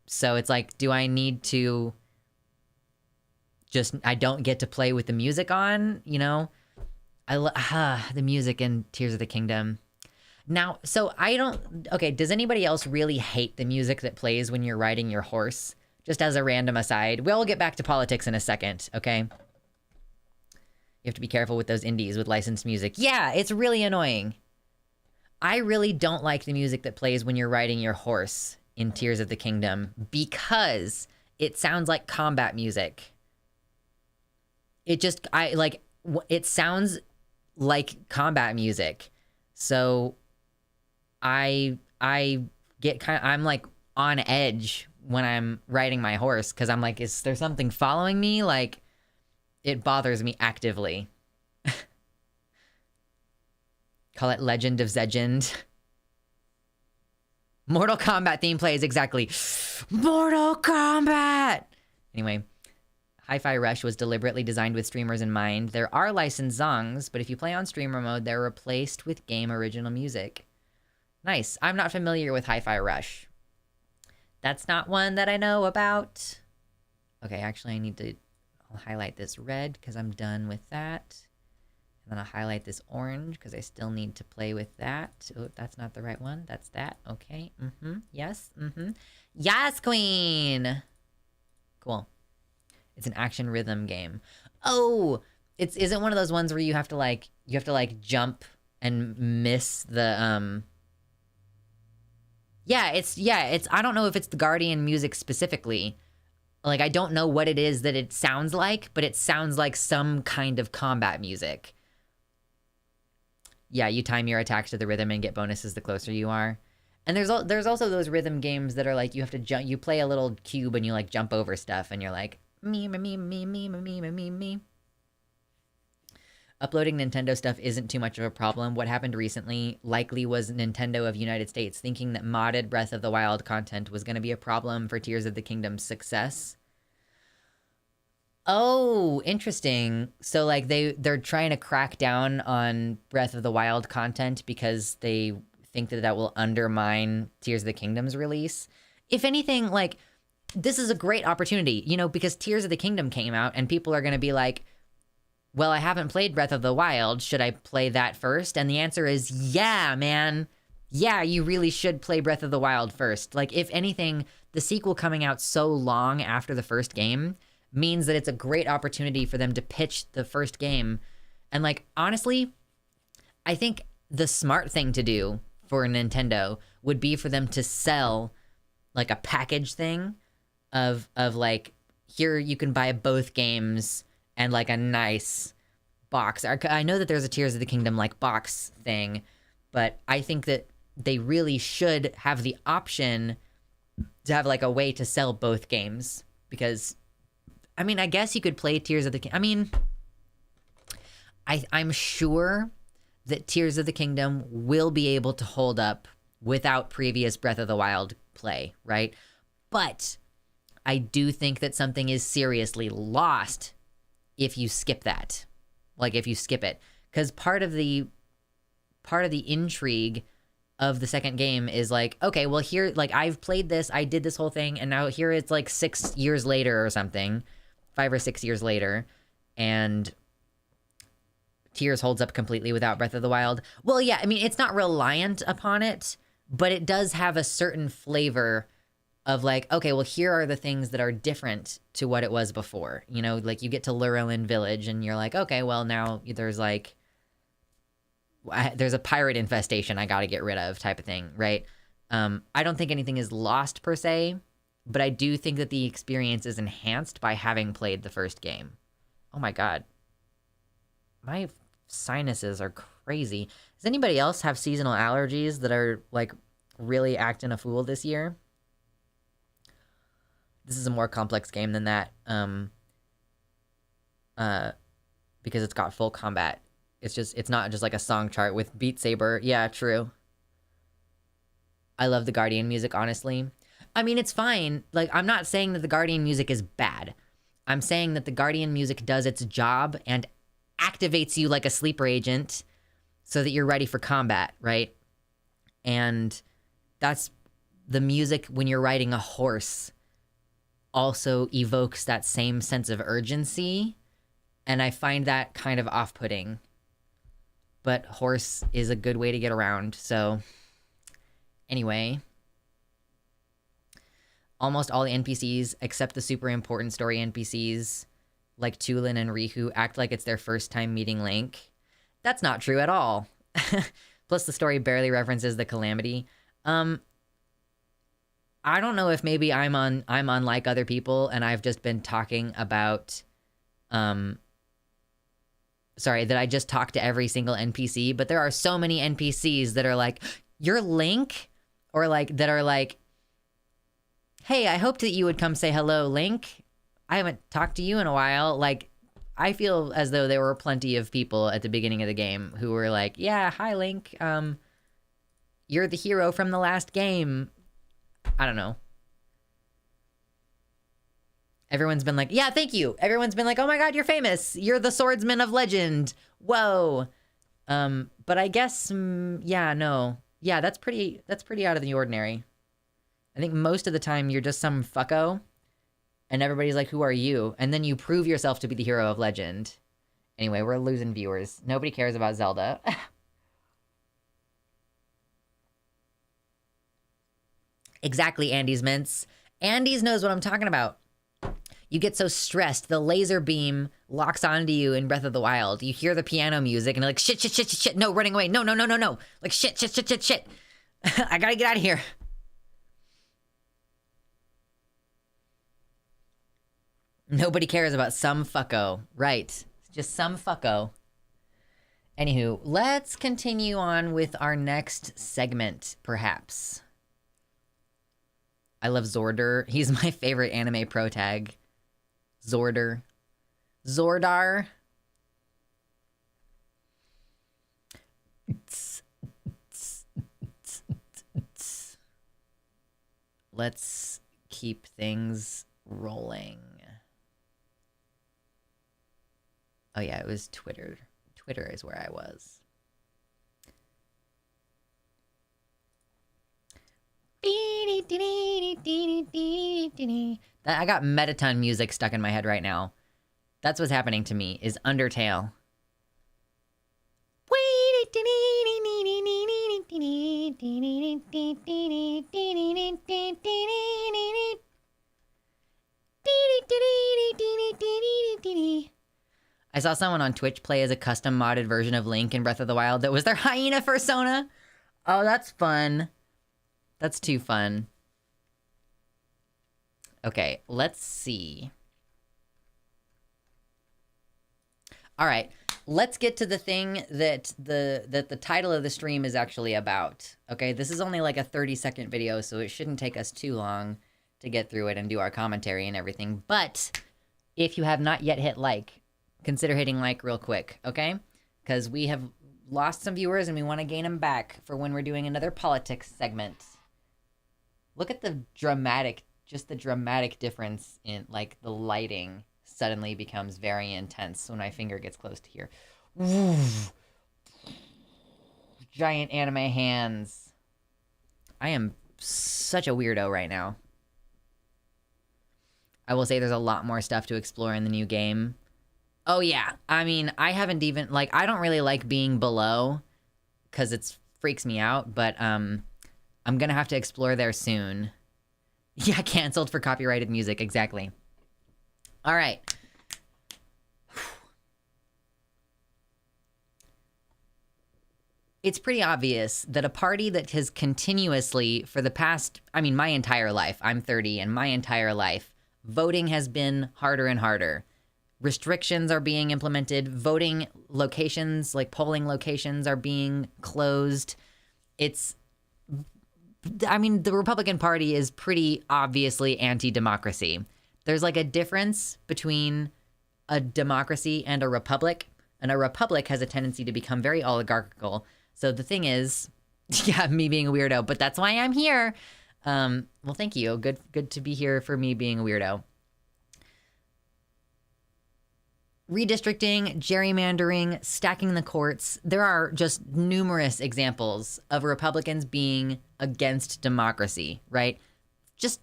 So it's like, do I need to I don't get to play with the music on, you know? The music in Tears of the Kingdom. Now, so okay, does anybody else really hate the music that plays when you're riding your horse? Just as a random aside. We'll get back to politics in a second, okay? You have to be careful with those indies with licensed music. Yeah, it's really annoying. I really don't like the music that plays when you're riding your horse in Tears of the Kingdom because it sounds like combat music. It sounds like combat music. So I get I'm like on edge when I'm riding my horse because I'm like, is there something following me? Like, it bothers me actively. Call it Legend of Zegend. Mortal Kombat theme plays, exactly. Mortal Kombat! Anyway, Hi-Fi Rush was deliberately designed with streamers in mind. There are licensed songs, but if you play on streamer mode, they're replaced with game original music. Nice. I'm not familiar with Hi-Fi Rush. That's not one that I know about. Okay, actually, I'll highlight this red because I'm done with that. And then I'll highlight this orange because I still need to play with that. Oh, that's not the right one. That's that. Okay. Yes. Yes, queen! Cool. It's an action rhythm game. Oh! Is it one of those ones where you have to like jump and miss the it's I don't know if it's the Guardian music specifically. Like, I don't know what it is that it sounds like, but it sounds like some kind of combat music. Yeah, you time your attacks to the rhythm and get bonuses the closer you are. And there's also those rhythm games that are like, you have to jump, you play a little cube and you like jump over stuff and you're like, me, me, me, me, me, me, me, me, me. Uploading Nintendo stuff isn't too much of a problem. What happened recently likely was Nintendo of United States thinking that modded Breath of the Wild content was going to be a problem for Tears of the Kingdom's success. Oh, interesting. So like they're trying to crack down on Breath of the Wild content because they think that will undermine Tears of the Kingdom's release. If anything, like, this is a great opportunity, you know, because Tears of the Kingdom came out and people are going to be like, well, I haven't played Breath of the Wild. Should I play that first? And the answer is, yeah, man. Yeah, you really should play Breath of the Wild first. Like, if anything, the sequel coming out so long after the first game means that it's a great opportunity for them to pitch the first game. And, like, honestly, I think the smart thing to do for Nintendo would be for them to sell, like, a package thing of like, here you can buy both games and like a nice box. I know that there's a Tears of the Kingdom like box thing, but I think that they really should have the option to have like a way to sell both games, because I mean, I guess you could play Tears of the Kingdom. I mean, I'm sure that Tears of the Kingdom will be able to hold up without previous Breath of the Wild play, right? But I do think that something is seriously lost if you skip that. Like, if you skip it. Because part of the intrigue of the second game is like, okay, well, here, like, I've played this, I did this whole thing, and now here it's like 6 years later or something, 5 or 6 years later, and Tears holds up completely without Breath of the Wild. Well, yeah, I mean, it's not reliant upon it, but it does have a certain flavor of like, okay, well, here are the things that are different to what it was before. You know, like, you get to Lurelin Village and you're like, okay, well, now there's like, there's a pirate infestation I got to get rid of type of thing, right? I don't think anything is lost per se, but I do think that the experience is enhanced by having played the first game. Oh my God. My sinuses are crazy. Does anybody else have seasonal allergies that are like really acting a fool this year? This is a more complex game than that, because it's got full combat. It's not just like a song chart with Beat Saber. Yeah, true. I love the Guardian music, honestly. I mean, it's fine. Like, I'm not saying that the Guardian music is bad. I'm saying that the Guardian music does its job and activates you like a sleeper agent so that you're ready for combat, right? And that's the music when you're riding a horse also evokes that same sense of urgency, and I find that kind of off-putting. But horse is a good way to get around, so anyway. Almost all the NPCs, except the super important story NPCs, like Tulin and Rihu, act like it's their first time meeting Link. That's not true at all. Plus, the story barely references the Calamity. I don't know if maybe I'm unlike other people and I've just been talking about, that I just talked to every single NPC, but there are so many NPCs that are like, you're Link? Or like, that are like, hey, I hoped that you would come say hello, Link. I haven't talked to you in a while. Like, I feel as though there were plenty of people at the beginning of the game who were like, yeah, hi, Link. You're the hero from the last game. I don't know. Everyone's been like, yeah, thank you. Everyone's been like, oh my God, you're famous. You're the swordsman of legend. Whoa. But I guess, yeah, no. Yeah, that's pretty out of the ordinary. I think most of the time you're just some fucko and everybody's like, who are you? And then you prove yourself to be the hero of legend. Anyway, we're losing viewers. Nobody cares about Zelda. Exactly, Andy's Mints. Andy's knows what I'm talking about. You get so stressed. The laser beam locks onto you in Breath of the Wild. You hear the piano music and you're like, shit, shit, shit, shit, shit. No, running away. No, no, no, no, no. Like, shit, shit, shit, shit, shit. I gotta get out of here. Nobody cares about some fucko. Right. Just some fucko. Anywho, let's continue on with our next segment, perhaps. I love Zordar. He's my favorite anime protag. Zordar. Zordar. Let's keep things rolling. Oh yeah, it was Twitter. Twitter is where I was. I got Mettaton music stuck in my head right now. That's what's happening to me, is Undertale. I saw someone on Twitch play as a custom modded version of Link in Breath of the Wild that was their hyena persona. Oh, that's fun. That's too fun. Okay, let's see. All right, let's get to the thing that the title of the stream is actually about. Okay, this is only like a 30-second video, so it shouldn't take us too long to get through it and do our commentary and everything. But if you have not yet hit like, consider hitting like real quick, okay? Because we have lost some viewers and we want to gain them back for when we're doing another politics segment. Look at the dramatic, just the dramatic difference in like the lighting suddenly becomes very intense when my finger gets close to here. Ooh. Giant anime hands. I am such a weirdo right now. I will say there's a lot more stuff to explore in the new game. Oh yeah, I mean, I haven't even, like, I don't really like being below because it freaks me out, but I'm gonna have to explore there soon. Yeah, canceled for copyrighted music, exactly. All right. It's pretty obvious that a party that has continuously, for the past, I mean, my entire life, I'm 30, and my entire life, voting has been harder and harder. Restrictions are being implemented. Voting locations, like polling locations, are being closed. I mean, the Republican Party is pretty obviously anti-democracy. There's like a difference between a democracy and a republic. And a republic has a tendency to become very oligarchical. So the thing is, yeah, me being a weirdo, but that's why I'm here. Well, thank you. Good to be here for me being a weirdo. Redistricting, gerrymandering, stacking the courts. There are just numerous examples of Republicans being against democracy, right? Just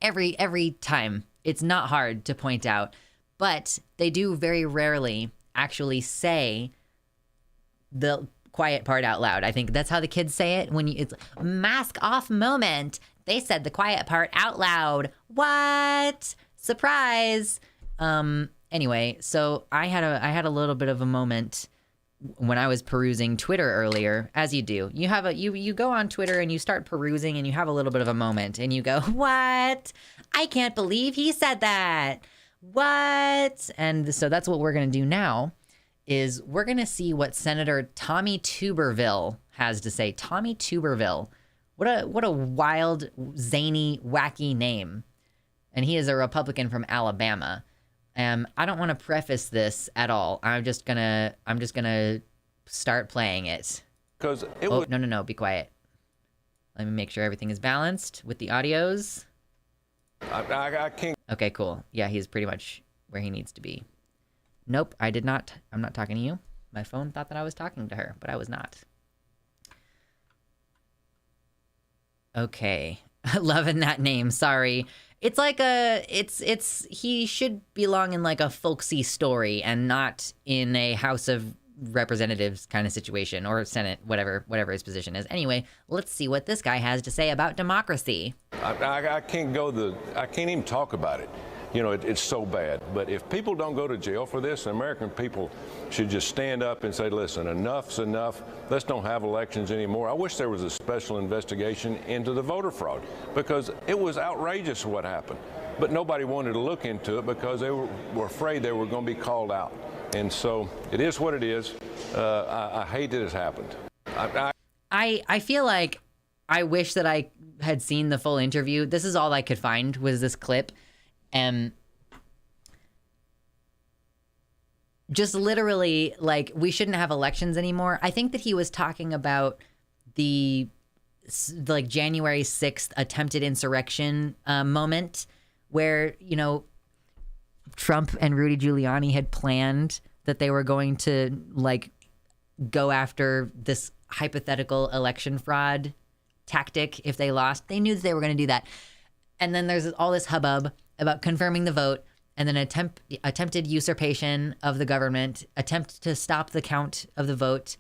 every time. It's not hard to point out, but they do very rarely actually say the quiet part out loud. I think that's how the kids say it when it's mask off moment. They said the quiet part out loud. What? Surprise. Anyway, so I had a little bit of a moment when I was perusing Twitter earlier, as you do. You go on Twitter and you start perusing and you have a little bit of a moment and you go, what? I can't believe he said that. What? And so that's what we're going to do now, is we're going to see what Senator Tommy Tuberville has to say. Tommy Tuberville. What a wild, zany, wacky name. And he is a Republican from Alabama. I don't want to preface this at all. I'm just gonna start playing it. No, be quiet. Let me make sure everything is balanced with the audios. I can't. Okay, cool. Yeah, he's pretty much where he needs to be. Nope, I did not. I'm not talking to you. My phone thought that I was talking to her, but I was not. Okay. Loving that name. Sorry. It's like he should belong in like a folksy story and not in a House of Representatives kind of situation, or Senate, whatever his position is. Anyway, let's see what this guy has to say about democracy. I can't even talk about it. it's so bad. But if people don't go to jail for this, American people should just stand up and say, listen, enough's enough. Let's don't have elections anymore. I wish there was a special investigation into the voter fraud, because it was outrageous what happened. But nobody wanted to look into it because they were afraid they were going to be called out. And so it is what it is. I hate that it's happened. I feel like I wish that I had seen the full interview. This is all I could find was this clip. And just literally, like, we shouldn't have elections anymore. I think that he was talking about the, like, January 6th attempted insurrection moment where, Trump and Rudy Giuliani had planned that they were going to, like, go after this hypothetical election fraud tactic if they lost. They knew that they were going to do that. And then there's all this hubbub about confirming the vote, and then attempted usurpation of the government, attempt to stop the count of the vote.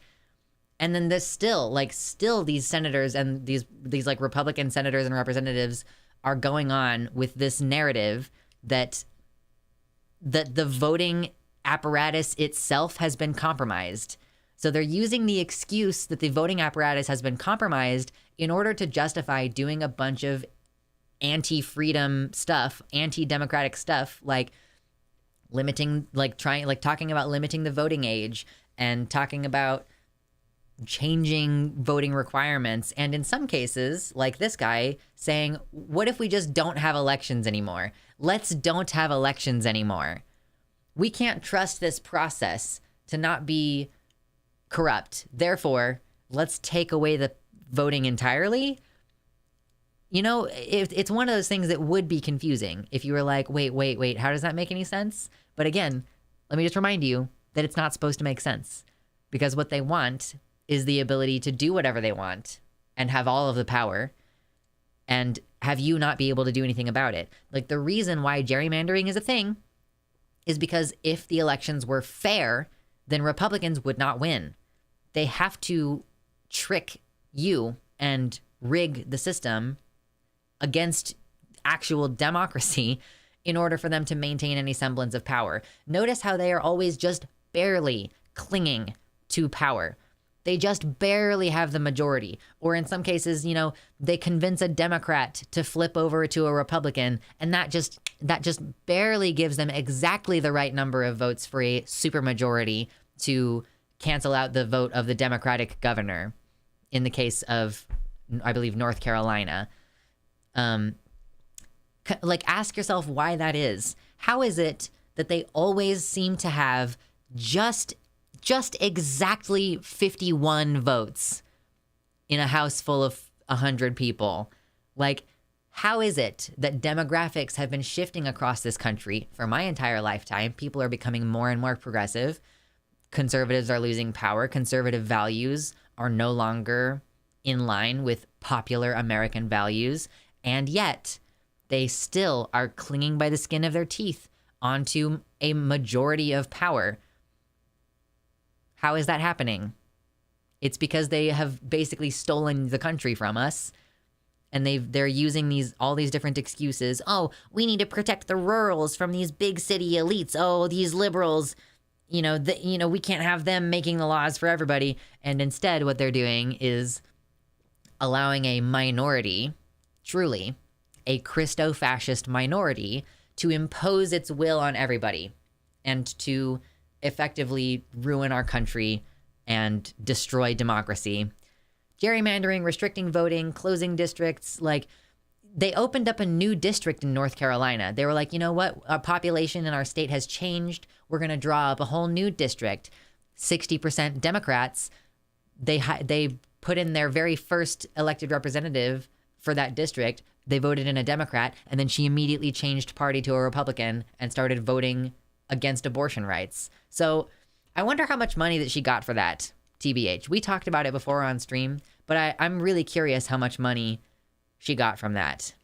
And then this still these senators and these like Republican senators and representatives are going on with this narrative that the voting apparatus itself has been compromised. So they're using the excuse that the voting apparatus has been compromised in order to justify doing a bunch of anti-freedom stuff, anti-democratic stuff, like talking about limiting the voting age and talking about changing voting requirements. And in some cases, like this guy saying, what if we just don't have elections anymore? Let's don't have elections anymore. We can't trust this process to not be corrupt. Therefore, let's take away the voting entirely. It's one of those things that would be confusing if you were like, wait, how does that make any sense? But again, let me just remind you that it's not supposed to make sense, because what they want is the ability to do whatever they want and have all of the power and have you not be able to do anything about it. Like, the reason why gerrymandering is a thing is because if the elections were fair, then Republicans would not win. They have to trick you and rig the system against actual democracy in order for them to maintain any semblance of power. Notice how they are always just barely clinging to power. They just barely have the majority. Or in some cases, they convince a Democrat to flip over to a Republican, and that just barely gives them exactly the right number of votes for a supermajority to cancel out the vote of the Democratic governor in the case of, I believe, North Carolina. Ask yourself why that is. How is it that they always seem to have just exactly 51 votes in a house full of 100 people? Like, how is it that demographics have been shifting across this country for my entire lifetime? People are becoming more and more progressive. Conservatives are losing power. Conservative values are no longer in line with popular American values. And yet, they still are clinging by the skin of their teeth onto a majority of power. How is that happening? It's because they have basically stolen the country from us, and they're using all these different excuses. Oh, we need to protect the rurals from these big city elites. Oh, these liberals, we can't have them making the laws for everybody. And instead, what they're doing is allowing a minority, truly a Christo-fascist minority, to impose its will on everybody and to effectively ruin our country and destroy democracy. Gerrymandering, restricting voting, closing districts. Like, they opened up a new district in North Carolina. They were like, you know what? Our population in our state has changed. We're going to draw up a whole new district. 60% Democrats. They put in their very first elected representative for that district. They voted in a Democrat, and then she immediately changed party to a Republican and started voting against abortion rights. So I wonder how much money that she got for that, TBH. We talked about it before on stream, but I'm really curious how much money she got from that.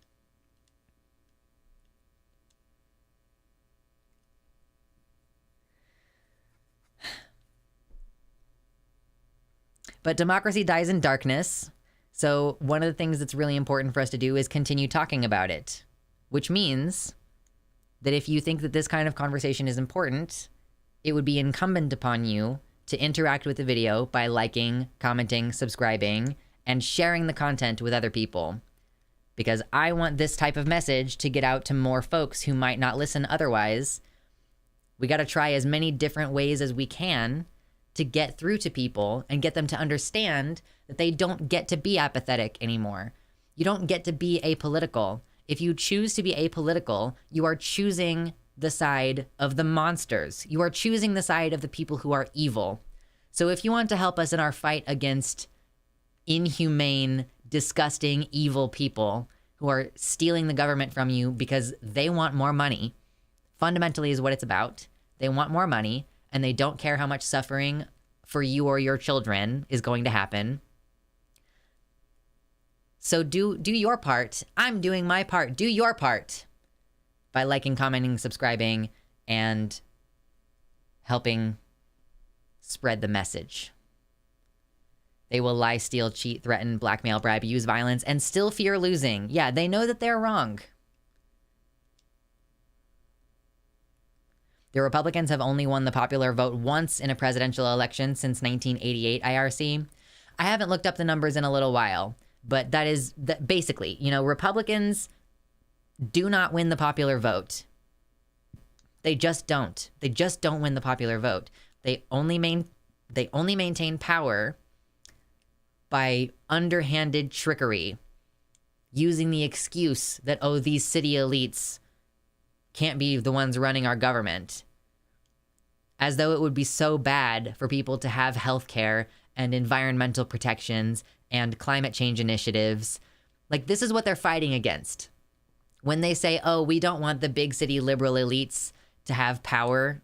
But democracy dies in darkness. So one of the things that's really important for us to do is continue talking about it, which means that if you think that this kind of conversation is important, it would be incumbent upon you to interact with the video by liking, commenting, subscribing, and sharing the content with other people. Because I want this type of message to get out to more folks who might not listen otherwise. We got to try as many different ways as we can to get through to people and get them to understand that they don't get to be apathetic anymore. You don't get to be apolitical. If you choose to be apolitical, you are choosing the side of the monsters. You are choosing the side of the people who are evil. So if you want to help us in our fight against inhumane, disgusting, evil people who are stealing the government from you because they want more money, fundamentally is what it's about. They want more money, and they don't care how much suffering for you or your children is going to happen. So do your part. I'm doing my part. Do your part by liking, commenting, subscribing, and helping spread the message. They will lie, steal, cheat, threaten, blackmail, bribe, use violence, and still fear losing. Yeah, they know that they're wrong. The Republicans have only won the popular vote once in a presidential election since 1988 IRC. I haven't looked up the numbers in a little while, but that is basically, Republicans do not win the popular vote. They just don't. They just don't win the popular vote. They only maintain power by underhanded trickery, using the excuse that, these city elites can't be the ones running our government, as though it would be so bad for people to have health care and environmental protections and climate change initiatives. Like, this is what they're fighting against. When they say, we don't want the big city liberal elites to have power,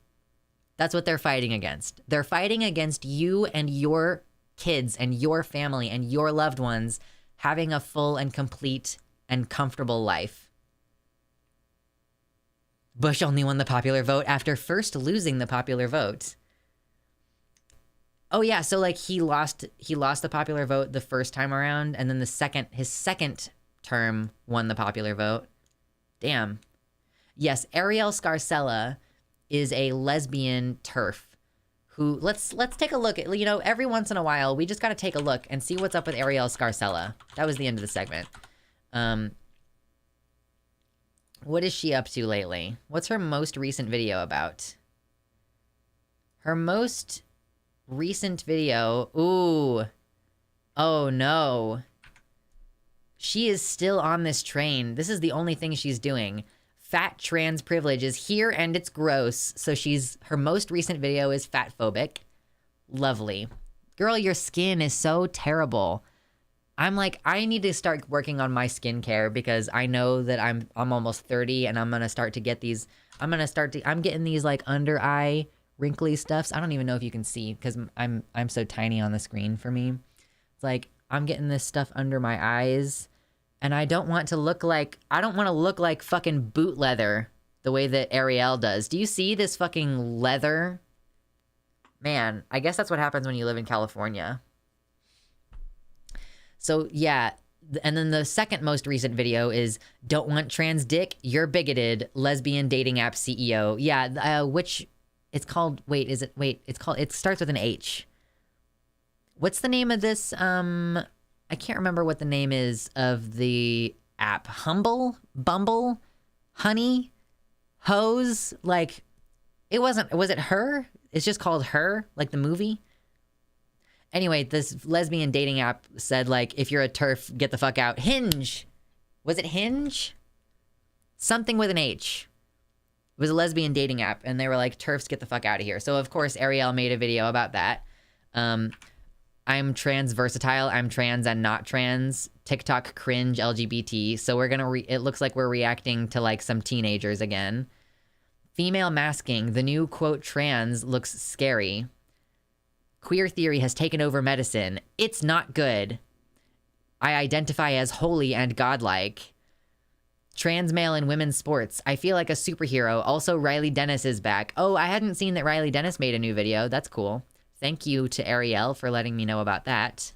that's what they're fighting against. They're fighting against you and your kids and your family and your loved ones having a full and complete and comfortable life. Bush only won the popular vote after first losing the popular vote. Oh yeah, so he lost the popular vote the first time around, and then his second term won the popular vote. Damn. Yes, Ariel Scarcella is a lesbian turf who, let's take a look at, every once in a while we just got to take a look and see what's up with Ariel Scarcella. That was the end of the segment. What is she up to lately? What's her most recent video about? Her most recent video. Ooh. Oh no. She is still on this train. This is the only thing she's doing. Fat trans privilege is here and it's gross. So her most recent video is fat phobic. Lovely. Girl, your skin is so terrible. I'm like, I need to start working on my skincare because I know that I'm almost 30 and I'm going to start to get these, I'm getting these under eye wrinkly stuffs. I don't even know if you can see because I'm so tiny on the screen for me. It's like, I'm getting this stuff under my eyes and I don't want to look like fucking boot leather the way that Ariel does. Do you see this fucking leather? Man, I guess that's what happens when you live in California. So yeah, and then the second most recent video is "Don't want trans dick? You're bigoted." Lesbian dating app CEO. Yeah, which it's called. It starts with an H. What's the name of this? I can't remember what the name is of the app. Bumble, Honey, Hose. It wasn't. Was it Her? It's just called Her, like the movie. Anyway, this lesbian dating app said, if you're a turf, get the fuck out. Hinge. Was it Hinge? Something with an H. It was a lesbian dating app, and they were like, turfs, get the fuck out of here. So, of course, Ariel made a video about that. I'm trans versatile. I'm trans and not trans. TikTok cringe LGBT. So we're going to, it looks like we're reacting to, some teenagers again. Female masking. The new, quote, trans looks scary. Queer theory has taken over medicine. It's not good. I identify as holy and godlike. Trans male in women's sports. I feel like a superhero. Also, Riley Dennis is back. Oh, I hadn't seen that Riley Dennis made a new video. That's cool. Thank you to Ariel for letting me know about that.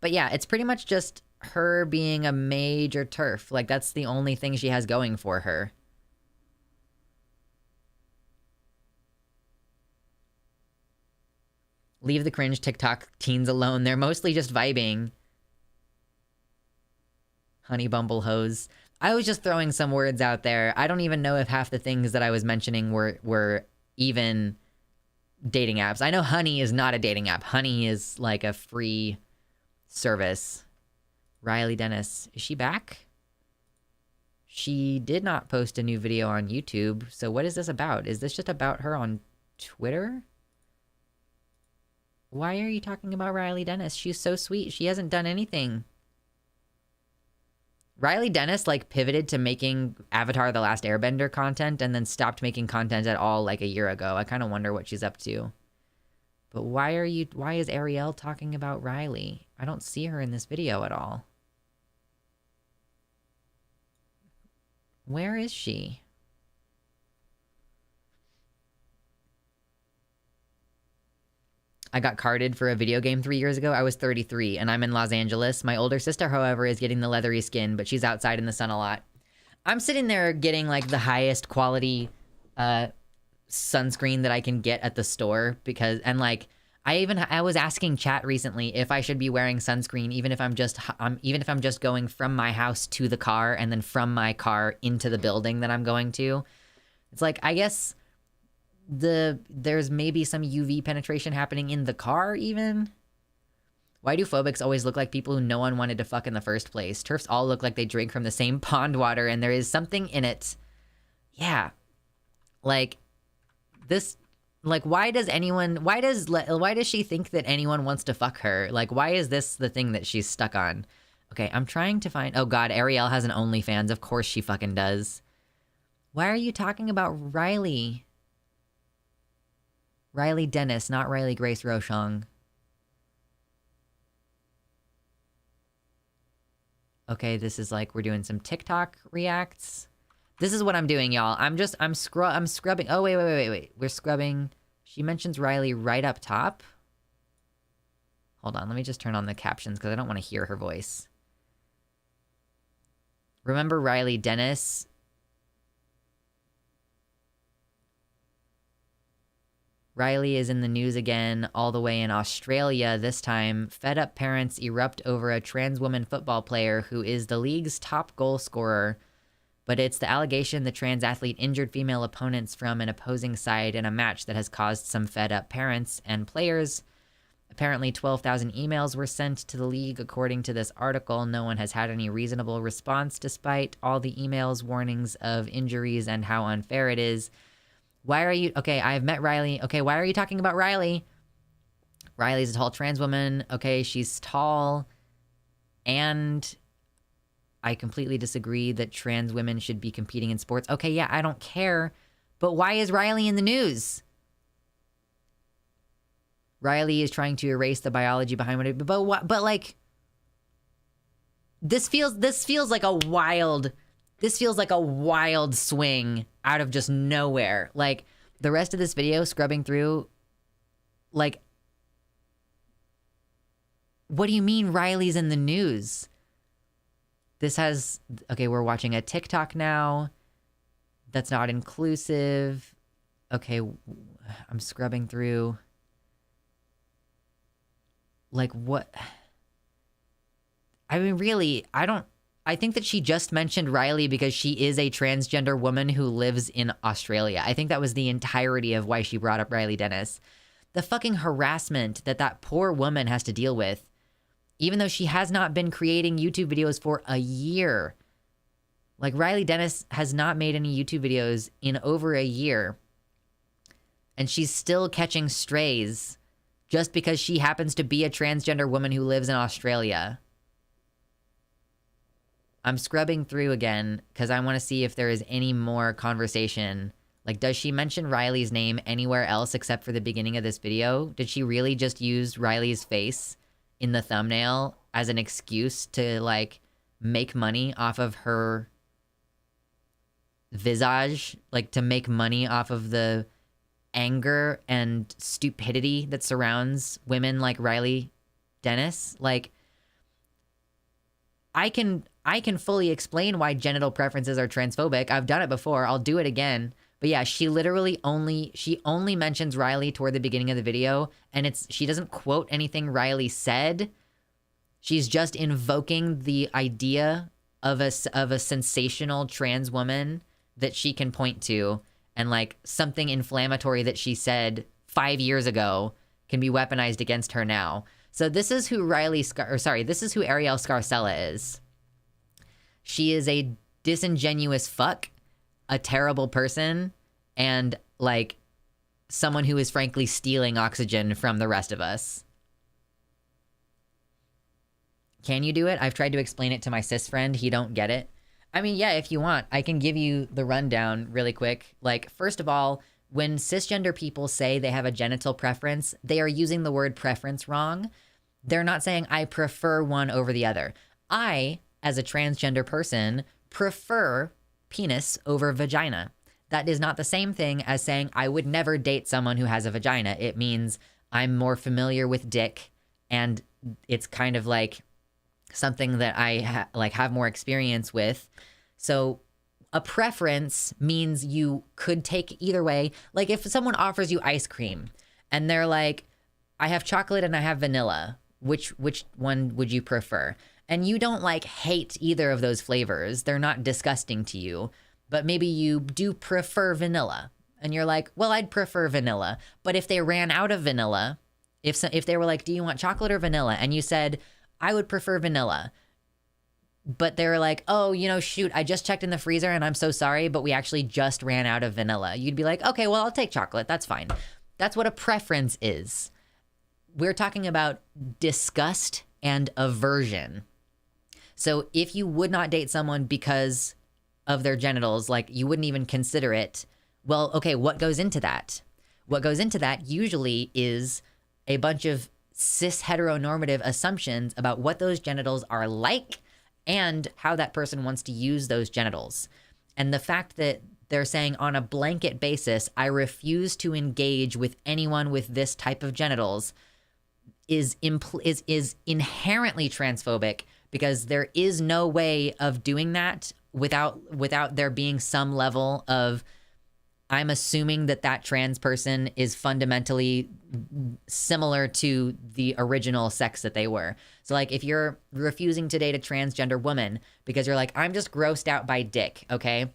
But yeah, it's pretty much just her being a major turf. That's the only thing she has going for her. Leave the cringe TikTok teens alone. They're mostly just vibing. Honey bumble hose. I was just throwing some words out there. I don't even know if half the things that I was mentioning were even dating apps. I know Honey is not a dating app. Honey is like a free service. Riley Dennis. Is she back? She did not post a new video on YouTube. So what is this about? Is this just about her on Twitter? Why are you talking about Riley Dennis? She's so sweet. She hasn't done anything. Riley Dennis like pivoted to making Avatar: The Last Airbender content and then stopped making content at all like a year ago. I kind of wonder what she's up to. But why is Ariel talking about Riley? I don't see her in this video at all. Where is she? I got carded for a video game 3 years ago. I was 33 and I'm in Los Angeles. My older sister, however, is getting the leathery skin, but she's outside in the sun a lot. I'm sitting there getting like the highest quality sunscreen that I can get at the store because, and like, I was asking chat recently if I should be wearing sunscreen even if I'm just going from my house to the car and then from my car into the building that I'm going to. It's like, I guess there's maybe some UV penetration happening in the car even. Why do phobics always look like people who no one wanted to fuck in the first place? TERFs all look like they drink from the same pond water and there is something in it. Yeah. Like this, like why does she think that anyone wants to fuck her? Like why is this the thing that she's stuck on? Okay, I'm trying to find, oh god, Ariel has an OnlyFans. Of course she fucking does. Why are you talking about Riley? Riley Dennis, not Riley Grace Rochong. Okay, this is like we're doing some TikTok reacts. This is what I'm doing, y'all. I'm scrubbing. Oh, wait. We're scrubbing. She mentions Riley right up top. Hold on, let me just turn on the captions because I don't want to hear her voice. Remember Riley Dennis? Riley is in the news again, all the way in Australia this time. Fed up parents erupt over a trans woman football player who is the league's top goal scorer. But it's the allegation the trans athlete injured female opponents from an opposing side in a match that has caused some fed up parents and players. Apparently 12,000 emails were sent to the league according to this article. No one has had any reasonable response despite all the emails, warnings of injuries and how unfair it is. Why are you... Okay, I've met Riley. Okay, why are you talking about Riley? Riley's a tall trans woman. Okay, she's tall. And I completely disagree that trans women should be competing in sports. Okay, yeah, I don't care. But why is Riley in the news? Riley is trying to erase the biology behind what it... But like... This feels like a wild... This feels like a wild swing out of just nowhere. Like, the rest of this video, scrubbing through, like, what do you mean Riley's in the news? This has, okay, we're watching a TikTok now. That's not inclusive. Okay, I'm scrubbing through. Like, what? I mean, really, I think that she just mentioned Riley because she is a transgender woman who lives in Australia. I think that was the entirety of why she brought up Riley Dennis. The fucking harassment that poor woman has to deal with, even though she has not been creating YouTube videos for a year. Like, Riley Dennis has not made any YouTube videos in over a year. And she's still catching strays just because she happens to be a transgender woman who lives in Australia. I'm scrubbing through again because I want to see if there is any more conversation. Like, does she mention Riley's name anywhere else except for the beginning of this video? Did she really just use Riley's face in the thumbnail as an excuse to, like, make money off of her visage? Like, to make money off of the anger and stupidity that surrounds women like Riley Dennis? Like, I can fully explain why genital preferences are transphobic. I've done it before. I'll do it again. But yeah, she only mentions Riley toward the beginning of the video, and she doesn't quote anything Riley said. She's just invoking the idea of a sensational trans woman that she can point to, and like something inflammatory that she said 5 years ago can be weaponized against her now. So this is who this is who Ariel Scarcella is. She is a disingenuous fuck, a terrible person, and like someone who is frankly stealing oxygen from the rest of us. Can you do it? I've tried to explain it to my cis friend. He don't get it. I mean, yeah, if you want, I can give you the rundown really quick. Like, first of all, when cisgender people say they have a genital preference, they are using the word preference wrong. They're not saying I prefer one over the other. I, as a transgender person, prefer penis over vagina. That is not the same thing as saying I would never date someone who has a vagina. It means I'm more familiar with dick, and it's kind of like something that I have more experience with. So a preference means you could take either way. Like if someone offers you ice cream and they're like, I have chocolate and I have vanilla, which one would you prefer? And you don't like hate either of those flavors. They're not disgusting to you, but maybe you do prefer vanilla. And you're like, well, I'd prefer vanilla. But if they ran out of vanilla, if they were like, do you want chocolate or vanilla? And you said, I would prefer vanilla. But they were like, oh, shoot, I just checked in the freezer and I'm so sorry, but we actually just ran out of vanilla. You'd be like, okay, well, I'll take chocolate. That's fine. That's what a preference is. We're talking about disgust and aversion. So if you would not date someone because of their genitals, like you wouldn't even consider it, well, okay, what goes into that? What goes into that usually is a bunch of cis heteronormative assumptions about what those genitals are like and how that person wants to use those genitals. And the fact that they're saying on a blanket basis, I refuse to engage with anyone with this type of genitals is inherently transphobic, because there is no way of doing that without there being some level of, I'm assuming that trans person is fundamentally similar to the original sex that they were. So like if you're refusing to date a transgender woman because you're like, I'm just grossed out by dick, okay?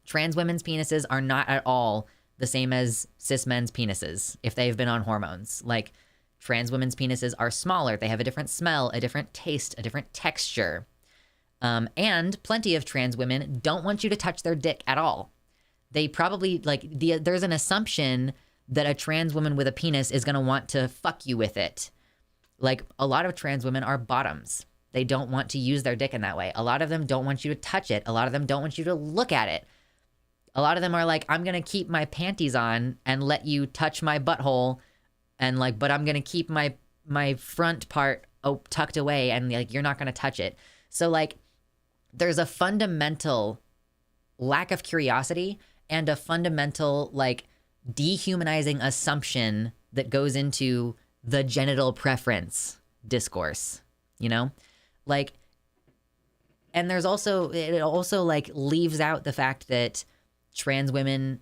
Trans women's penises are not at all the same as cis men's penises if they've been on hormones. Like trans women's penises are smaller. They have a different smell, a different taste, a different texture. And plenty of trans women don't want you to touch their dick at all. They probably there's an assumption that a trans woman with a penis is going to want to fuck you with it. Like a lot of trans women are bottoms. They don't want to use their dick in that way. A lot of them don't want you to touch it. A lot of them don't want you to look at it. A lot of them are like, I'm going to keep my panties on and let you touch my butthole, and like, but I'm going to keep my front part tucked away, and like you're not going to touch it. So like there's a fundamental lack of curiosity and a fundamental like dehumanizing assumption that goes into the genital preference discourse, like, and it also like leaves out the fact that trans women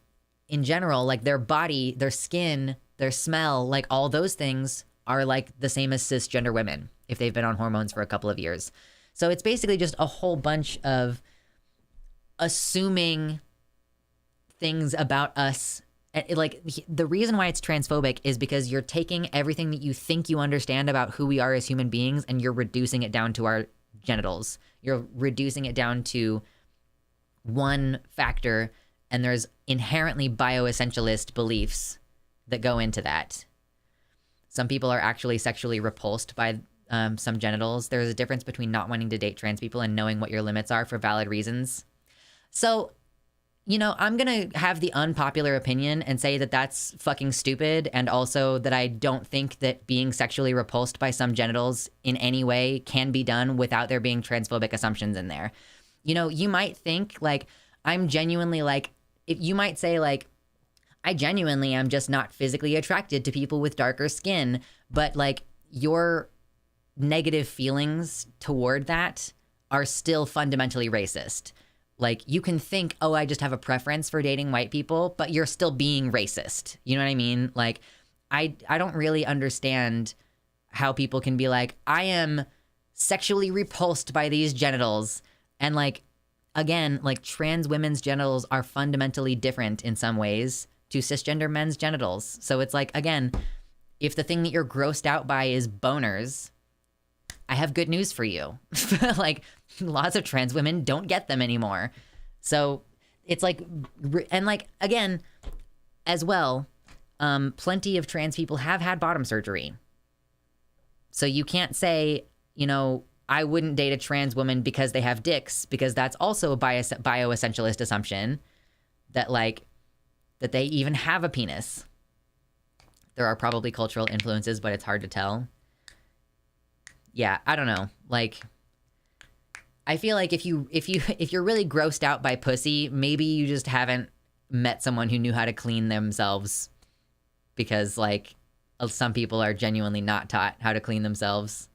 in general, like their body, their skin, their smell, like all those things are like the same as cisgender women if they've been on hormones for a couple of years. So it's basically just a whole bunch of assuming things about us. Like the reason why it's transphobic is because you're taking everything that you think you understand about who we are as human beings and you're reducing it down to our genitals. You're reducing it down to one factor, and there's inherently bioessentialist beliefs that go into that. Some people are actually sexually repulsed by some genitals. There's a difference between not wanting to date trans people and knowing what your limits are for valid reasons. So, I'm going to have the unpopular opinion and say that that's fucking stupid, and also that I don't think that being sexually repulsed by some genitals in any way can be done without there being transphobic assumptions in there. You might think like, I'm genuinely like, you might say like, I genuinely am just not physically attracted to people with darker skin, but like your negative feelings toward that are still fundamentally racist. Like, you can think, oh, I just have a preference for dating white people, but you're still being racist. You know what I mean? Like, I don't really understand how people can be like, I am sexually repulsed by these genitals. And like, again, like trans women's genitals are fundamentally different in some ways to cisgender men's genitals. So it's like, again, if the thing that you're grossed out by is boners, I have good news for you. Like, lots of trans women don't get them anymore. So it's like, and like, again, as well, plenty of trans people have had bottom surgery. So you can't say, you know, I wouldn't date a trans woman because they have dicks, because that's also a bioessentialist assumption that like, that they even have a penis. There are probably cultural influences, but it's hard to tell. Yeah, I don't know. Like, I feel like if you're really grossed out by pussy, maybe you just haven't met someone who knew how to clean themselves, because like some people are genuinely not taught how to clean themselves.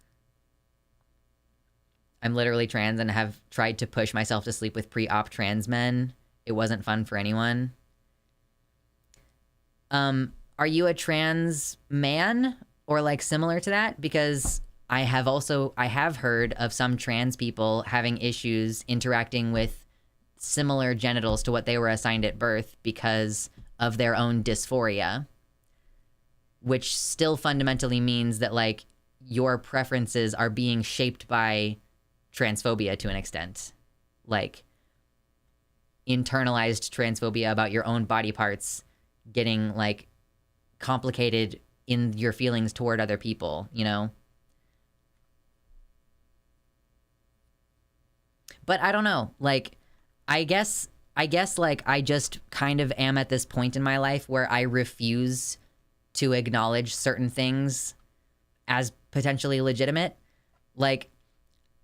I'm literally trans and have tried to push myself to sleep with pre-op trans men. It wasn't fun for anyone. Are you a trans man or like similar to that? Because I have heard of some trans people having issues interacting with similar genitals to what they were assigned at birth because of their own dysphoria, which still fundamentally means that like your preferences are being shaped by transphobia to an extent. Like internalized transphobia about your own body parts getting like complicated in your feelings toward other people, you know? But I don't know, like, I guess like I just kind of am at this point in my life where I refuse to acknowledge certain things as potentially legitimate. Like,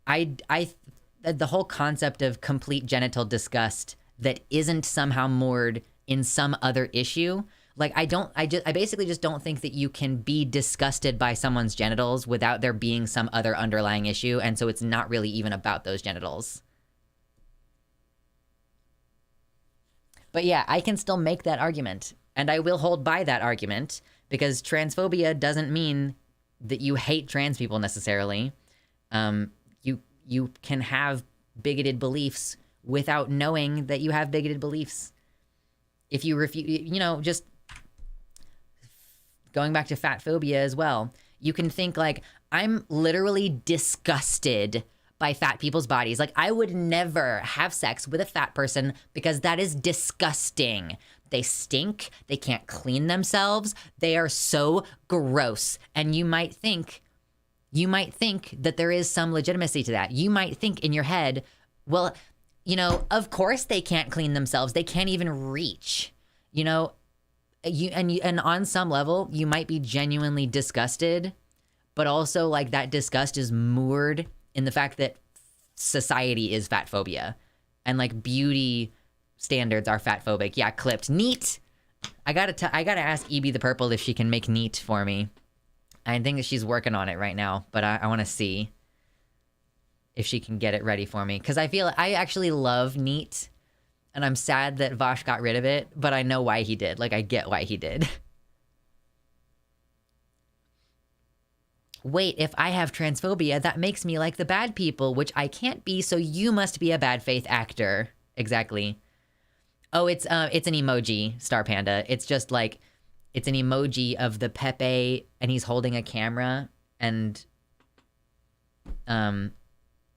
the whole concept of complete genital disgust that isn't somehow moored in some other issue. Like, I basically just don't think that you can be disgusted by someone's genitals without there being some other underlying issue. And so it's not really even about those genitals. But yeah, I can still make that argument, and I will hold by that argument, because transphobia doesn't mean that you hate trans people necessarily. You can have bigoted beliefs without knowing that you have bigoted beliefs. If you refuse, you know, just going back to fat phobia as well, you can think like, I'm literally disgusted by fat people's bodies. Like, I would never have sex with a fat person because that is disgusting. They stink. They can't clean themselves. They are so gross. And you might think that there is some legitimacy to that. You might think in your head, well, you know, of course they can't clean themselves. They can't even reach, you know, and on some level you might be genuinely disgusted, but also like that disgust is moored in the fact that society is fat phobia and like beauty standards are fat phobic. Yeah, clipped. Neat. I gotta ask Evie the Purple if she can make neat for me. I think that she's working on it right now, but I want to see if she can get it ready for me. Because I actually love neat, and I'm sad that Vosh got rid of it, but I know why he did. Like, I get why he did. Wait, if I have transphobia, that makes me like the bad people, which I can't be, so you must be a bad faith actor. Exactly. Oh, it's an emoji, Star Panda. It's just like, it's an emoji of the Pepe, and he's holding a camera, and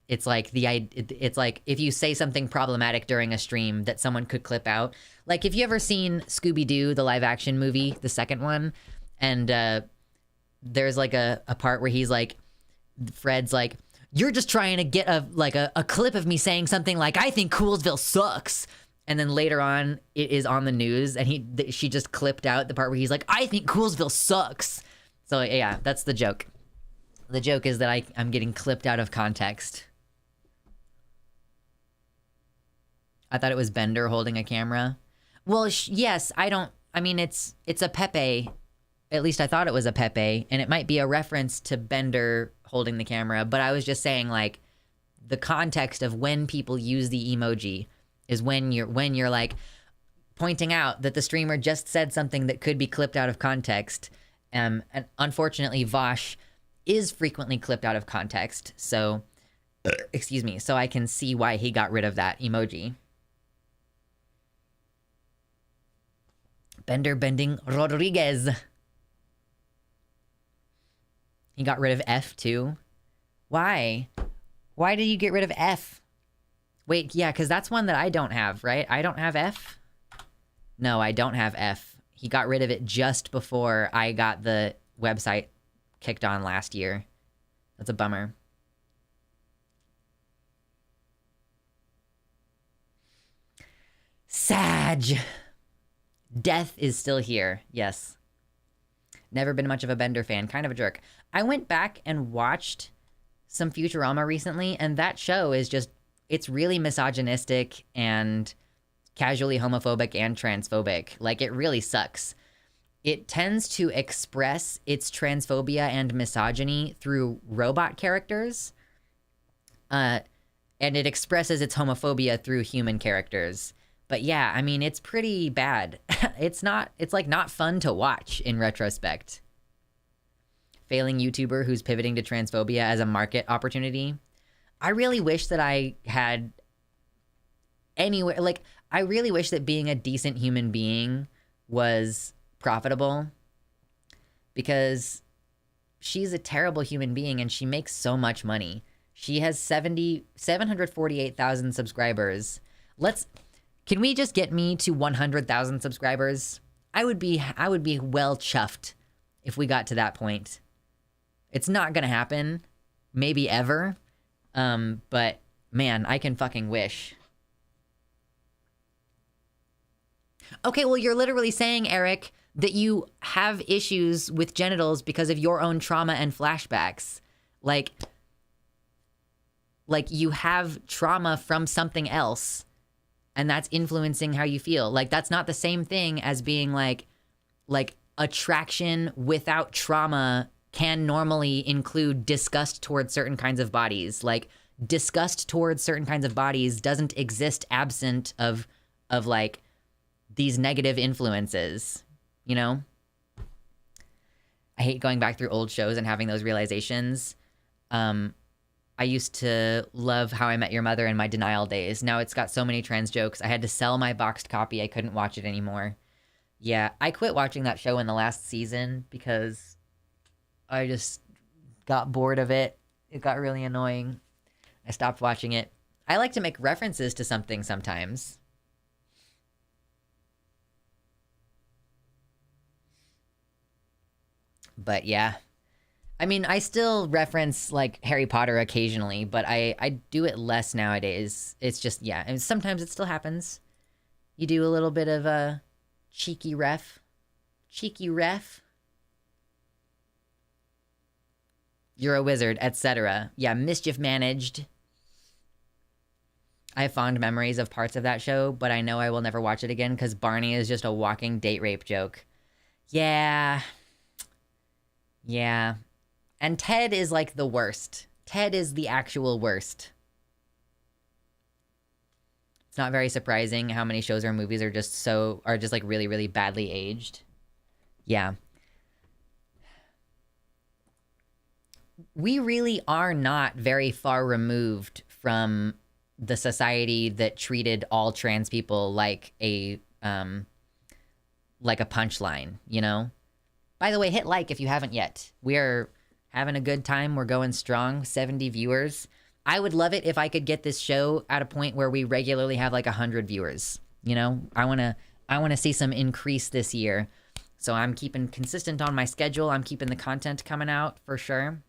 it's like it's like if you say something problematic during a stream that someone could clip out. Like, if you ever seen Scooby-Doo, the live action movie, the second one, and there's like a part where he's like, Fred's like, you're just trying to get a clip of me saying something like, I think Coolsville sucks. And then later on, it is on the news, and she just clipped out the part where he's like, I think Coolsville sucks. So yeah, that's the joke. The joke is that I'm getting clipped out of context. I thought it was Bender holding a camera. Well, yes, I mean, it's a Pepe. At least I thought it was a Pepe, and it might be a reference to Bender holding the camera, but I was just saying, like, the context of when people use the emoji is when you're like pointing out that the streamer just said something that could be clipped out of context. And unfortunately, Vosh is frequently clipped out of context. So, excuse me. So I can see why he got rid of that emoji. Bender bending Rodriguez. He got rid of F too. Why? Why did you get rid of F? Wait, yeah, because that's one that I don't have, right? I don't have F? No, I don't have F. He got rid of it just before I got the website kicked on last year. That's a bummer. Sag. Death is still here. Yes. Never been much of a Bender fan. Kind of a jerk. I went back and watched some Futurama recently, and that show is just, it's really misogynistic and casually homophobic and transphobic. Like, it really sucks. It tends to express its transphobia and misogyny through robot characters. And it expresses its homophobia through human characters. But yeah, I mean, it's pretty bad. It's like not fun to watch in retrospect. Failing YouTuber who's pivoting to transphobia as a market opportunity. I really wish that I had anywhere, like, I really wish that being a decent human being was profitable, because she's a terrible human being and she makes so much money. She has 748,000 subscribers. Can we just get me to 100,000 subscribers? I would be well chuffed if we got to that point. It's not gonna happen, maybe ever. But man, I can fucking wish. Okay, well, you're literally saying, Eric, that you have issues with genitals because of your own trauma and flashbacks. Like you have trauma from something else, and that's influencing how you feel. Like, that's not the same thing as being like attraction without trauma can normally include disgust towards certain kinds of bodies. Like, disgust towards certain kinds of bodies doesn't exist absent of like these negative influences, you know? I hate going back through old shows and having those realizations. I used to love How I Met Your Mother in my denial days. Now it's got so many trans jokes. I had to sell my boxed copy. I couldn't watch it anymore. Yeah, I quit watching that show in the last season because I just got bored of it. It got really annoying. I stopped watching it. I like to make references to something sometimes. But yeah. I mean, I still reference, like, Harry Potter occasionally, but I do it less nowadays. It's just, yeah. And sometimes it still happens. You do a little bit of a cheeky ref. Cheeky ref. You're a wizard, etc. Yeah, mischief managed. I have fond memories of parts of that show, but I know I will never watch it again because Barney is just a walking date rape joke. Yeah. Yeah. And Ted is like the worst. Ted is the actual worst. It's not very surprising how many shows or movies are just like really, really badly aged. Yeah. We really are not very far removed from the society that treated all trans people like a punchline, you know? By the way, hit like if you haven't yet. We're having a good time. We're going strong. 70 viewers. I would love it if I could get this show at a point where we regularly have like 100 viewers. You know, I want to see some increase this year. So I'm keeping consistent on my schedule. I'm keeping the content coming out for sure.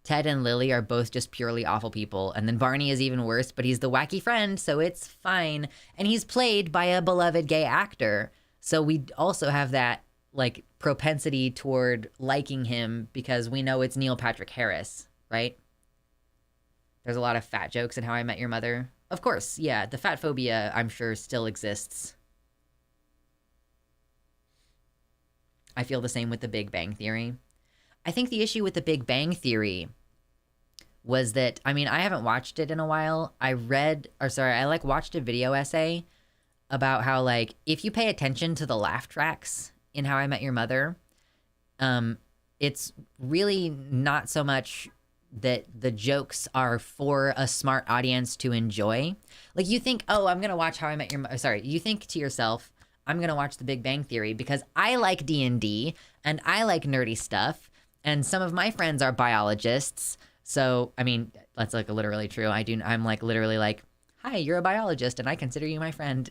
Ted and Lily are both just purely awful people. And then Barney is even worse, but he's the wacky friend, so it's fine. And he's played by a beloved gay actor. So we also have that, like, propensity toward liking him because we know it's Neil Patrick Harris, right? There's a lot of fat jokes in How I Met Your Mother. Of course, yeah, the fat phobia, I'm sure, still exists. I feel the same with The Big Bang Theory. I think the issue with The Big Bang Theory was that, I mean, I haven't watched it in a while. I like watched a video essay about how, like, if you pay attention to the laugh tracks in How I Met Your Mother, it's really not so much that the jokes are for a smart audience to enjoy. Like, you think, oh, I'm going to watch How I Met Your Mother. Sorry, you think to yourself, I'm going to watch The Big Bang Theory because I like D&D and I like nerdy stuff. And some of my friends are biologists. So, I mean, that's like literally true. I'm like literally like, hi, you're a biologist and I consider you my friend.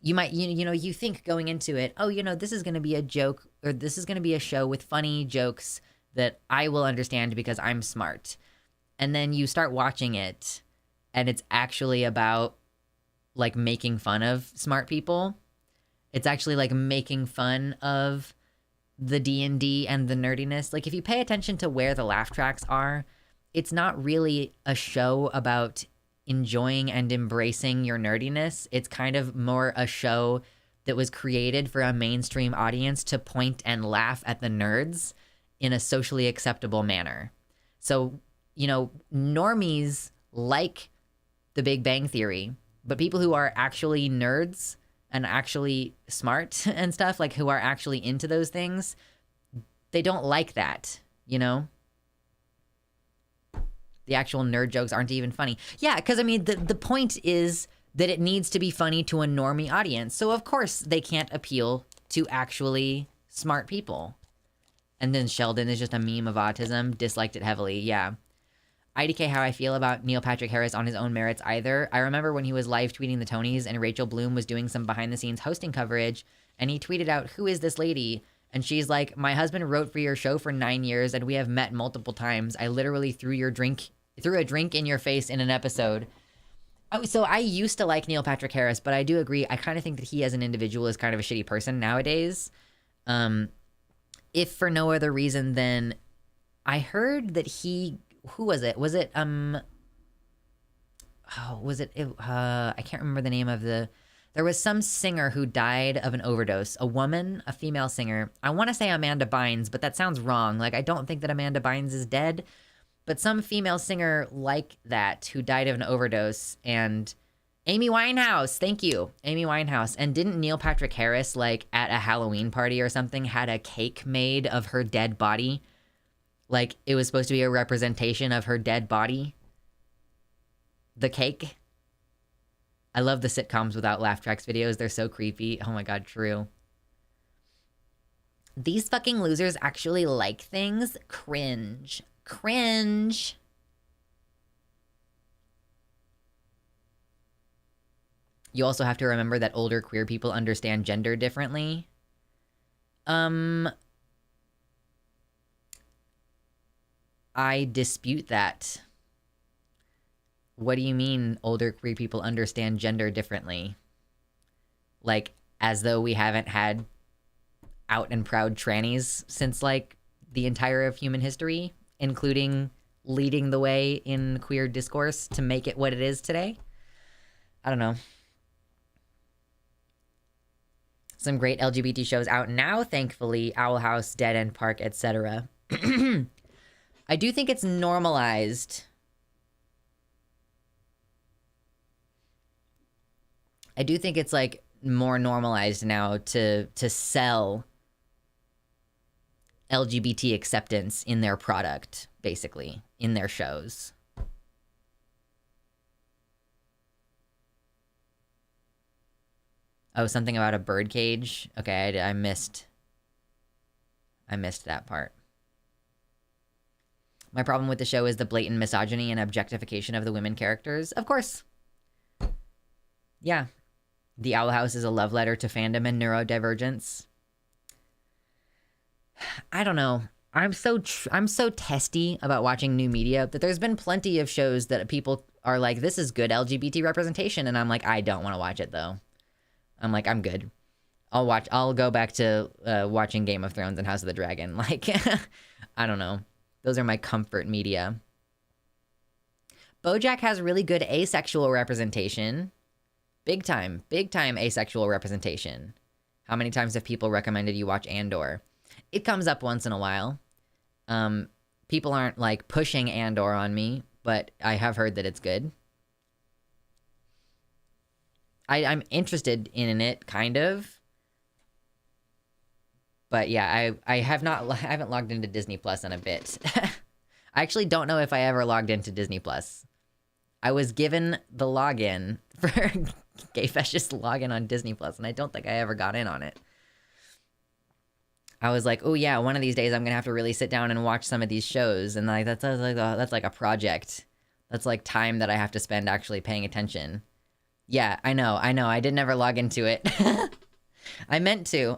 You might, you think going into it, oh, this is going to be a joke, or this is going to be a show with funny jokes that I will understand because I'm smart. And then you start watching it and it's actually about like making fun of smart people. It's actually like making fun of the D&D and the nerdiness. Like, if you pay attention to where the laugh tracks are, it's not really a show about enjoying and embracing your nerdiness. It's kind of more a show that was created for a mainstream audience to point and laugh at the nerds in a socially acceptable manner. So, normies like The Big Bang Theory, but people who are actually nerds and actually smart and stuff, like who are actually into those things, they don't like that, The actual nerd jokes aren't even funny. Yeah, because I mean, the point is that it needs to be funny to a normie audience. So of course they can't appeal to actually smart people. And then Sheldon is just a meme of autism. Disliked it heavily. Yeah. IDK how I feel about Neil Patrick Harris on his own merits either. I remember when he was live tweeting the Tonys and Rachel Bloom was doing some behind the scenes hosting coverage and he tweeted out, "Who is this lady?" And she's like, "My husband wrote for your show for 9 years and we have met multiple times. I literally threw a drink in your face in an episode." Oh, so I used to like Neil Patrick Harris, but I do agree. I kind of think that he as an individual is kind of a shitty person nowadays. If for no other reason than I heard that who was it? Was it, I can't remember the name of there was some singer who died of an overdose, a female singer. I want to say Amanda Bynes, but that sounds wrong. Like, I don't think that Amanda Bynes is dead, but some female singer like that who died of an overdose, and Amy Winehouse, thank you, Amy Winehouse. And didn't Neil Patrick Harris, like, at a Halloween party or something, had a cake made of her dead body? Like, it was supposed to be a representation of her dead body. The cake. I love the sitcoms without laugh tracks videos. They're so creepy. Oh my God, true. These fucking losers actually like things. Cringe. Cringe. You also have to remember that older queer people understand gender differently. I dispute that. What do you mean older queer people understand gender differently? Like, as though we haven't had out and proud trannies since, like, the entire of human history, including leading the way in queer discourse to make it what it is today? I don't know. Some great LGBT shows out now, thankfully. Owl House, Dead End Park, etc. I do think it's normalized. I do think it's, like, more normalized now to sell LGBT acceptance in their product, basically, in their shows. Oh, something about a bird cage? Okay, I missed that part. My problem with the show is the blatant misogyny and objectification of the women characters. Of course. Yeah. The Owl House is a love letter to fandom and neurodivergence. I don't know. I'm so testy about watching new media that there's been plenty of shows that people are like, this is good LGBT representation. And I'm like, I don't want to watch it though. I'm like, I'm good. I'll go back to watching Game of Thrones and House of the Dragon. Like, I don't know. Those are my comfort media. BoJack has really good asexual representation. Big time asexual representation. How many times have people recommended you watch Andor? It comes up once in a while. People aren't like pushing Andor on me, but I have heard that it's good. I'm interested in it, kind of. But yeah, I haven't logged into Disney Plus in a bit. I actually don't know if I ever logged into Disney Plus. I was given the login for Gay Fascist login on Disney Plus, and I don't think I ever got in on it. I was like, oh yeah, one of these days I'm gonna have to really sit down and watch some of these shows, and like that's like a project. That's like time that I have to spend actually paying attention. Yeah, I know. I did never log into it. I meant to.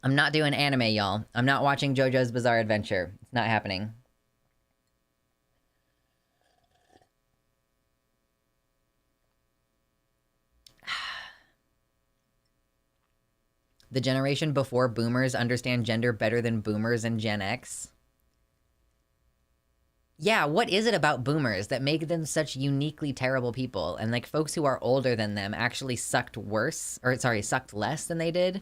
I'm not doing anime, y'all. I'm not watching JoJo's Bizarre Adventure. It's not happening. The generation before boomers understand gender better than boomers and Gen X. Yeah, what is it about boomers that make them such uniquely terrible people? And like folks who are older than them actually sucked less than they did?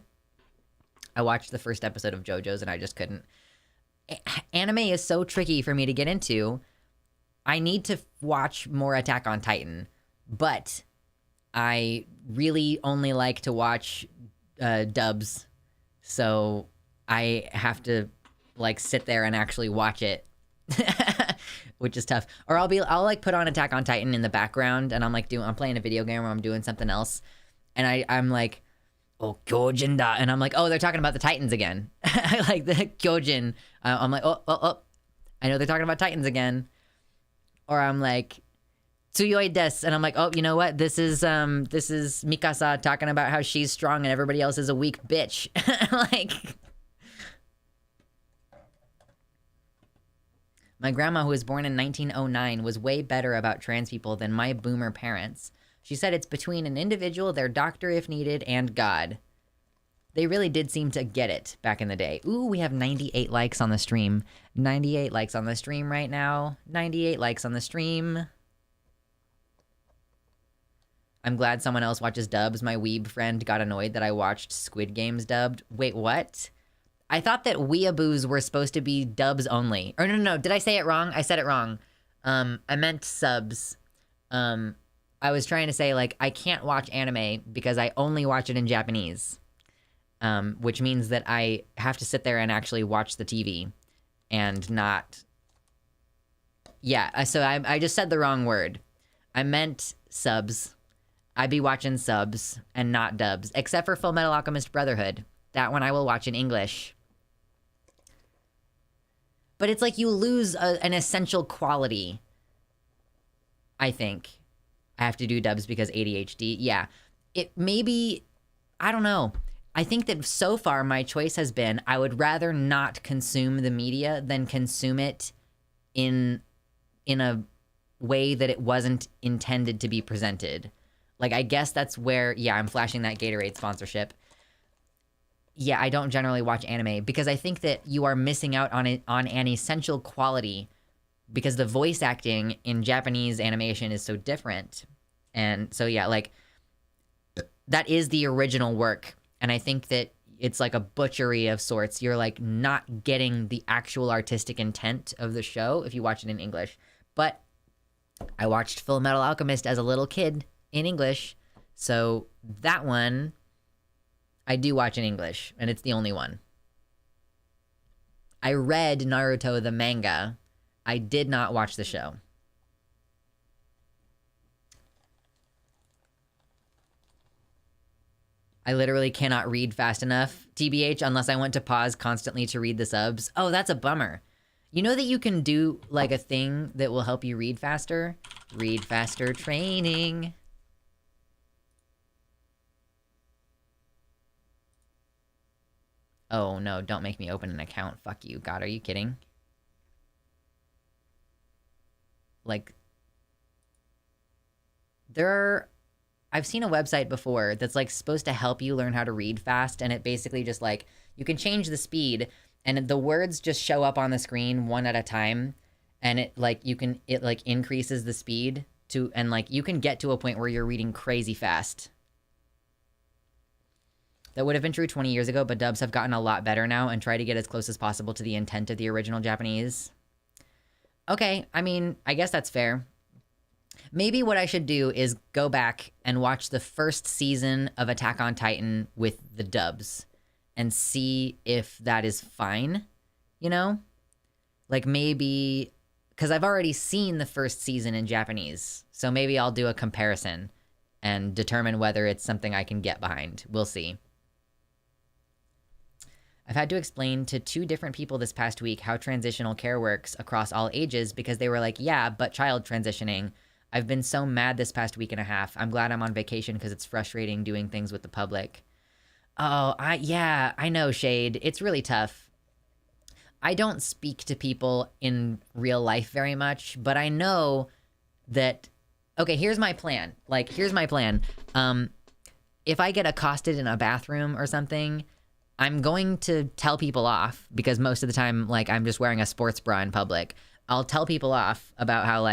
I watched the first episode of JoJo's and I just couldn't. Anime is so tricky for me to get into. I need to watch more Attack on Titan, but I really only like to watch dubs, so I have to like sit there and actually watch it, which is tough. Or I'll like put on Attack on Titan in the background, and I'm playing a video game or I'm doing something else, and I'm like, oh, Kyojin da, and I'm like, oh, they're talking about the Titans again. I like the Kyojin. I'm like, oh, I know they're talking about Titans again. Or I'm like, Tsuyoi des, and I'm like, oh, you know what? This is Mikasa talking about how she's strong and everybody else is a weak bitch. Like, my grandma, who was born in 1909, was way better about trans people than my boomer parents. She said it's between an individual, their doctor if needed, and God. They really did seem to get it back in the day. Ooh, we have 98 likes on the stream. 98 likes on the stream right now. 98 likes on the stream. I'm glad someone else watches dubs. My weeb friend got annoyed that I watched Squid Games dubbed. Wait, what? I thought that weeaboos were supposed to be dubs only. Or no, did I say it wrong? I said it wrong. I meant subs. I was trying to say, like, I can't watch anime because I only watch it in Japanese. Which means that I have to sit there and actually watch the TV and not... Yeah, so I just said the wrong word. I meant subs. I'd be watching subs and not dubs, except for Full Metal Alchemist Brotherhood. That one I will watch in English. But it's like you lose an essential quality, I think. I have to do dubs because ADHD. Yeah. It maybe, I don't know. I think that so far my choice has been I would rather not consume the media than consume it in a way that it wasn't intended to be presented. Like, I guess that's where, yeah, I'm flashing that Gatorade sponsorship. Yeah, I don't generally watch anime because I think that you are missing out on an essential quality because the voice acting in Japanese animation is so different. And so, yeah, like, that is the original work. And I think that it's like a butchery of sorts. You're, like, not getting the actual artistic intent of the show if you watch it in English. But I watched Full Metal Alchemist as a little kid in English. So that one I do watch in English, and it's the only one. I read Naruto the manga. I did not watch the show. I literally cannot read fast enough, TBH, unless I want to pause constantly to read the subs. Oh, that's a bummer. You know that you can do, like, a thing that will help you read faster? Read faster training. Oh, no, don't make me open an account. Fuck you. God, are you kidding? Like, I've seen a website before that's, like, supposed to help you learn how to read fast, and it basically just, like, you can change the speed, and the words just show up on the screen one at a time, and it, like, increases the speed to, and, like, you can get to a point where you're reading crazy fast. That would have been true 20 years ago, but dubs have gotten a lot better now and try to get as close as possible to the intent of the original Japanese. Okay, I mean, I guess that's fair. Maybe what I should do is go back and watch the first season of Attack on Titan with the dubs and see if that is fine, you know? Like maybe, because I've already seen the first season in Japanese, so maybe I'll do a comparison and determine whether it's something I can get behind. We'll see. I've had to explain to 2 different people this past week how transitional care works across all ages because they were like, yeah, but child transitioning. I've been so mad this past week and a half. I'm glad I'm on vacation because it's frustrating doing things with the public. Oh, yeah, I know, Shade. It's really tough. I don't speak to people in real life very much, but I know that... Okay, here's my plan. Here's my plan. If I get accosted in a bathroom or something, I'm going to tell people off because most of the time, I'm just wearing a sports bra in public. I'll tell people off about how,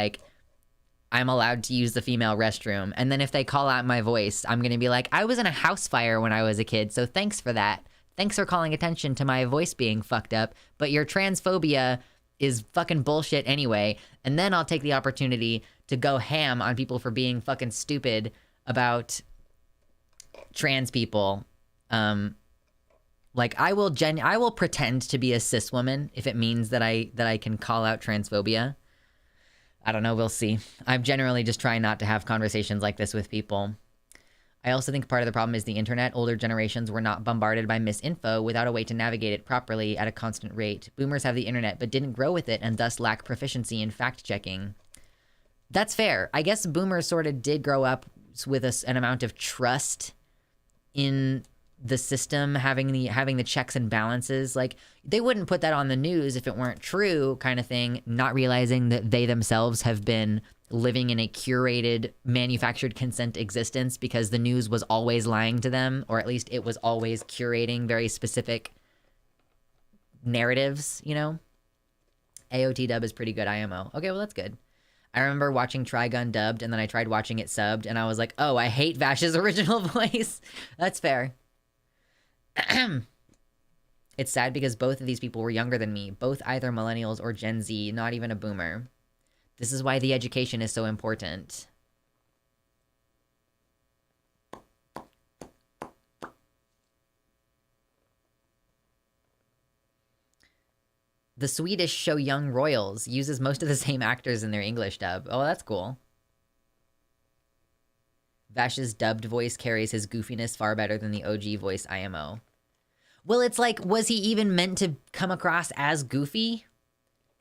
I'm allowed to use the female restroom. And then if they call out my voice, I'm going to be like, I was in a house fire when I was a kid, so thanks for that. Thanks for calling attention to my voice being fucked up, but your transphobia is fucking bullshit anyway. And then I'll take the opportunity to go ham on people for being fucking stupid about trans people. I will pretend to be a cis woman if it means that I can call out transphobia. I don't know, we'll see. I'm generally just trying not to have conversations like this with people. I also think part of the problem is the internet. Older generations were not bombarded by misinfo without a way to navigate it properly at a constant rate. Boomers have the internet but didn't grow with it and thus lack proficiency in fact-checking. That's fair. I guess boomers sort of did grow up with an amount of trust in the system, having the checks and balances. They wouldn't put that on the news if it weren't true, kind of thing, not realizing that they themselves have been living in a curated, manufactured consent existence because the news was always lying to them, or at least it was always curating very specific narratives, you know? AOT dub is pretty good, IMO. Okay, well, that's good. I remember watching Trigun dubbed, and then I tried watching it subbed, and I was like, oh, I hate Vash's original voice. That's fair. It's sad because both of these people were younger than me, both either millennials or Gen Z, not even a boomer. This is why the education is so important. The Swedish show Young Royals uses most of the same actors in their English dub. Oh, that's cool. Vash's dubbed voice carries his goofiness far better than the OG voice IMO. Well, it's was he even meant to come across as goofy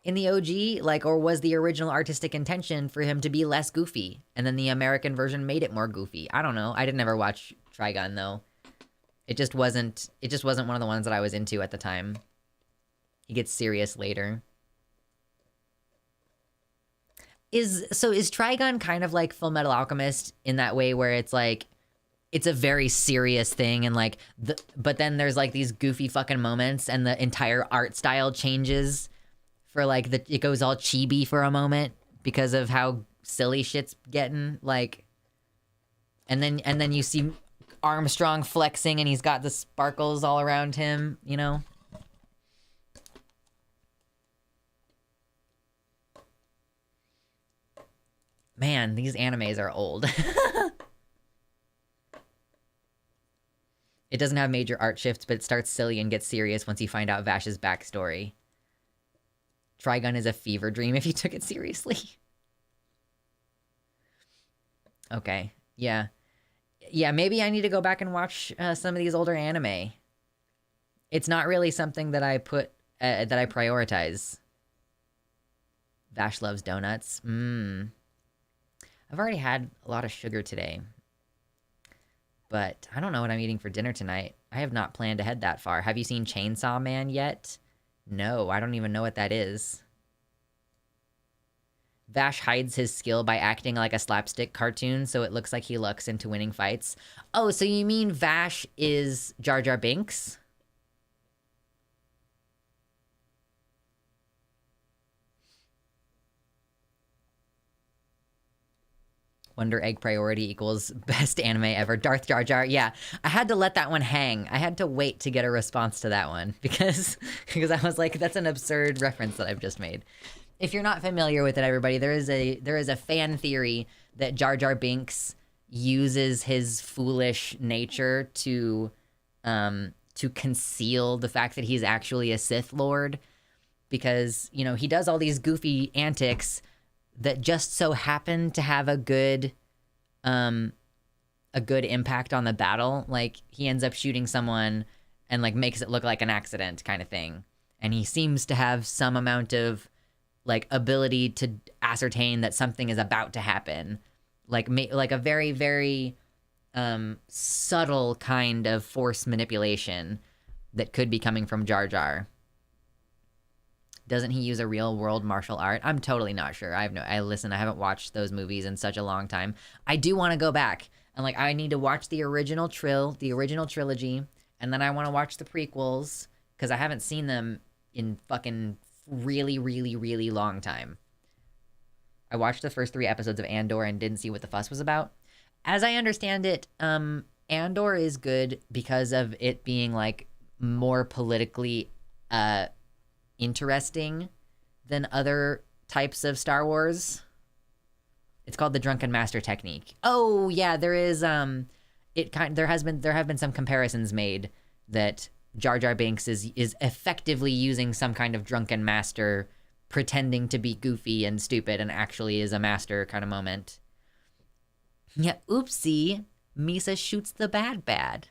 in the OG? Or was the original artistic intention for him to be less goofy? And then the American version made it more goofy. I don't know. I didn't ever watch Trigun, though. It just wasn't one of the ones that I was into at the time. He gets serious later. Is Trigun kind of like Full Metal Alchemist in that way where it's it's a very serious thing and but then there's these goofy fucking moments and the entire art style changes for it goes all chibi for a moment because of how silly shit's getting and then you see Armstrong flexing and he's got the sparkles all around him, you know? Man, these animes are old. It doesn't have major art shifts, but it starts silly and gets serious once you find out Vash's backstory. Trigun is a fever dream if you took it seriously. Okay, yeah. Yeah, maybe I need to go back and watch some of these older anime. It's not really something that I prioritize. Vash loves donuts. I've already had a lot of sugar today. But I don't know what I'm eating for dinner tonight. I have not planned to head that far. Have you seen Chainsaw Man yet? No, I don't even know what that is. Vash hides his skill by acting like a slapstick cartoon, so it looks like he lucks into winning fights. Oh, so you mean Vash is Jar Jar Binks? Wonder Egg priority equals best anime ever. Darth Jar Jar. Yeah, I had to let that one hang. I had to wait to get a response to that one because I was like, that's an absurd reference that I've just made. If you're not familiar with it, everybody, there is a fan theory that Jar Jar Binks uses his foolish nature to conceal the fact that he's actually a Sith Lord, because, you know, he does all these goofy antics that just so happen to have a good impact on the battle. Like, he ends up shooting someone and like makes it look like an accident kind of thing. And he seems to have some amount of like ability to ascertain that something is about to happen. Like a very, very subtle kind of force manipulation that could be coming from Jar Jar. Doesn't he use a real world martial art? I'm totally not sure. I haven't watched those movies in such a long time. I do want to go back and like, I need to watch the original trilogy, and then I want to watch the prequels because I haven't seen them in fucking really, really, really long time. I watched the first 3 episodes of Andor and didn't see what the fuss was about. As I understand it, Andor is good because of it being like more politically interesting than other types of Star Wars. It's called the Drunken Master technique. Oh yeah, there is there have been some comparisons made that Jar Jar Binks is effectively using some kind of drunken master, pretending to be goofy and stupid and actually is a master kind of moment. Yeah, oopsie, Misa shoots the bad.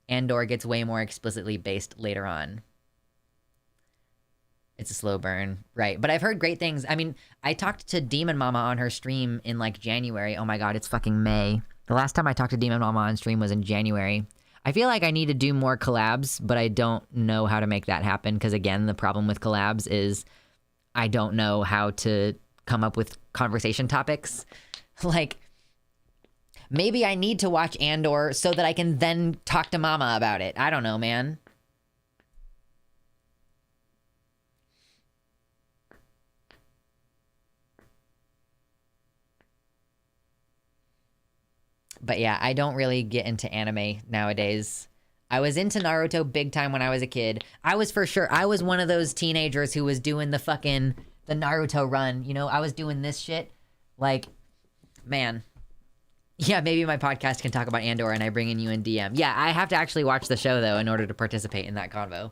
Andor gets way more explicitly based later on. It's a slow burn, right? But I've heard great things. I mean, I talked to Demon Mama on her stream in like January. Oh my god, it's fucking May. The last time I talked to Demon Mama on stream was in January. I feel like I need to do more collabs, but I don't know how to make that happen because, again, the problem with collabs is I don't know how to come up with conversation topics. Like, maybe I need to watch Andor so that I can then talk to Mama about it. I don't know, man. But yeah, I don't really get into anime nowadays. I was into Naruto big time when I was a kid. I was one of those teenagers who was doing the Naruto run. You know, I was doing this shit. Like, man. Yeah, maybe my podcast can talk about Andor and I bring in you in DM. Yeah, I have to actually watch the show, though, in order to participate in that convo.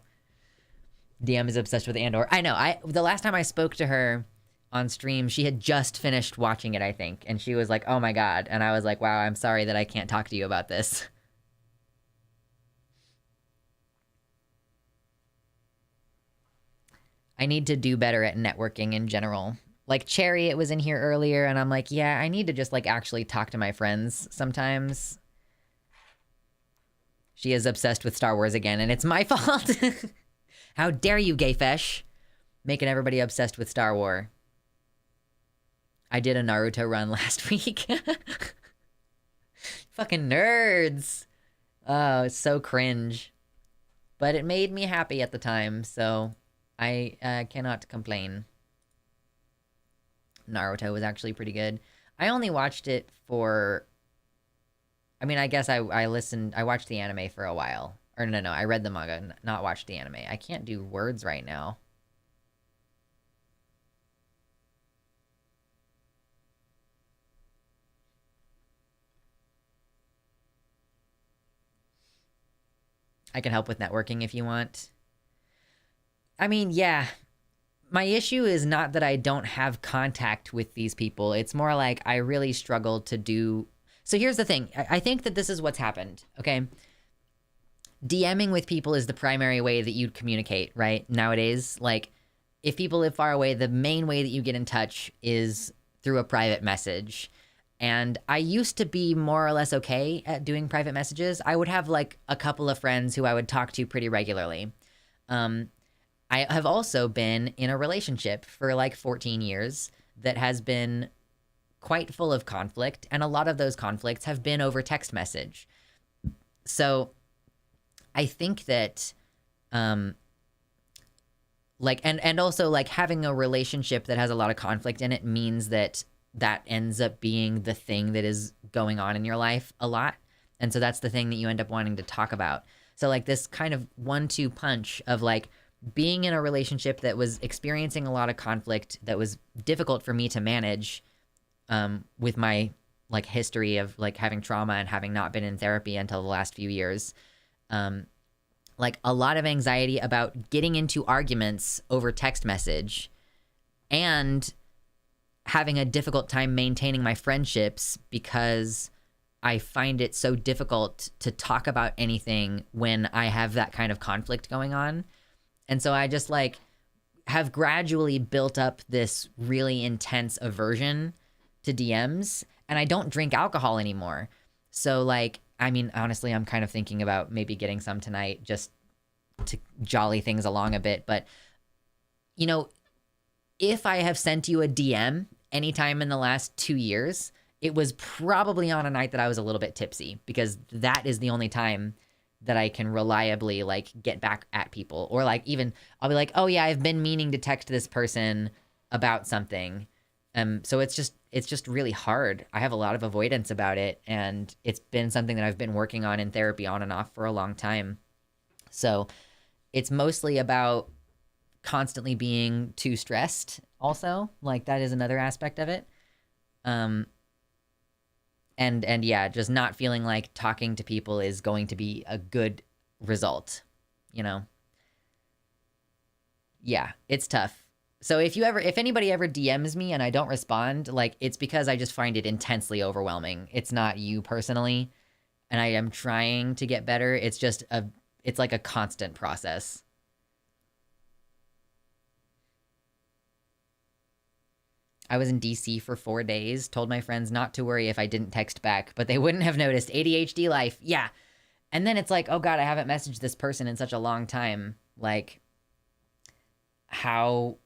DM is obsessed with Andor. I know. The last time I spoke to her on stream, she had just finished watching it, I think, and she was like, oh my god, and I was like, wow, I'm sorry that I can't talk to you about this. I need to do better at networking in general. Like Chariot was in here earlier, and I'm like, yeah, I need to just like actually talk to my friends sometimes. She is obsessed with Star Wars again, and it's my fault. How dare you, Gayfesh, making everybody obsessed with Star Wars. I did a Naruto run last week. Fucking nerds. Oh, it's so cringe. But it made me happy at the time, so I cannot complain. Naruto was actually pretty good. I only watched it for... I mean, I guess I watched the anime for a while. Or no, I read the manga, not watched the anime. I can't do words right now. I can help with networking if you want. I mean, yeah. My issue is not that I don't have contact with these people. It's more like I really struggle to do... So here's the thing. I think that this is what's happened, okay? DMing with people is the primary way that you communicate, right? Nowadays, like, if people live far away, the main way that you get in touch is through a private message. And I used to be more or less okay at doing private messages. I would have like a couple of friends who I would talk to pretty regularly. I have also been in a relationship for like 14 years that has been quite full of conflict. And a lot of those conflicts have been over text message. So I think that, like, and also like having a relationship that has a lot of conflict in it means that that ends up being the thing that is going on in your life a lot. And so that's the thing that you end up wanting to talk about. So like this kind of 1-2 punch of like being in a relationship that was experiencing a lot of conflict that was difficult for me to manage, with my like history of like having trauma and having not been in therapy until the last few years. Like a lot of anxiety about getting into arguments over text message and having a difficult time maintaining my friendships because I find it so difficult to talk about anything when I have that kind of conflict going on. And so I just like have gradually built up this really intense aversion to DMs, and I don't drink alcohol anymore. So like, I mean, honestly, I'm kind of thinking about maybe getting some tonight just to jolly things along a bit. But, you know, if I have sent you a DM anytime in the last 2 years, it was probably on a night that I was a little bit tipsy, because that is the only time that I can reliably like get back at people. Or like even I'll be like, oh yeah, I've been meaning to text this person about something. So it's just really hard. I have a lot of avoidance about it, and it's been something that I've been working on in therapy on and off for a long time. So it's mostly about constantly being too stressed also. Like that is another aspect of it. And yeah, just not feeling like talking to people is going to be a good result, you know? Yeah, it's tough. So if anybody ever DMs me and I don't respond, like it's because I just find it intensely overwhelming. It's not you personally, and I am trying to get better. It's like a constant process. I was in DC for 4 days, told my friends not to worry if I didn't text back, but they wouldn't have noticed. ADHD life. Yeah. And then it's like, oh God, I haven't messaged this person in such a long time. Like, how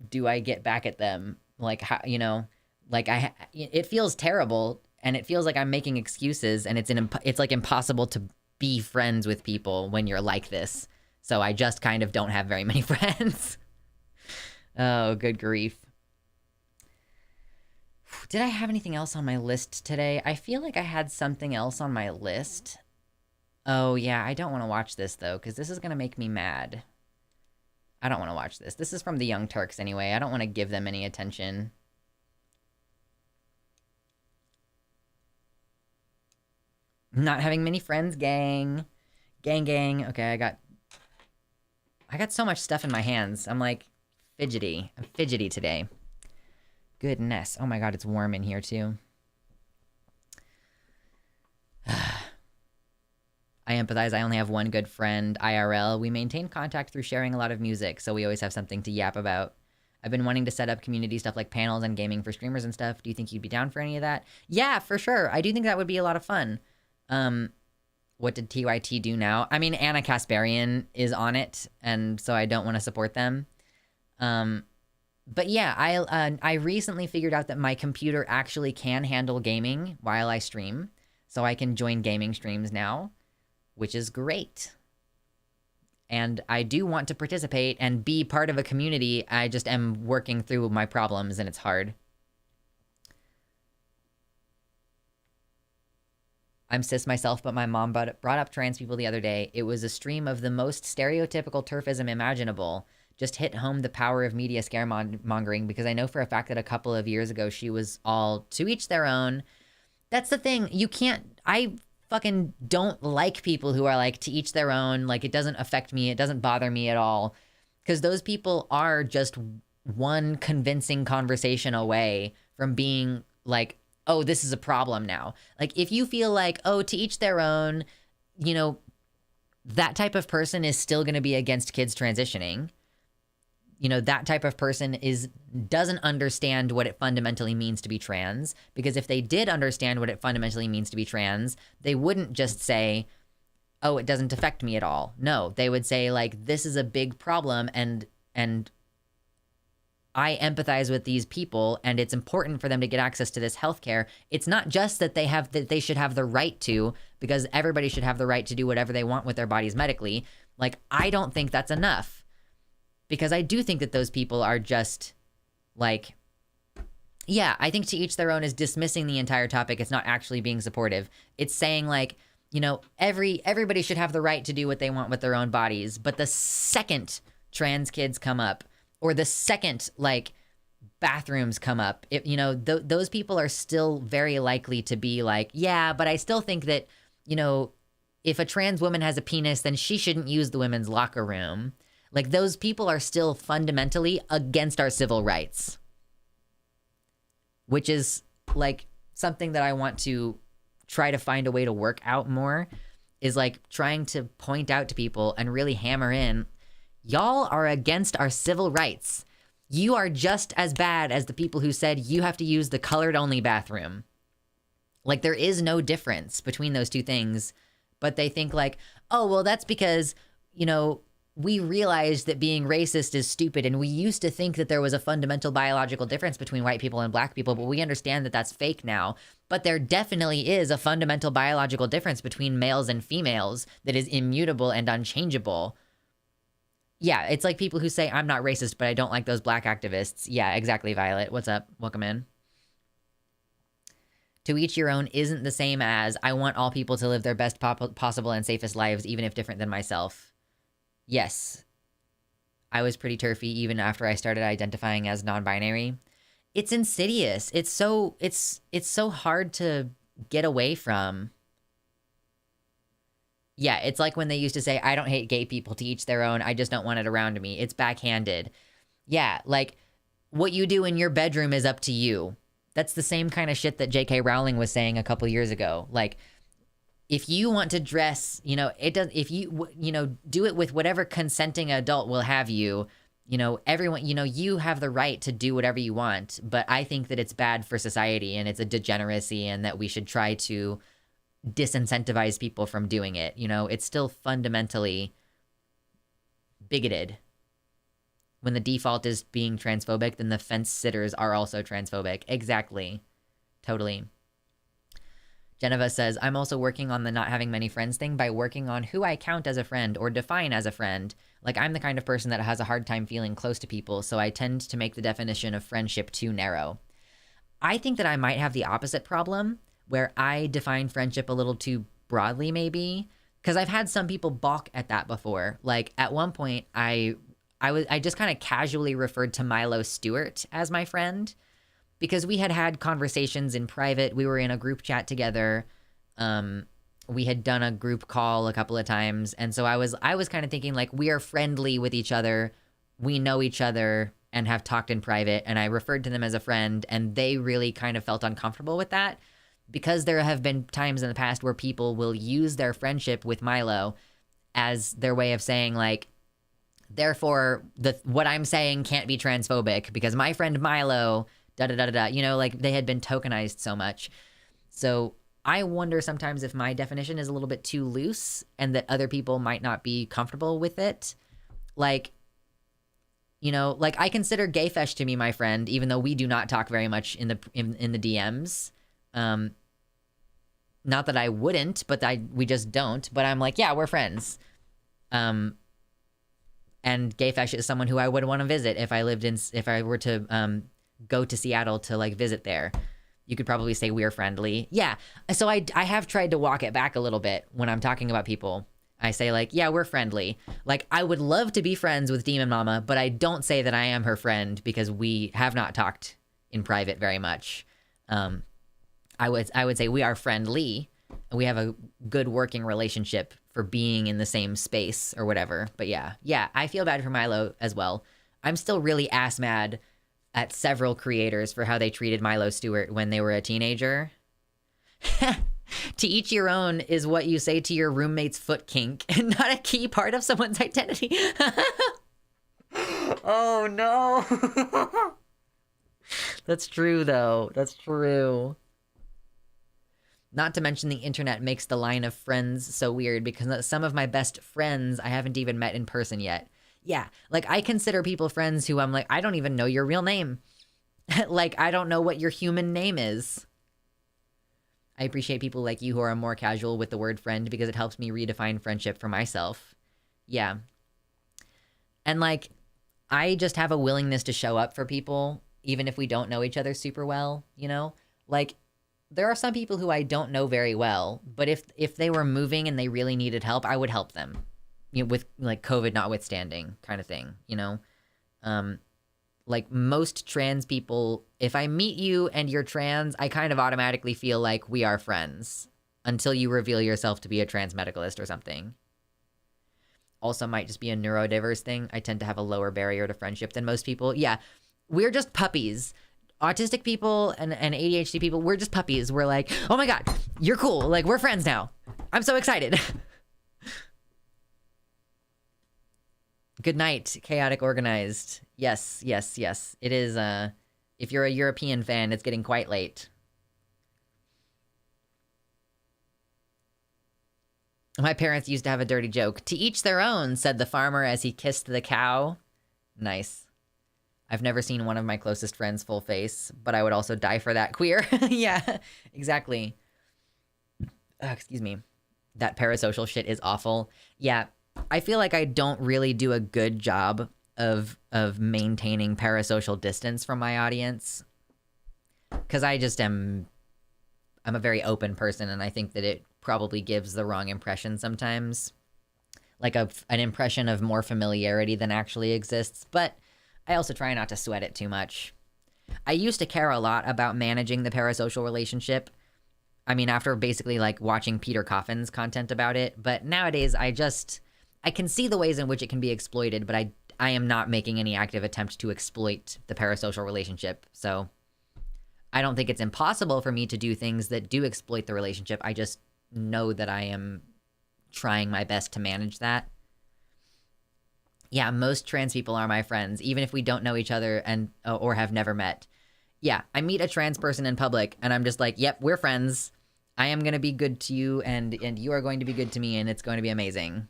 do I get back at them? Like, how, you know, like it feels terrible, and it feels like I'm making excuses, and it's like impossible to be friends with people when you're like this. So I just kind of don't have very many friends. Oh, good grief. Did I have anything else on my list today? I feel like I had something else on my list. Oh, yeah, I don't want to watch this, though, because this is going to make me mad. I don't want to watch this. This is from the Young Turks, anyway. I don't want to give them any attention. Not having many friends, gang. Gang. Okay, I got so much stuff in my hands. I'm like fidgety. I'm fidgety today. Goodness. Oh my God, it's warm in here too. I empathize. I only have one good friend, IRL. We maintain contact through sharing a lot of music, so we always have something to yap about. I've been wanting to set up community stuff like panels and gaming for streamers and stuff. Do you think you'd be down for any of that? Yeah, for sure. I do think that would be a lot of fun. What did TYT do now? I mean, Anna Kasparian is on it, and so I don't want to support them. But yeah, I recently figured out that my computer actually can handle gaming while I stream. So I can join gaming streams now, which is great. And I do want to participate and be part of a community. I just am working through my problems, and it's hard. I'm cis myself, but my mom brought up trans people the other day. It was a stream of the most stereotypical turfism imaginable. Just hit home the power of media scaremongering, because I know for a fact that a couple of years ago she was all to each their own. That's the thing. You can't... I fucking don't like people who are like to each their own. Like, it doesn't affect me. It doesn't bother me at all. Because those people are just one convincing conversation away from being like, oh, this is a problem now. Like, if you feel like, oh, to each their own, you know, that type of person is still going to be against kids transitioning. You know, that type of person doesn't understand what it fundamentally means to be trans, because if they did understand what it fundamentally means to be trans, they wouldn't just say, oh, it doesn't affect me at all. No, they would say, like, this is a big problem, and I empathize with these people, and it's important for them to get access to this healthcare. It's not just that they should have the right to, because everybody should have the right to do whatever they want with their bodies medically. Like, I don't think that's enough. Because I do think that those people are just, like, Yeah, I think to each their own is dismissing the entire topic. It's not actually being supportive. It's saying like, you know, everybody should have the right to do what they want with their own bodies. But the second trans kids come up, or the second like bathrooms come up, you know, those people are still very likely to be like, yeah, but I still think that, you know, if a trans woman has a penis, then she shouldn't use the women's locker room. Like those people are still fundamentally against our civil rights. Which is like something that I want to try to find a way to work out more, is like trying to point out to people and really hammer in, y'all are against our civil rights. You are just as bad as the people who said you have to use the colored only bathroom. Like there is no difference between those two things, but they think like, oh, well, that's because, you know, we realized that being racist is stupid, and we used to think that there was a fundamental biological difference between white people and black people, but we understand that that's fake now. But there definitely is a fundamental biological difference between males and females that is immutable and unchangeable. Yeah, it's like people who say, I'm not racist, but I don't like those black activists. Yeah, exactly, Violet. What's up? Welcome in. To each your own isn't the same as, I want all people to live their best possible and safest lives, even if different than myself. Yes, I was pretty turfy even after I started identifying as non-binary. It's insidious. It's so hard to get away from. Yeah, it's like when they used to say, I don't hate gay people, to each their own, I just don't want it around me. It's backhanded. Yeah, like what you do in your bedroom is up to you. That's the same kind of shit that J.K. Rowling was saying a couple years ago. Like, if you want to dress, you know, it does, if you, you know, do it with whatever consenting adult will have you, you know, everyone, you know, you have the right to do whatever you want, but I think that it's bad for society and it's a degeneracy, and that we should try to disincentivize people from doing it. You know, it's still fundamentally bigoted. When the default is being transphobic, then the fence sitters are also transphobic. Exactly. Totally. Geneva says, I'm also working on the not having many friends thing by working on who I count as a friend or define as a friend. Like, I'm the kind of person that has a hard time feeling close to people, so I tend to make the definition of friendship too narrow. I think that I might have the opposite problem, where I define friendship a little too broadly, maybe, because I've had some people balk at that before. Like, at one point, I just kind of casually referred to Milo Stewart as my friend, because we had conversations in private. We were in a group chat together. We had done a group call a couple of times. And so I was kind of thinking like, we are friendly with each other. We know each other and have talked in private. And I referred to them as a friend, and they really kind of felt uncomfortable with that, because there have been times in the past where people will use their friendship with Milo as their way of saying like, therefore what I'm saying can't be transphobic because my friend Milo da-da-da-da-da, you know, like they had been tokenized so much. So I wonder sometimes if my definition is a little bit too loose and that other people might not be comfortable with it. Like, you know, like I consider Gayfesh to be my friend, even though we do not talk very much in the DMs. Not that I wouldn't, but we just don't. But I'm like, yeah, we're friends. And Gayfesh is someone who I would want to visit if I were to go to Seattle to like visit there. You could probably say we're friendly. Yeah. So I have tried to walk it back a little bit when I'm talking about people. I say like, yeah, we're friendly. Like I would love to be friends with Demon Mama, but I don't say that I am her friend because we have not talked in private very much. I would say we are friendly. We have a good working relationship for being in the same space or whatever. But yeah, I feel bad for Milo as well. I'm still really ass mad at several creators for how they treated Milo Stewart when they were a teenager. To each your own is what you say to your roommate's foot kink and not a key part of someone's identity. Oh no. That's true though. That's true. Not to mention the internet makes the line of friends so weird because some of my best friends I haven't even met in person yet. Yeah, like I consider people friends who I'm like, I don't even know your real name. Like, I don't know what your human name is. I appreciate people like you who are more casual with the word friend because it helps me redefine friendship for myself. Yeah. And like, I just have a willingness to show up for people even if we don't know each other super well, you know? Like, there are some people who I don't know very well, but if they were moving and they really needed help, I would help them, you know, with like COVID notwithstanding kind of thing, you know? Like most trans people, if I meet you and you're trans, I kind of automatically feel like we are friends until you reveal yourself to be a trans medicalist or something. Also might just be a neurodiverse thing. I tend to have a lower barrier to friendship than most people. Yeah, we're just puppies. Autistic people and ADHD people, we're just puppies. We're like, oh my God, you're cool. Like, we're friends now. I'm so excited. Good night, chaotic organized. Yes, yes, yes. It is, if you're a European fan, it's getting quite late. My parents used to have a dirty joke. To each their own, said the farmer as he kissed the cow. Nice. I've never seen one of my closest friends full face, but I would also die for that. Queer. Yeah, exactly. Excuse me. That parasocial shit is awful. Yeah, I feel like I don't really do a good job of maintaining parasocial distance from my audience. Because I'm a very open person, and I think that it probably gives the wrong impression sometimes. Like an impression of more familiarity than actually exists, but I also try not to sweat it too much. I used to care a lot about managing the parasocial relationship. I mean, after basically like watching Peter Coffin's content about it, but nowadays I can see the ways in which it can be exploited, but I am not making any active attempt to exploit the parasocial relationship. So I don't think it's impossible for me to do things that do exploit the relationship. I just know that I am trying my best to manage that. Yeah, most trans people are my friends, even if we don't know each other and or have never met. Yeah, I meet a trans person in public, and I'm just like, yep, we're friends. I am going to be good to you, and you are going to be good to me, and it's going to be amazing.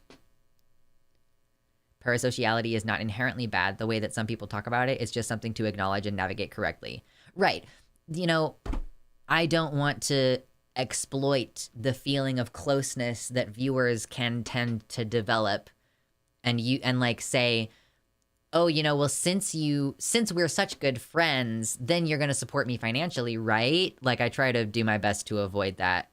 Parasociality is not inherently bad the way that some people talk about it. It's just something to acknowledge and navigate correctly. Right. You know, I don't want to exploit the feeling of closeness that viewers can tend to develop and like say, oh, you know, well, since we're such good friends, then you're going to support me financially, right? Like, I try to do my best to avoid that.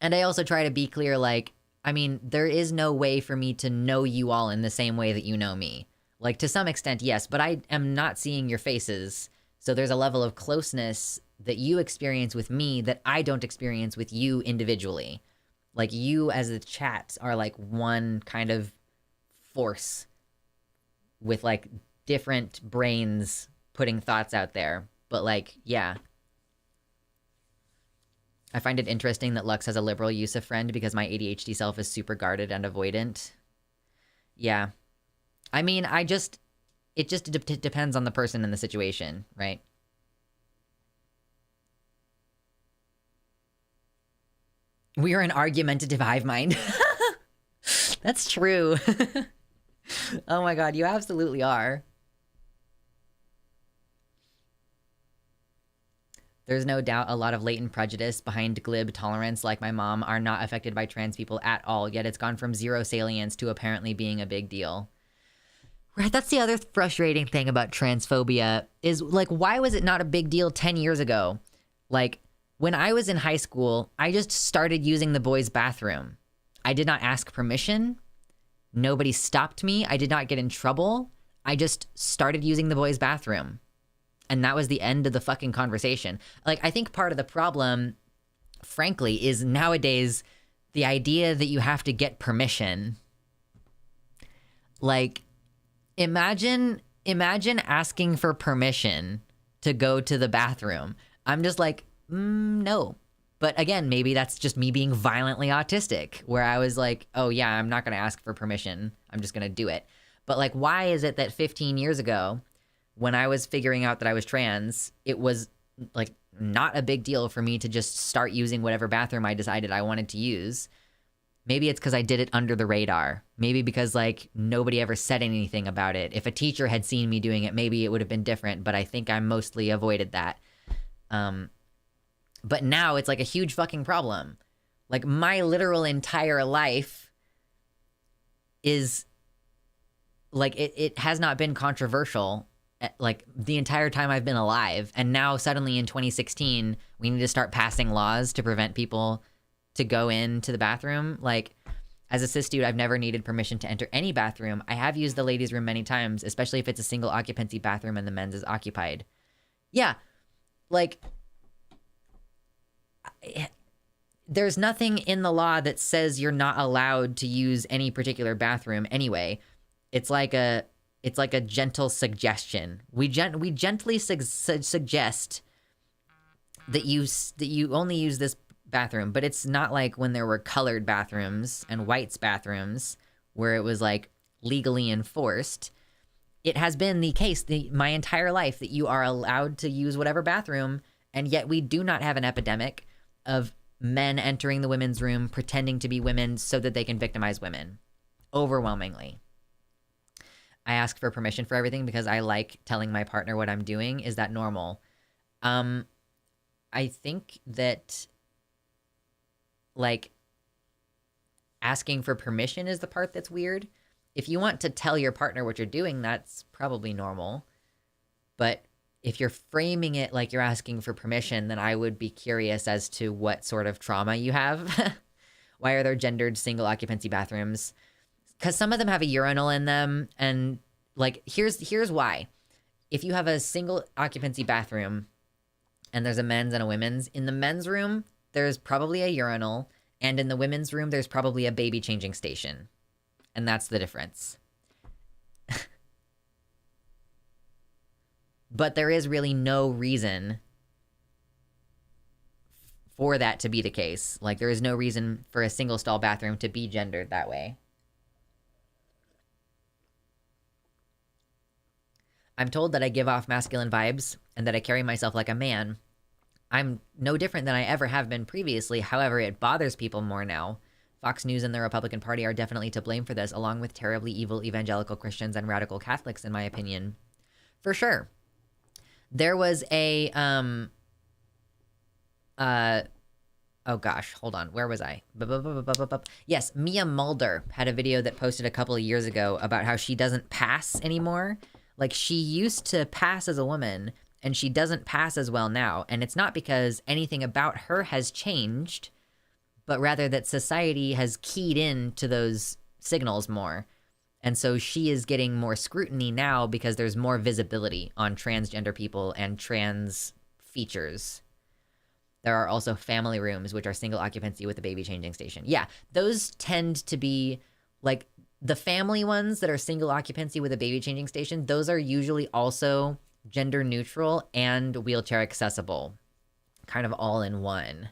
And I also try to be clear, like, I mean, there is no way for me to know you all in the same way that you know me. Like, to some extent, yes, but I am not seeing your faces. So there's a level of closeness that you experience with me that I don't experience with you individually. Like, you as a chat are like one kind of force with like different brains putting thoughts out there. But like, yeah. I find it interesting that Lux has a liberal use of friend because my ADHD self is super guarded and avoidant. Yeah. I mean, it just depends on the person and the situation, right? We are an argumentative hive mind. That's true. Oh my God, you absolutely are. There's no doubt a lot of latent prejudice behind glib tolerance like my mom are not affected by trans people at all, yet it's gone from zero salience to apparently being a big deal. Right, that's the other frustrating thing about transphobia is, like, why was it not a big deal 10 years ago? Like, when I was in high school, I just started using the boys' bathroom. I did not ask permission. Nobody stopped me. I did not get in trouble. I just started using the boys' bathroom. And that was the end of the fucking conversation. Like, I think part of the problem, frankly, is nowadays the idea that you have to get permission. Like, imagine asking for permission to go to the bathroom. I'm just like, no. But again, maybe that's just me being violently autistic, where I was like, oh yeah, I'm not going to ask for permission. I'm just going to do it. But like, why is it that 15 years ago, when I was figuring out that I was trans, it was like not a big deal for me to just start using whatever bathroom I decided I wanted to use? Maybe it's because I did it under the radar. Maybe because like nobody ever said anything about it. If a teacher had seen me doing it, maybe it would have been different, but I think I mostly avoided that. But now it's like a huge fucking problem. Like, my literal entire life is like it has not been controversial like the entire time I've been alive. And now suddenly in 2016, we need to start passing laws to prevent people to go into the bathroom. Like, as a cis dude, I've never needed permission to enter any bathroom. I have used the ladies' room many times, especially if it's a single occupancy bathroom and the men's is occupied. Yeah, like, there's nothing in the law that says you're not allowed to use any particular bathroom anyway. It's like a gentle suggestion. We gently suggest that you only use this bathroom, but it's not like when there were colored bathrooms and whites bathrooms where it was like legally enforced. It has been the case my entire life that you are allowed to use whatever bathroom, and yet we do not have an epidemic of men entering the women's room pretending to be women so that they can victimize women. Overwhelmingly. I ask for permission for everything because I like telling my partner what I'm doing. Is that normal? I think that, like, asking for permission is the part that's weird. If you want to tell your partner what you're doing, that's probably normal. But if you're framing it like you're asking for permission, then I would be curious as to what sort of trauma you have. Why are there gendered single occupancy bathrooms? Because some of them have a urinal in them. And, like, here's why. If you have a single occupancy bathroom and there's a men's and a women's, in the men's room, there's probably a urinal. And in the women's room, there's probably a baby changing station. And that's the difference. But there is really no reason for that to be the case. Like, there is no reason for a single stall bathroom to be gendered that way. I'm told that I give off masculine vibes and that I carry myself like a man. I'm no different than I ever have been previously. However, it bothers people more now. Fox News and the Republican Party are definitely to blame for this, along with terribly evil evangelical Christians and radical Catholics, in my opinion. For sure. There was a, oh gosh, hold on. Where was I? Yes, Mia Mulder had a video that posted a couple of years ago about how she doesn't pass anymore. Like, she used to pass as a woman, and she doesn't pass as well now. And it's not because anything about her has changed, but rather that society has keyed in to those signals more. And so she is getting more scrutiny now because there's more visibility on transgender people and trans features. There are also family rooms, which are single occupancy with a baby changing station. Yeah, those tend to be, like, the family ones that are single occupancy with a baby changing station, those are usually also gender neutral and wheelchair accessible. Kind of all in one.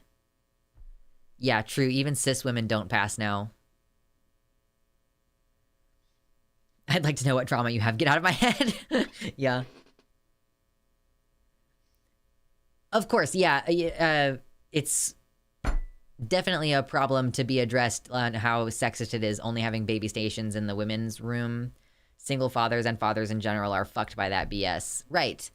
Yeah, true. Even cis women don't pass now. I'd like to know what trauma you have. Get out of my head. Yeah. Of course, yeah. It's definitely a problem to be addressed on how sexist it is only having baby stations in the women's room. Single fathers and fathers in general are fucked by that BS. Right.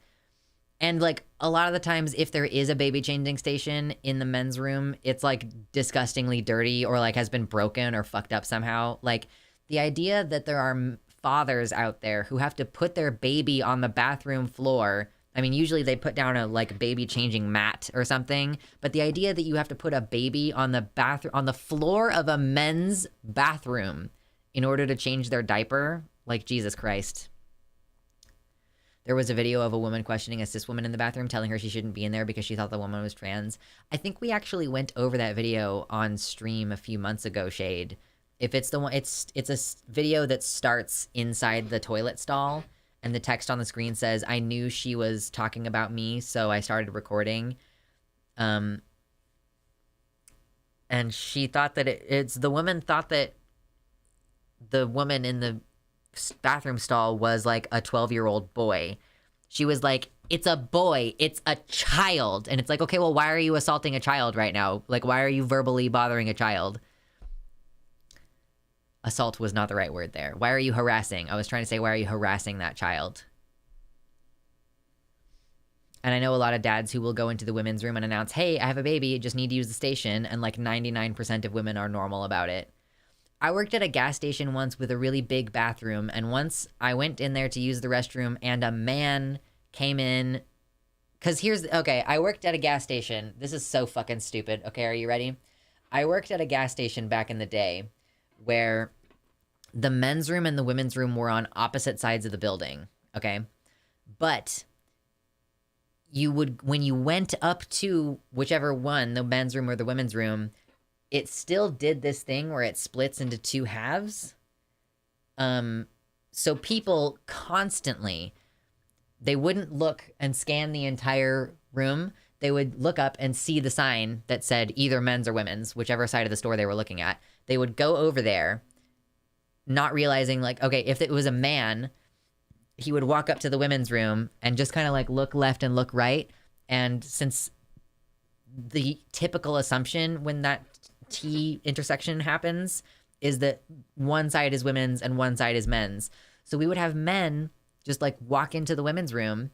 And, like, a lot of the times, if there is a baby changing station in the men's room, it's, like, disgustingly dirty or, like, has been broken or fucked up somehow. Like, the idea that there are fathers out there who have to put their baby on the bathroom floor. I mean, usually they put down a, like, baby changing mat or something. But the idea that you have to put a baby on the floor of a men's bathroom in order to change their diaper, like, Jesus Christ. There was a video of a woman questioning a cis woman in the bathroom, telling her she shouldn't be in there because she thought the woman was trans. I think we actually went over that video on stream a few months ago, Shade. If it's the one, it's a video that starts inside the toilet stall, and the text on the screen says, "I knew she was talking about me, so I started recording." And she thought that the woman thought that the woman in the bathroom stall was like a 12-year-old boy. She was like, "It's a boy, it's a child." And it's like, okay, well, why are you assaulting a child right now? Like, why are you verbally bothering a child? Assault was not the right word there. Why are you harassing? I was trying to say, why are you harassing that child? And I know a lot of dads who will go into the women's room and announce, "Hey, I have a baby, just need to use the station." And like 99% of women are normal about it. I worked at a gas station once with a really big bathroom, and once I went in there to use the restroom, and a man came in. Because I worked at a gas station. This is so fucking stupid. Okay, are you ready? I worked at a gas station back in the day where the men's room and the women's room were on opposite sides of the building, okay? But when you went up to whichever one, the men's room or the women's room, it still did this thing where it splits into two halves. So people constantly, they wouldn't look and scan the entire room. They would look up and see the sign that said either men's or women's, whichever side of the store they were looking at. They would go over there, not realizing, like, okay, if it was a man, he would walk up to the women's room and just kind of like look left and look right. And since the typical assumption when that T intersection happens is that one side is women's and one side is men's. So we would have men just like walk into the women's room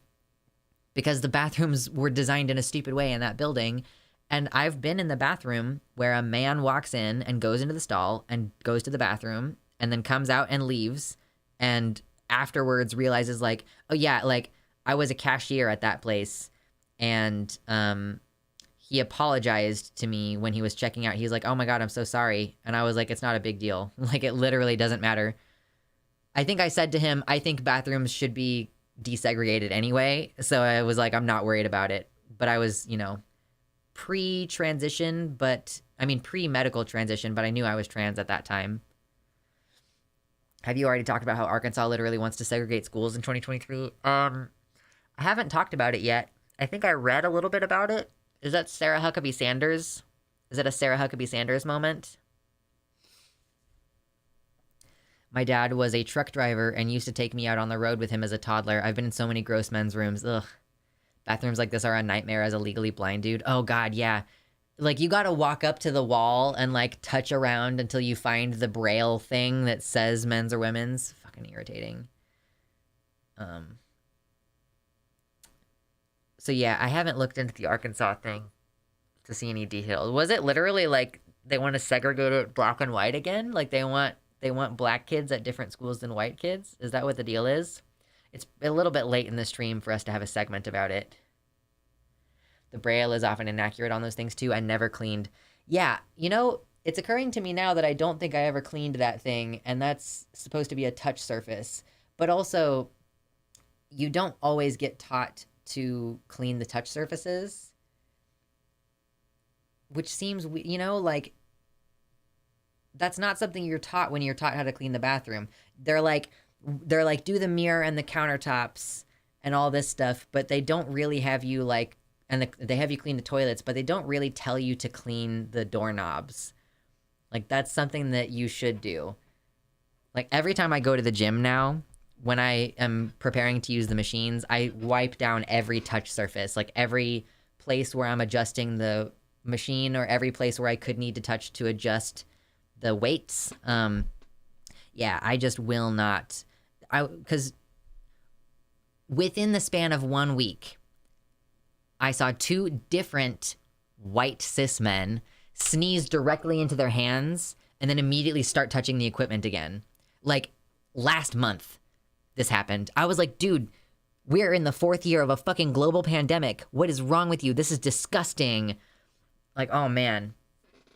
because the bathrooms were designed in a stupid way in that building. And I've been in the bathroom where a man walks in and goes into the stall and goes to the bathroom and then comes out and leaves, and afterwards realizes like, oh yeah, like I was a cashier at that place, and he apologized to me when he was checking out. He was like, oh my God, I'm so sorry. And I was like, it's not a big deal. Like, it literally doesn't matter. I think I said to him, I think bathrooms should be desegregated anyway. So I was like, I'm not worried about it. But I was, pre-transition, pre-medical transition, but I knew I was trans at that time. Have you already talked about how Arkansas literally wants to segregate schools in 2023? I haven't talked about it yet. I think I read a little bit about it. Is that Sarah Huckabee Sanders? Is it a Sarah Huckabee Sanders moment? My dad was a truck driver and used to take me out on the road with him as a toddler. I've been in so many gross men's rooms. Ugh. Bathrooms like this are a nightmare as a legally blind dude. Oh, God, yeah. Like, you gotta walk up to the wall and, like, touch around until you find the braille thing that says men's or women's. Fucking irritating. So, yeah, I haven't looked into the Arkansas thing to see any details. Was it literally, like, they want to segregate it black and white again? Like, they want black kids at different schools than white kids? Is that what the deal is? It's a little bit late in the stream for us to have a segment about it. The braille is often inaccurate on those things, too. I never cleaned. Yeah, it's occurring to me now that I don't think I ever cleaned that thing, and that's supposed to be a touch surface. But also, you don't always get taught to clean the touch surfaces, which seems, like, that's not something you're taught when you're taught how to clean the bathroom. They're like, do the mirror and the countertops and all this stuff, but they don't really have you, like, they have you clean the toilets, but they don't really tell you to clean the doorknobs. Like, that's something that you should do. Like, every time I go to the gym now, when I am preparing to use the machines, I wipe down every touch surface, like every place where I'm adjusting the machine or every place where I could need to touch to adjust the weights. Yeah, I just will not. Because within the span of 1 week, I saw 2 different white cis men sneeze directly into their hands and then immediately start touching the equipment again. Like, last month, this happened. I was like, dude, we're in the 4th year of a fucking global pandemic. What is wrong with you? This is disgusting. Like, oh man.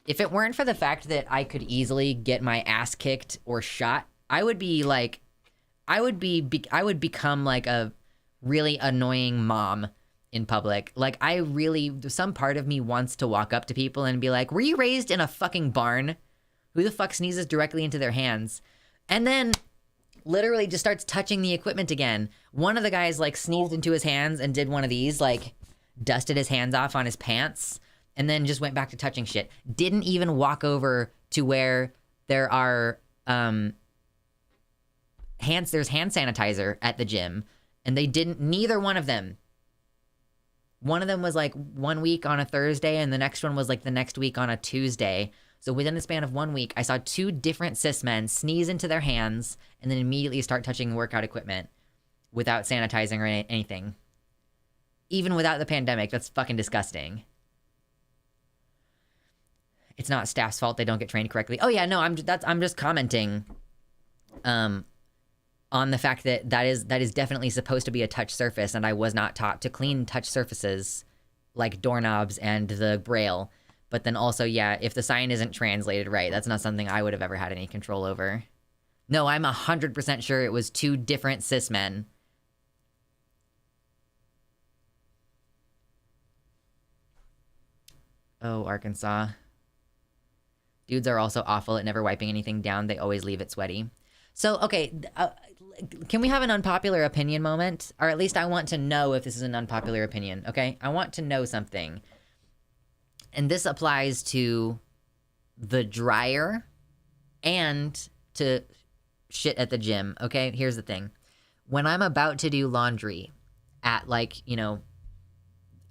If it weren't for the fact that I could easily get my ass kicked or shot, I would become like a really annoying mom in public. Like, some part of me wants to walk up to people and be like, were you raised in a fucking barn? Who the fuck sneezes directly into their hands? And then literally just starts touching the equipment again. One of the guys, like, sneezed into his hands and did one of these, like, dusted his hands off on his pants, and then just went back to touching shit. Didn't even walk over to where there are there's hand sanitizer at the gym, and they didn't. Neither one of them. One of them was like 1 week on a Thursday, and the next one was like the next week on a Tuesday. So within the span of 1 week, I saw 2 different cis men sneeze into their hands and then immediately start touching workout equipment without sanitizing or anything. Even without the pandemic, that's fucking disgusting. it's not staff's fault they don't get trained correctly. Oh yeah, no, I'm just commenting on the fact that that is definitely supposed to be a touch surface, and I was not taught to clean touch surfaces like doorknobs and the braille. But then also, yeah, if the sign isn't translated right, that's not something I would have ever had any control over. No, I'm 100% sure it was 2 different cis men. Oh, Arkansas. Dudes are also awful at never wiping anything down. They always leave it sweaty. So, okay, can we have an unpopular opinion moment? Or at least I want to know if this is an unpopular opinion, okay? I want to know something. And this applies to the dryer and to shit at the gym, okay? Here's the thing. When I'm about to do laundry at, like, you know,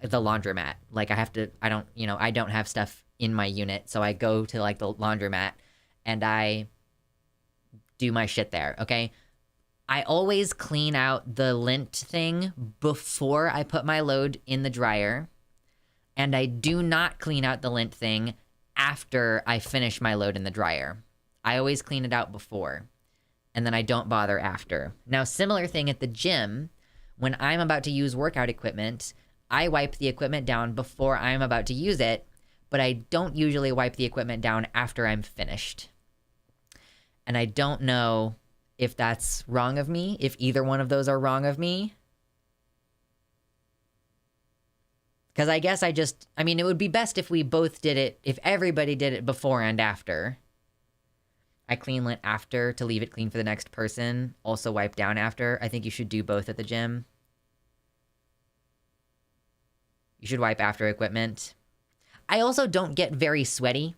the laundromat, like I don't have stuff in my unit, so I go to, like, the laundromat and I do my shit there, okay? I always clean out the lint thing before I put my load in the dryer, and I do not clean out the lint thing after I finish my load in the dryer. I always clean it out before, and then I don't bother after. Now, similar thing at the gym, when I'm about to use workout equipment, I wipe the equipment down before I'm about to use it, but I don't usually wipe the equipment down after I'm finished. And I don't know if that's wrong of me, if either one of those are wrong of me. Because I guess I mean, it would be best if we both did it, if everybody did it before and after. I clean lint after to leave it clean for the next person. Also wipe down after. I think you should do both at the gym. You should wipe after equipment. I also don't get very sweaty.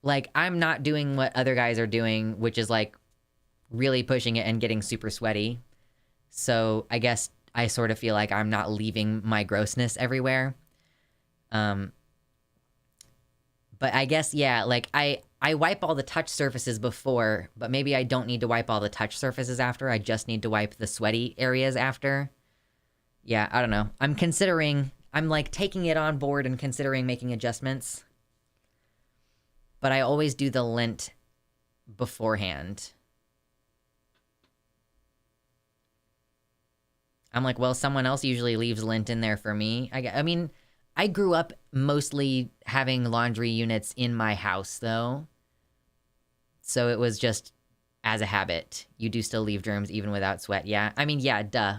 Like, I'm not doing what other guys are doing, which is, like, really pushing it and getting super sweaty. So I guess I sort of feel like I'm not leaving my grossness everywhere. But I guess, yeah, like, I wipe all the touch surfaces before, but maybe I don't need to wipe all the touch surfaces after. I just need to wipe the sweaty areas after. Yeah, I don't know. I'm, like, taking it on board and considering making adjustments. But I always do the lint beforehand. I'm like, well, someone else usually leaves lint in there for me. I mean, I grew up mostly having laundry units in my house, though. So it was just as a habit. You do still leave germs even without sweat, yeah? I mean, yeah, duh.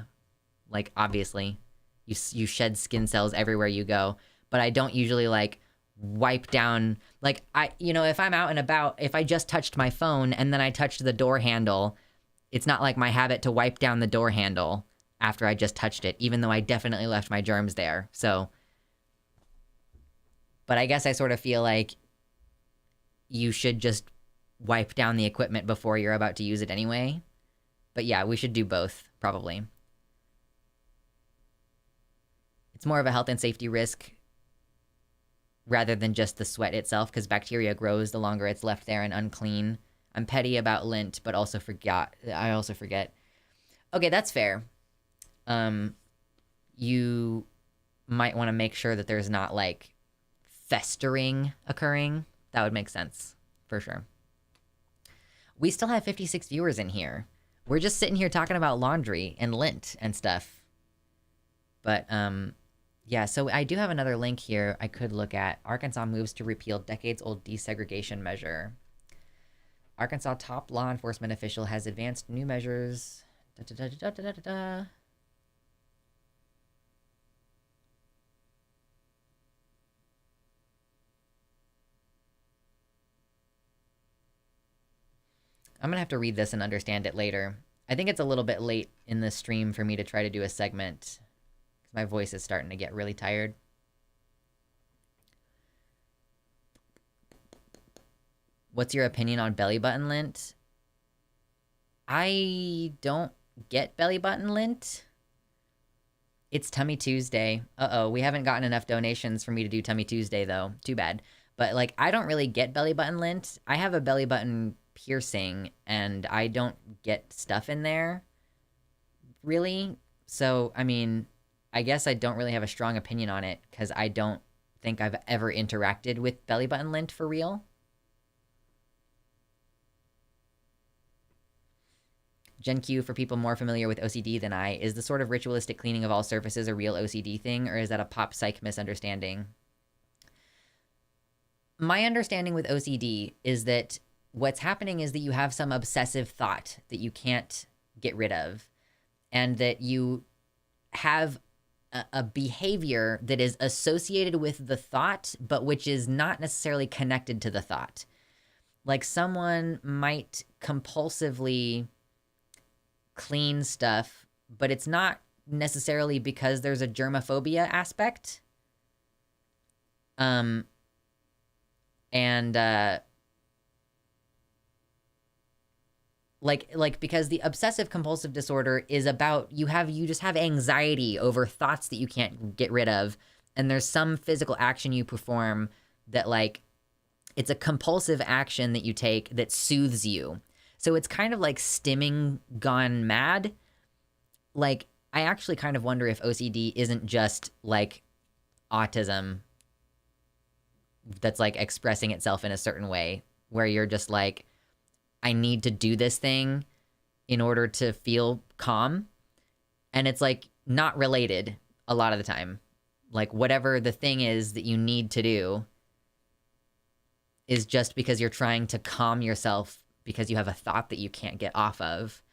Like, obviously. You shed skin cells everywhere you go. But I don't usually, like, wipe down, like, if I'm out and about, if I just touched my phone and then I touched the door handle, it's not like my habit to wipe down the door handle after I just touched it, even though I definitely left my germs there. So, but I guess I sort of feel like you should just wipe down the equipment before you're about to use it anyway. But yeah, we should do both, probably. It's more of a health and safety risk rather than just the sweat itself, because bacteria grows the longer it's left there and unclean. I'm petty about lint, but I also forget. Okay, that's fair. You might want to make sure that there's not, like, festering occurring. That would make sense, for sure. We still have 56 viewers in here. We're just sitting here talking about laundry and lint and stuff. But, yeah, so I do have another link here I could look at. Arkansas moves to repeal decades-old desegregation measure. Arkansas top law enforcement official has advanced new measures. I'm going to have to read this and understand it later. I think it's a little bit late in the stream for me to try to do a segment. My voice is starting to get really tired. What's your opinion on belly button lint? I don't get belly button lint. It's Tummy Tuesday. Uh-oh, we haven't gotten enough donations for me to do Tummy Tuesday, though. Too bad. But, like, I don't really get belly button lint. I have a belly button piercing, and I don't get stuff in there, really. So, I mean, I guess I don't really have a strong opinion on it, because I don't think I've ever interacted with belly button lint for real. Gen Q, for people more familiar with OCD than I, is the sort of ritualistic cleaning of all surfaces a real OCD thing, or is that a pop psych misunderstanding? My understanding with OCD is that what's happening is that you have some obsessive thought that you can't get rid of, and that you have a behavior that is associated with the thought, but which is not necessarily connected to the thought. Like someone might compulsively clean stuff, but it's not necessarily because there's a germophobia aspect. Like because the obsessive compulsive disorder is about you just have anxiety over thoughts that you can't get rid of, and there's some physical action you perform that, like, it's a compulsive action that you take that soothes you. So it's kind of like stimming gone mad. Like, I actually kind of wonder if OCD isn't just like autism that's like expressing itself in a certain way, where you're just like, I need to do this thing in order to feel calm. And it's like not related a lot of the time. Like whatever the thing is that you need to do is just because you're trying to calm yourself because you have a thought that you can't get off of.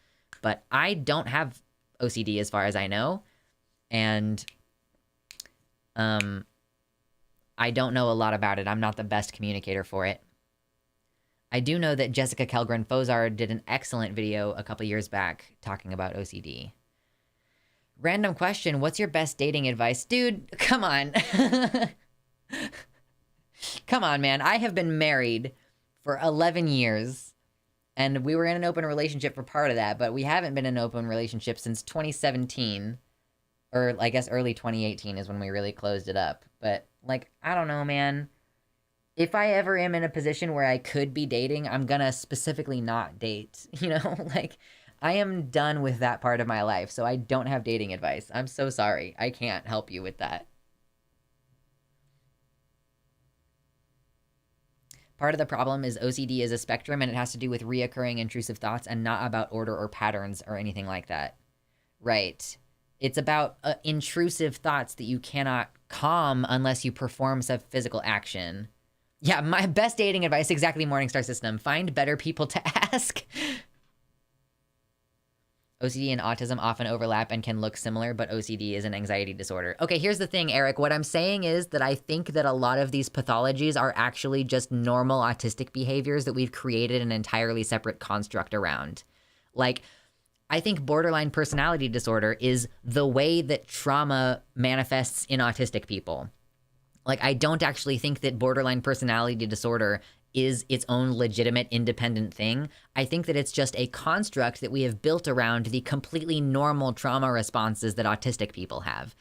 But I don't have OCD as far as I know. And I don't know a lot about it. I'm not the best communicator for it. I do know that Jessica Kellgren-Fozard did an excellent video a couple years back talking about OCD. Random question, what's your best dating advice? Dude, come on. Come on, man. I have been married for 11 years, and we were in an open relationship for part of that, but we haven't been in an open relationship since 2017, or I guess early 2018 is when we really closed it up. But, like, I don't know, man. If I ever am in a position where I could be dating, I'm gonna specifically not date, you know? Like, I am done with that part of my life, so I don't have dating advice. I'm so sorry. I can't help you with that. Part of the problem is OCD is a spectrum, and it has to do with reoccurring intrusive thoughts and not about order or patterns or anything like that. Right. It's about intrusive thoughts that you cannot calm unless you perform some physical action. Yeah, my best dating advice, exactly, Morningstar System. Find better people to ask. OCD and autism often overlap and can look similar, but OCD is an anxiety disorder. Okay, here's the thing, Eric. What I'm saying is that I think that a lot of these pathologies are actually just normal autistic behaviors that we've created an entirely separate construct around. Like, I think borderline personality disorder is the way that trauma manifests in autistic people. Like, I don't actually think that borderline personality disorder is its own legitimate independent thing. I think that it's just a construct that we have built around the completely normal trauma responses that autistic people have.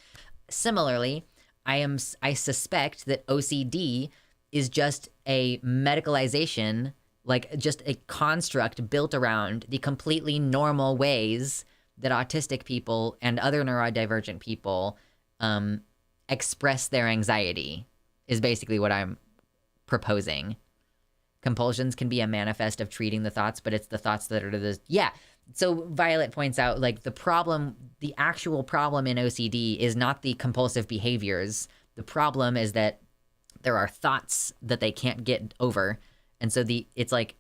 Similarly, I suspect that OCD is just a medicalization, like just a construct built around the completely normal ways that autistic people and other neurodivergent people express their anxiety, is basically what I'm proposing. Compulsions can be a manifest of treating the thoughts, but it's the thoughts that are the... Yeah. So Violet points out, like, the actual problem in OCD is not the compulsive behaviors. The problem is that there are thoughts that they can't get over. And so it's like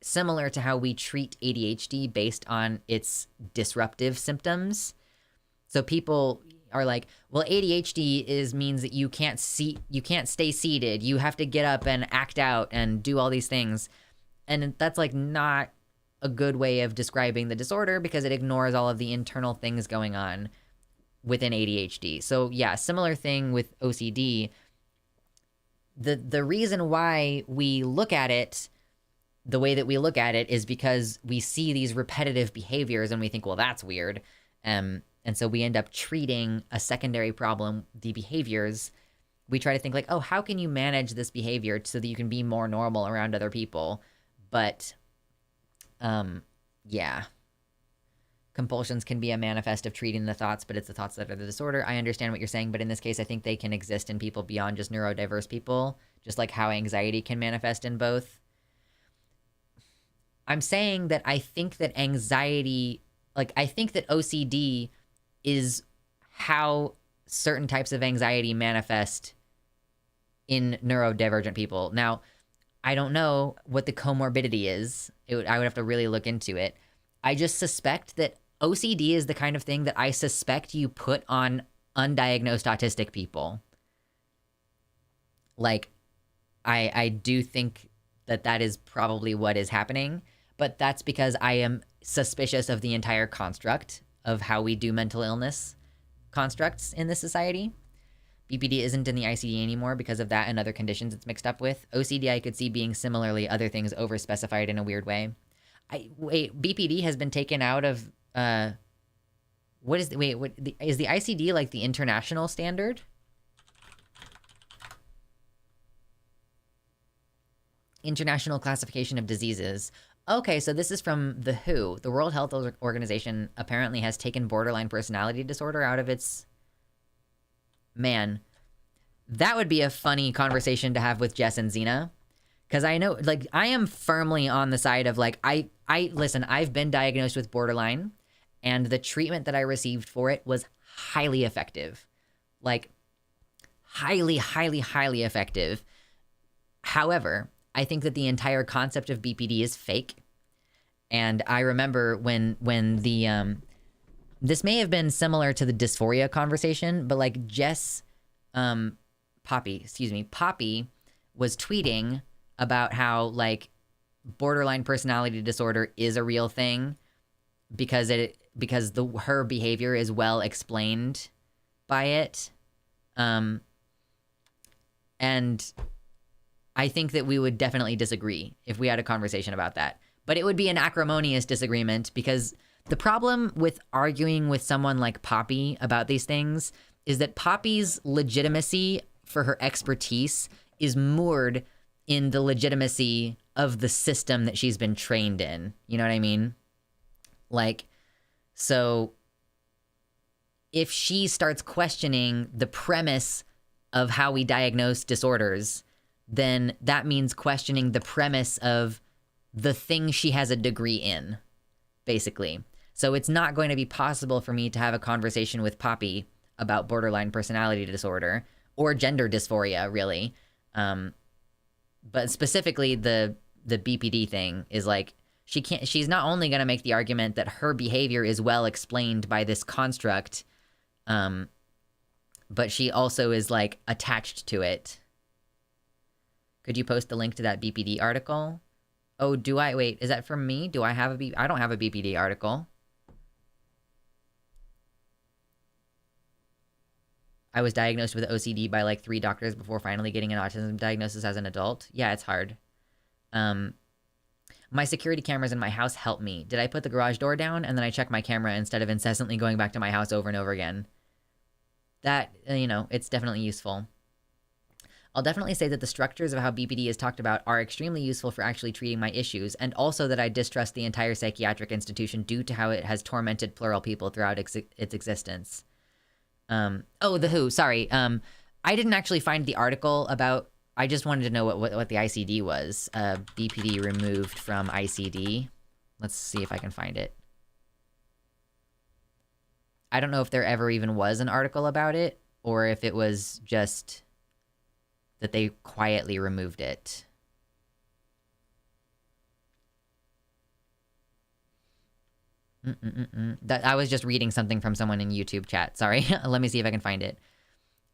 similar to how we treat ADHD based on its disruptive symptoms. So people are like, well, ADHD means that you can't stay seated. You have to get up and act out and do all these things. And that's like not a good way of describing the disorder because it ignores all of the internal things going on within ADHD. So yeah, similar thing with OCD. The reason why we look at it the way that we look at it is because we see these repetitive behaviors and we think, well, that's weird. And so we end up treating a secondary problem, the behaviors. We try to think like, oh, how can you manage this behavior so that you can be more normal around other people? But, yeah. compulsions can be a manifest of treating the thoughts, but it's the thoughts that are the disorder. I understand what you're saying, but in this case, I think they can exist in people beyond just neurodiverse people, just like how anxiety can manifest in both. I'm saying that I think that anxiety, like, I think that OCD is how certain types of anxiety manifest in neurodivergent people. Now, I don't know what the comorbidity is. I would have to really look into it. I just suspect that OCD is the kind of thing that I suspect you put on undiagnosed autistic people. Like, I do think that that is probably what is happening, but that's because I am suspicious of the entire construct of how we do mental illness constructs in this society. BPD isn't in the ICD anymore because of that and other conditions it's mixed up with. OCD I could see being similarly other things overspecified in a weird way. BPD has been taken out of, is the ICD like the international standard? International Classification of Diseases. Okay, so this is from the WHO. The World Health Organization apparently has taken borderline personality disorder out of its... Man, that would be a funny conversation to have with Jess and Xena. Because I know, like, I am firmly on the side of, like, listen, I've been diagnosed with borderline, and the treatment that I received for it was highly effective. Like, highly, highly, highly effective. However, I think that the entire concept of BPD is fake. And I remember when the, this may have been similar to the dysphoria conversation, but like Poppy was tweeting about how like borderline personality disorder is a real thing because her behavior is well explained by it. And I think that we would definitely disagree if we had a conversation about that. But it would be an acrimonious disagreement because the problem with arguing with someone like Poppy about these things is that Poppy's legitimacy for her expertise is moored in the legitimacy of the system that she's been trained in. You know what I mean? Like, so if she starts questioning the premise of how we diagnose disorders, then that means questioning the premise of the thing she has a degree in, basically. So it's not going to be possible for me to have a conversation with Poppy about borderline personality disorder or gender dysphoria, really. But specifically the BPD thing is like, she's not only going to make the argument that her behavior is well explained by this construct, but she also is like attached to it. Could you post the link to that BPD article? Oh, do I? Wait, is that from me? Do I have I don't have a BPD article. I was diagnosed with OCD by like 3 doctors before finally getting an autism diagnosis as an adult. Yeah, it's hard. My security cameras in my house help me. Did I put the garage door down and then I check my camera instead of incessantly going back to my house over and over again? That, you know, it's definitely useful. I'll definitely say that the structures of how BPD is talked about are extremely useful for actually treating my issues, and also that I distrust the entire psychiatric institution due to how it has tormented plural people throughout its existence. Oh, the WHO, sorry. I didn't actually find the article about, I just wanted to know what the ICD was. BPD removed from ICD. Let's see if I can find it. I don't know if there ever even was an article about it, or if it was just that they quietly removed it. That I was just reading something from someone in YouTube chat. Sorry. Let me see if I can find it.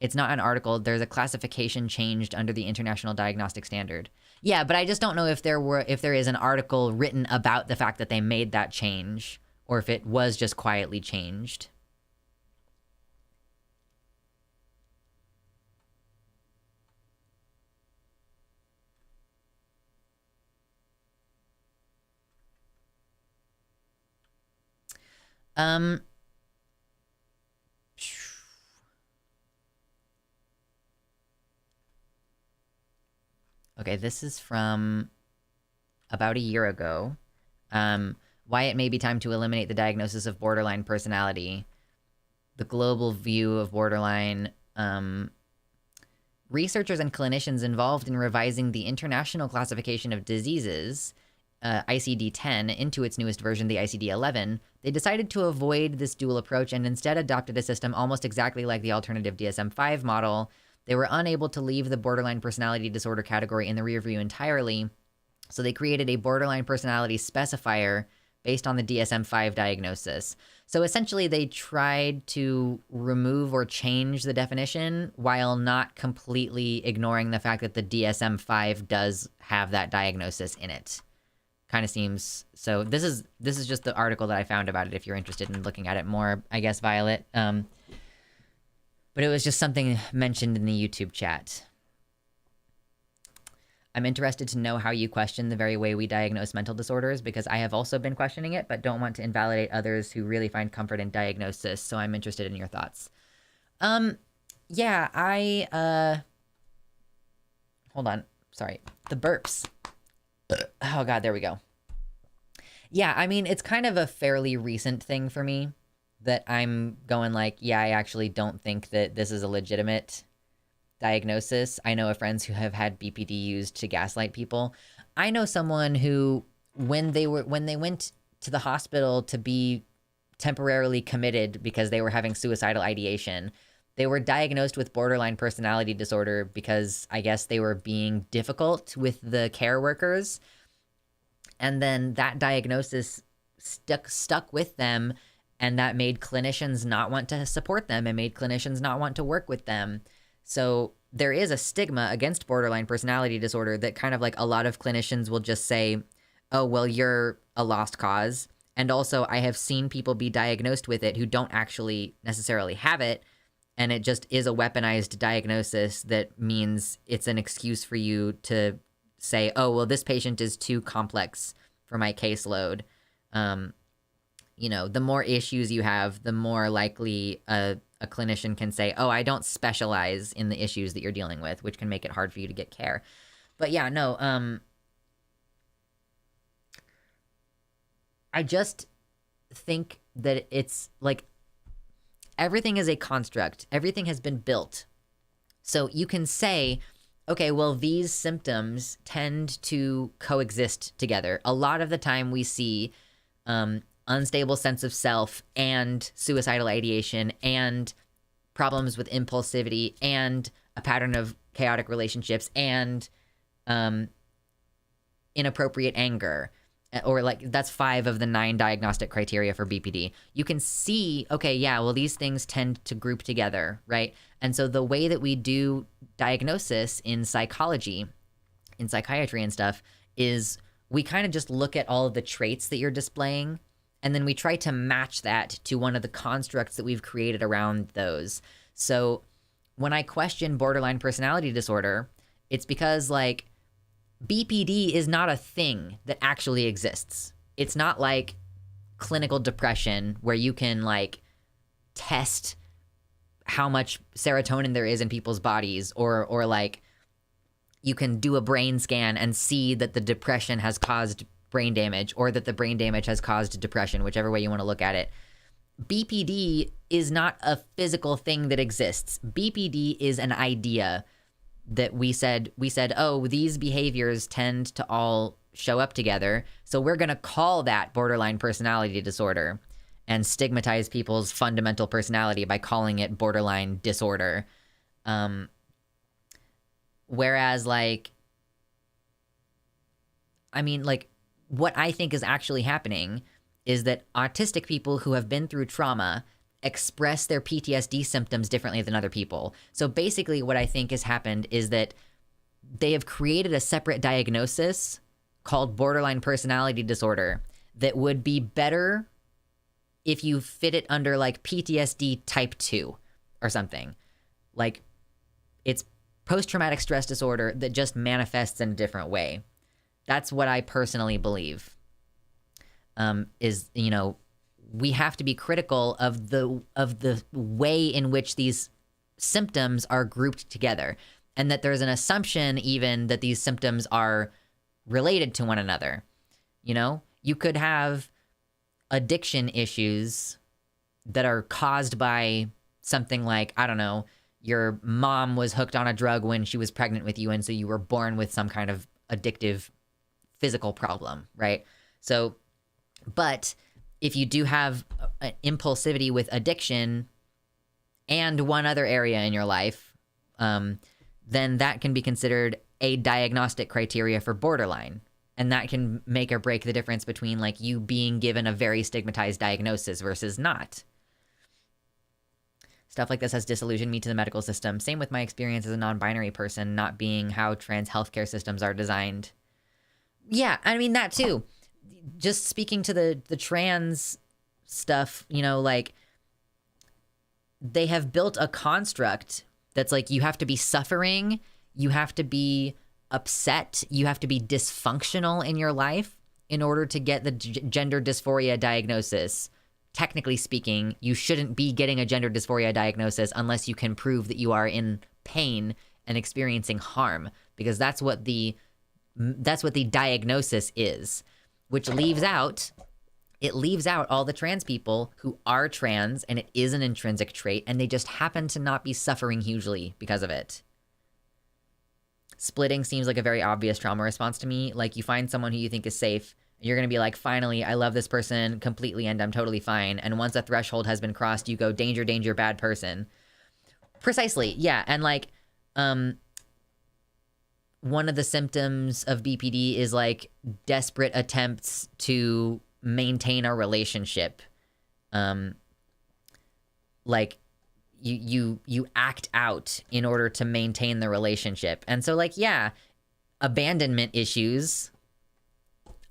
It's not an article. There's a classification changed under the International Diagnostic Standard. Yeah, but I just don't know if there is an article written about the fact that they made that change, or if it was just quietly changed. Okay, this is from about a year ago. why it may be time to eliminate the diagnosis of borderline personality, the global view of borderline, researchers and clinicians involved in revising the International Classification of Diseases, ICD-10, into its newest version, the ICD-11, they decided to avoid this dual approach and instead adopted a system almost exactly like the alternative DSM-5 model. They were unable to leave the borderline personality disorder category in the rear view entirely, so they created a borderline personality specifier based on the DSM-5 diagnosis. So essentially, they tried to remove or change the definition while not completely ignoring the fact that the DSM-5 does have that diagnosis in it. Kind of seems so. This is just the article that I found about it. If you're interested in looking at it more, I guess, Violet. But it was just something mentioned in the YouTube chat. I'm interested to know how you question the very way we diagnose mental disorders, because I have also been questioning it, but don't want to invalidate others who really find comfort in diagnosis. So I'm interested in your thoughts. Yeah, hold on. Sorry. The burps. Oh, God, there we go. Yeah, I mean, it's kind of a fairly recent thing for me that I'm going like, yeah, I actually don't think that this is a legitimate diagnosis. I know of friends who have had BPD used to gaslight people. I know someone who, when they went to the hospital to be temporarily committed because they were having suicidal ideation, they were diagnosed with borderline personality disorder because I guess they were being difficult with the care workers. And then that diagnosis stuck with them, and that made clinicians not want to support them and made clinicians not want to work with them. So there is a stigma against borderline personality disorder that kind of like a lot of clinicians will just say, oh, well, you're a lost cause. And also I have seen people be diagnosed with it who don't actually necessarily have it. And it just is a weaponized diagnosis that means it's an excuse for you to say, oh, well, this patient is too complex for my caseload. You know, the more issues you have, the more likely a clinician can say, oh, I don't specialize in the issues that you're dealing with, which can make it hard for you to get care. But yeah, no, I just think that it's like everything is a construct. Everything has been built. So you can say, okay, well, these symptoms tend to coexist together. A lot of the time we see unstable sense of self and suicidal ideation and problems with impulsivity and a pattern of chaotic relationships and inappropriate anger. Or like that's 5 of the 9 diagnostic criteria for BPD. You can see, okay, yeah, well, these things tend to group together, right? And so the way that we do diagnosis in psychology, in psychiatry and stuff, is we kind of just look at all of the traits that you're displaying, and then we try to match that to one of the constructs that we've created around those. So when I question borderline personality disorder, it's because like BPD is not a thing that actually exists. It's not like clinical depression where you can like test how much serotonin there is in people's bodies, or like you can do a brain scan and see that the depression has caused brain damage or that the brain damage has caused depression, whichever way you want to look at it. BPD is not a physical thing that exists. BPD is an idea that we said, oh, these behaviors tend to all show up together, so we're going to call that borderline personality disorder and stigmatize people's fundamental personality by calling it borderline disorder. Whereas, like, I mean, like, what I think is actually happening is that autistic people who have been through trauma express their PTSD symptoms differently than other people. So basically what I think has happened is that they have created a separate diagnosis called borderline personality disorder that would be better if you fit it under like PTSD type 2 or something. Like it's post-traumatic stress disorder that just manifests in a different way. That's what I personally believe. Is, you know, we have to be critical of the way in which these symptoms are grouped together, and that there's an assumption even that these symptoms are related to one another. You know, you could have addiction issues that are caused by something like, I don't know, your mom was hooked on a drug when she was pregnant with you, and so you were born with some kind of addictive physical problem, right? So, but if you do have impulsivity with addiction and one other area in your life, then that can be considered a diagnostic criteria for borderline. And that can make or break the difference between like you being given a very stigmatized diagnosis versus not. Stuff like this has disillusioned me to the medical system. Same with my experience as a non-binary person, not being how trans healthcare systems are designed. Yeah, I mean, that too. Just speaking to the trans stuff, you know, like they have built a construct that's like you have to be suffering, you have to be upset, you have to be dysfunctional in your life in order to get the gender dysphoria diagnosis. Technically speaking, you shouldn't be getting a gender dysphoria diagnosis unless you can prove that you are in pain and experiencing harm, because that's what the diagnosis is, which leaves out all the trans people who are trans and it is an intrinsic trait and they just happen to not be suffering hugely because of it. Splitting seems like a very obvious trauma response to me. Like you find someone who you think is safe, you're going to be like, finally, I love this person completely and I'm totally fine. And once a threshold has been crossed, you go, danger, danger, bad person. Precisely. Yeah. And like, one of the symptoms of BPD is like desperate attempts to maintain a relationship. Like you act out in order to maintain the relationship. And so like, yeah, abandonment issues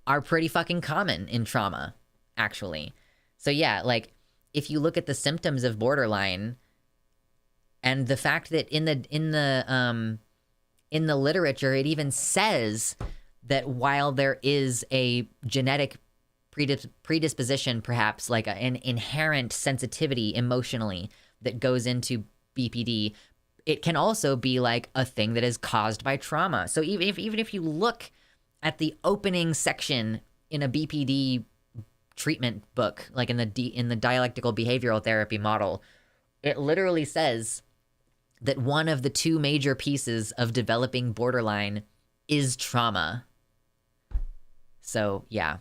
are pretty fucking common in trauma, actually. So yeah, like if you look at the symptoms of borderline and the fact that in the literature, it even says that while there is a genetic predisposition, perhaps like an inherent sensitivity emotionally that goes into BPD, it can also be like a thing that is caused by trauma. So even if you look at the opening section in a BPD treatment book, like in the dialectical behavioral therapy model, it literally says that one of the two major pieces of developing borderline is trauma. So yeah,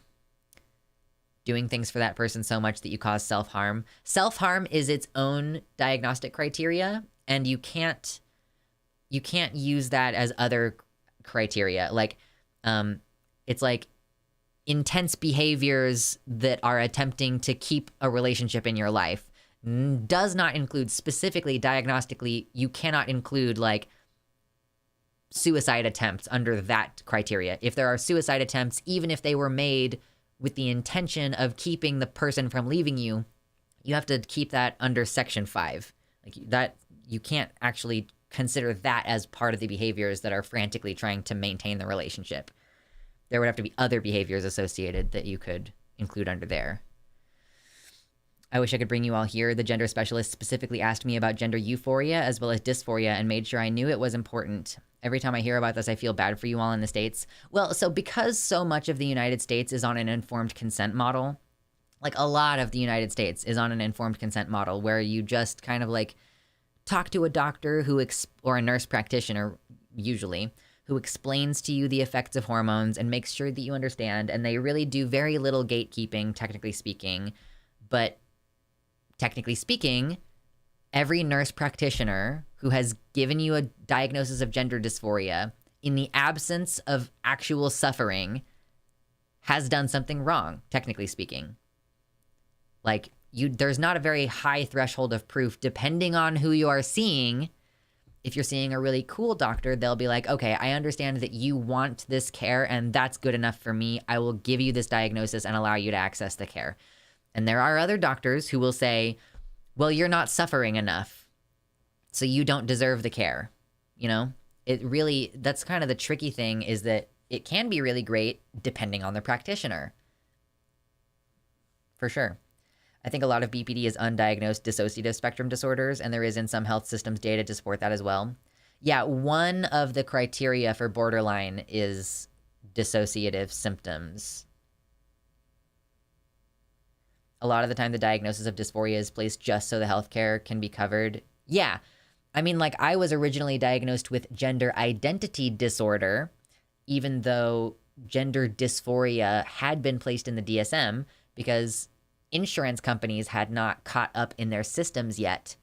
doing things for that person so much that you cause self-harm. Self-harm is its own diagnostic criteria, and you can't use that as other criteria. Like, it's like intense behaviors that are attempting to keep a relationship in your life does not include, specifically diagnostically, you cannot include like suicide attempts under that criteria. If there are suicide attempts, even if they were made with the intention of keeping the person from leaving you, you have to keep that under Section 5. Like that, you can't actually consider that as part of the behaviors that are frantically trying to maintain the relationship. There would have to be other behaviors associated that you could include under there. I wish I could bring you all here. The gender specialist specifically asked me about gender euphoria as well as dysphoria and made sure I knew it was important. Every time I hear about this, I feel bad for you all in the States. Well, so because so much of the United States is on an informed consent model, like a lot of the United States is on an informed consent model where you just kind of like talk to a doctor or a nurse practitioner, usually, who explains to you the effects of hormones and makes sure that you understand. And they really do very little gatekeeping, technically speaking. But technically speaking, every nurse practitioner who has given you a diagnosis of gender dysphoria in the absence of actual suffering has done something wrong, technically speaking. Like, there's not a very high threshold of proof depending on who you are seeing. If you're seeing a really cool doctor, they'll be like, okay, I understand that you want this care and that's good enough for me. I will give you this diagnosis and allow you to access the care. And there are other doctors who will say, well, you're not suffering enough, so you don't deserve the care. You know, that's kind of the tricky thing, is that it can be really great depending on the practitioner. For sure. I think a lot of BPD is undiagnosed dissociative spectrum disorders, and there is in some health systems data to support that as well. Yeah, one of the criteria for borderline is dissociative symptoms. a lot of the time the diagnosis of dysphoria is placed just so the healthcare can be covered. Yeah. I mean, like, I was originally diagnosed with gender identity disorder, even though gender dysphoria had been placed in the DSM because insurance companies had not caught up in their systems yet,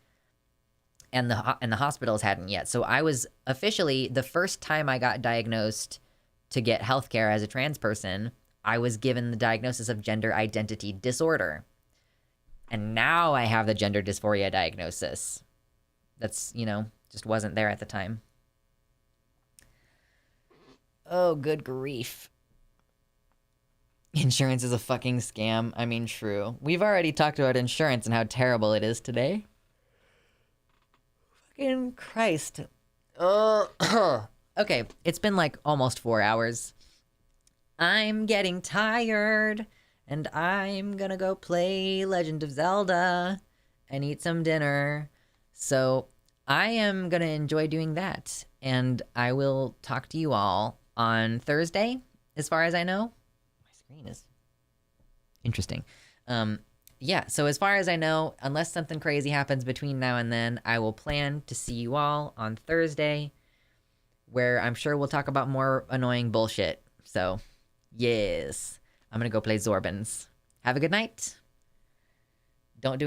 and the hospitals hadn't yet. So I was officially, the first time I got diagnosed to get healthcare as a trans person, I was given the diagnosis of gender identity disorder. And now I have the gender dysphoria diagnosis. That's, just wasn't there at the time. Oh, good grief. Insurance is a fucking scam. I mean, true. We've already talked about insurance and how terrible it is today. Fucking Christ. Okay, it's been like almost 4 hours. I'm getting tired, and I'm gonna go play Legend of Zelda and eat some dinner. So I am gonna enjoy doing that, and I will talk to you all on Thursday, as far as I know. My screen is interesting. Yeah, so as far as I know, unless something crazy happens between now and then, I will plan to see you all on Thursday, where I'm sure we'll talk about more annoying bullshit. So, yes, I'm gonna go play Zorbans. Have a good night. Don't do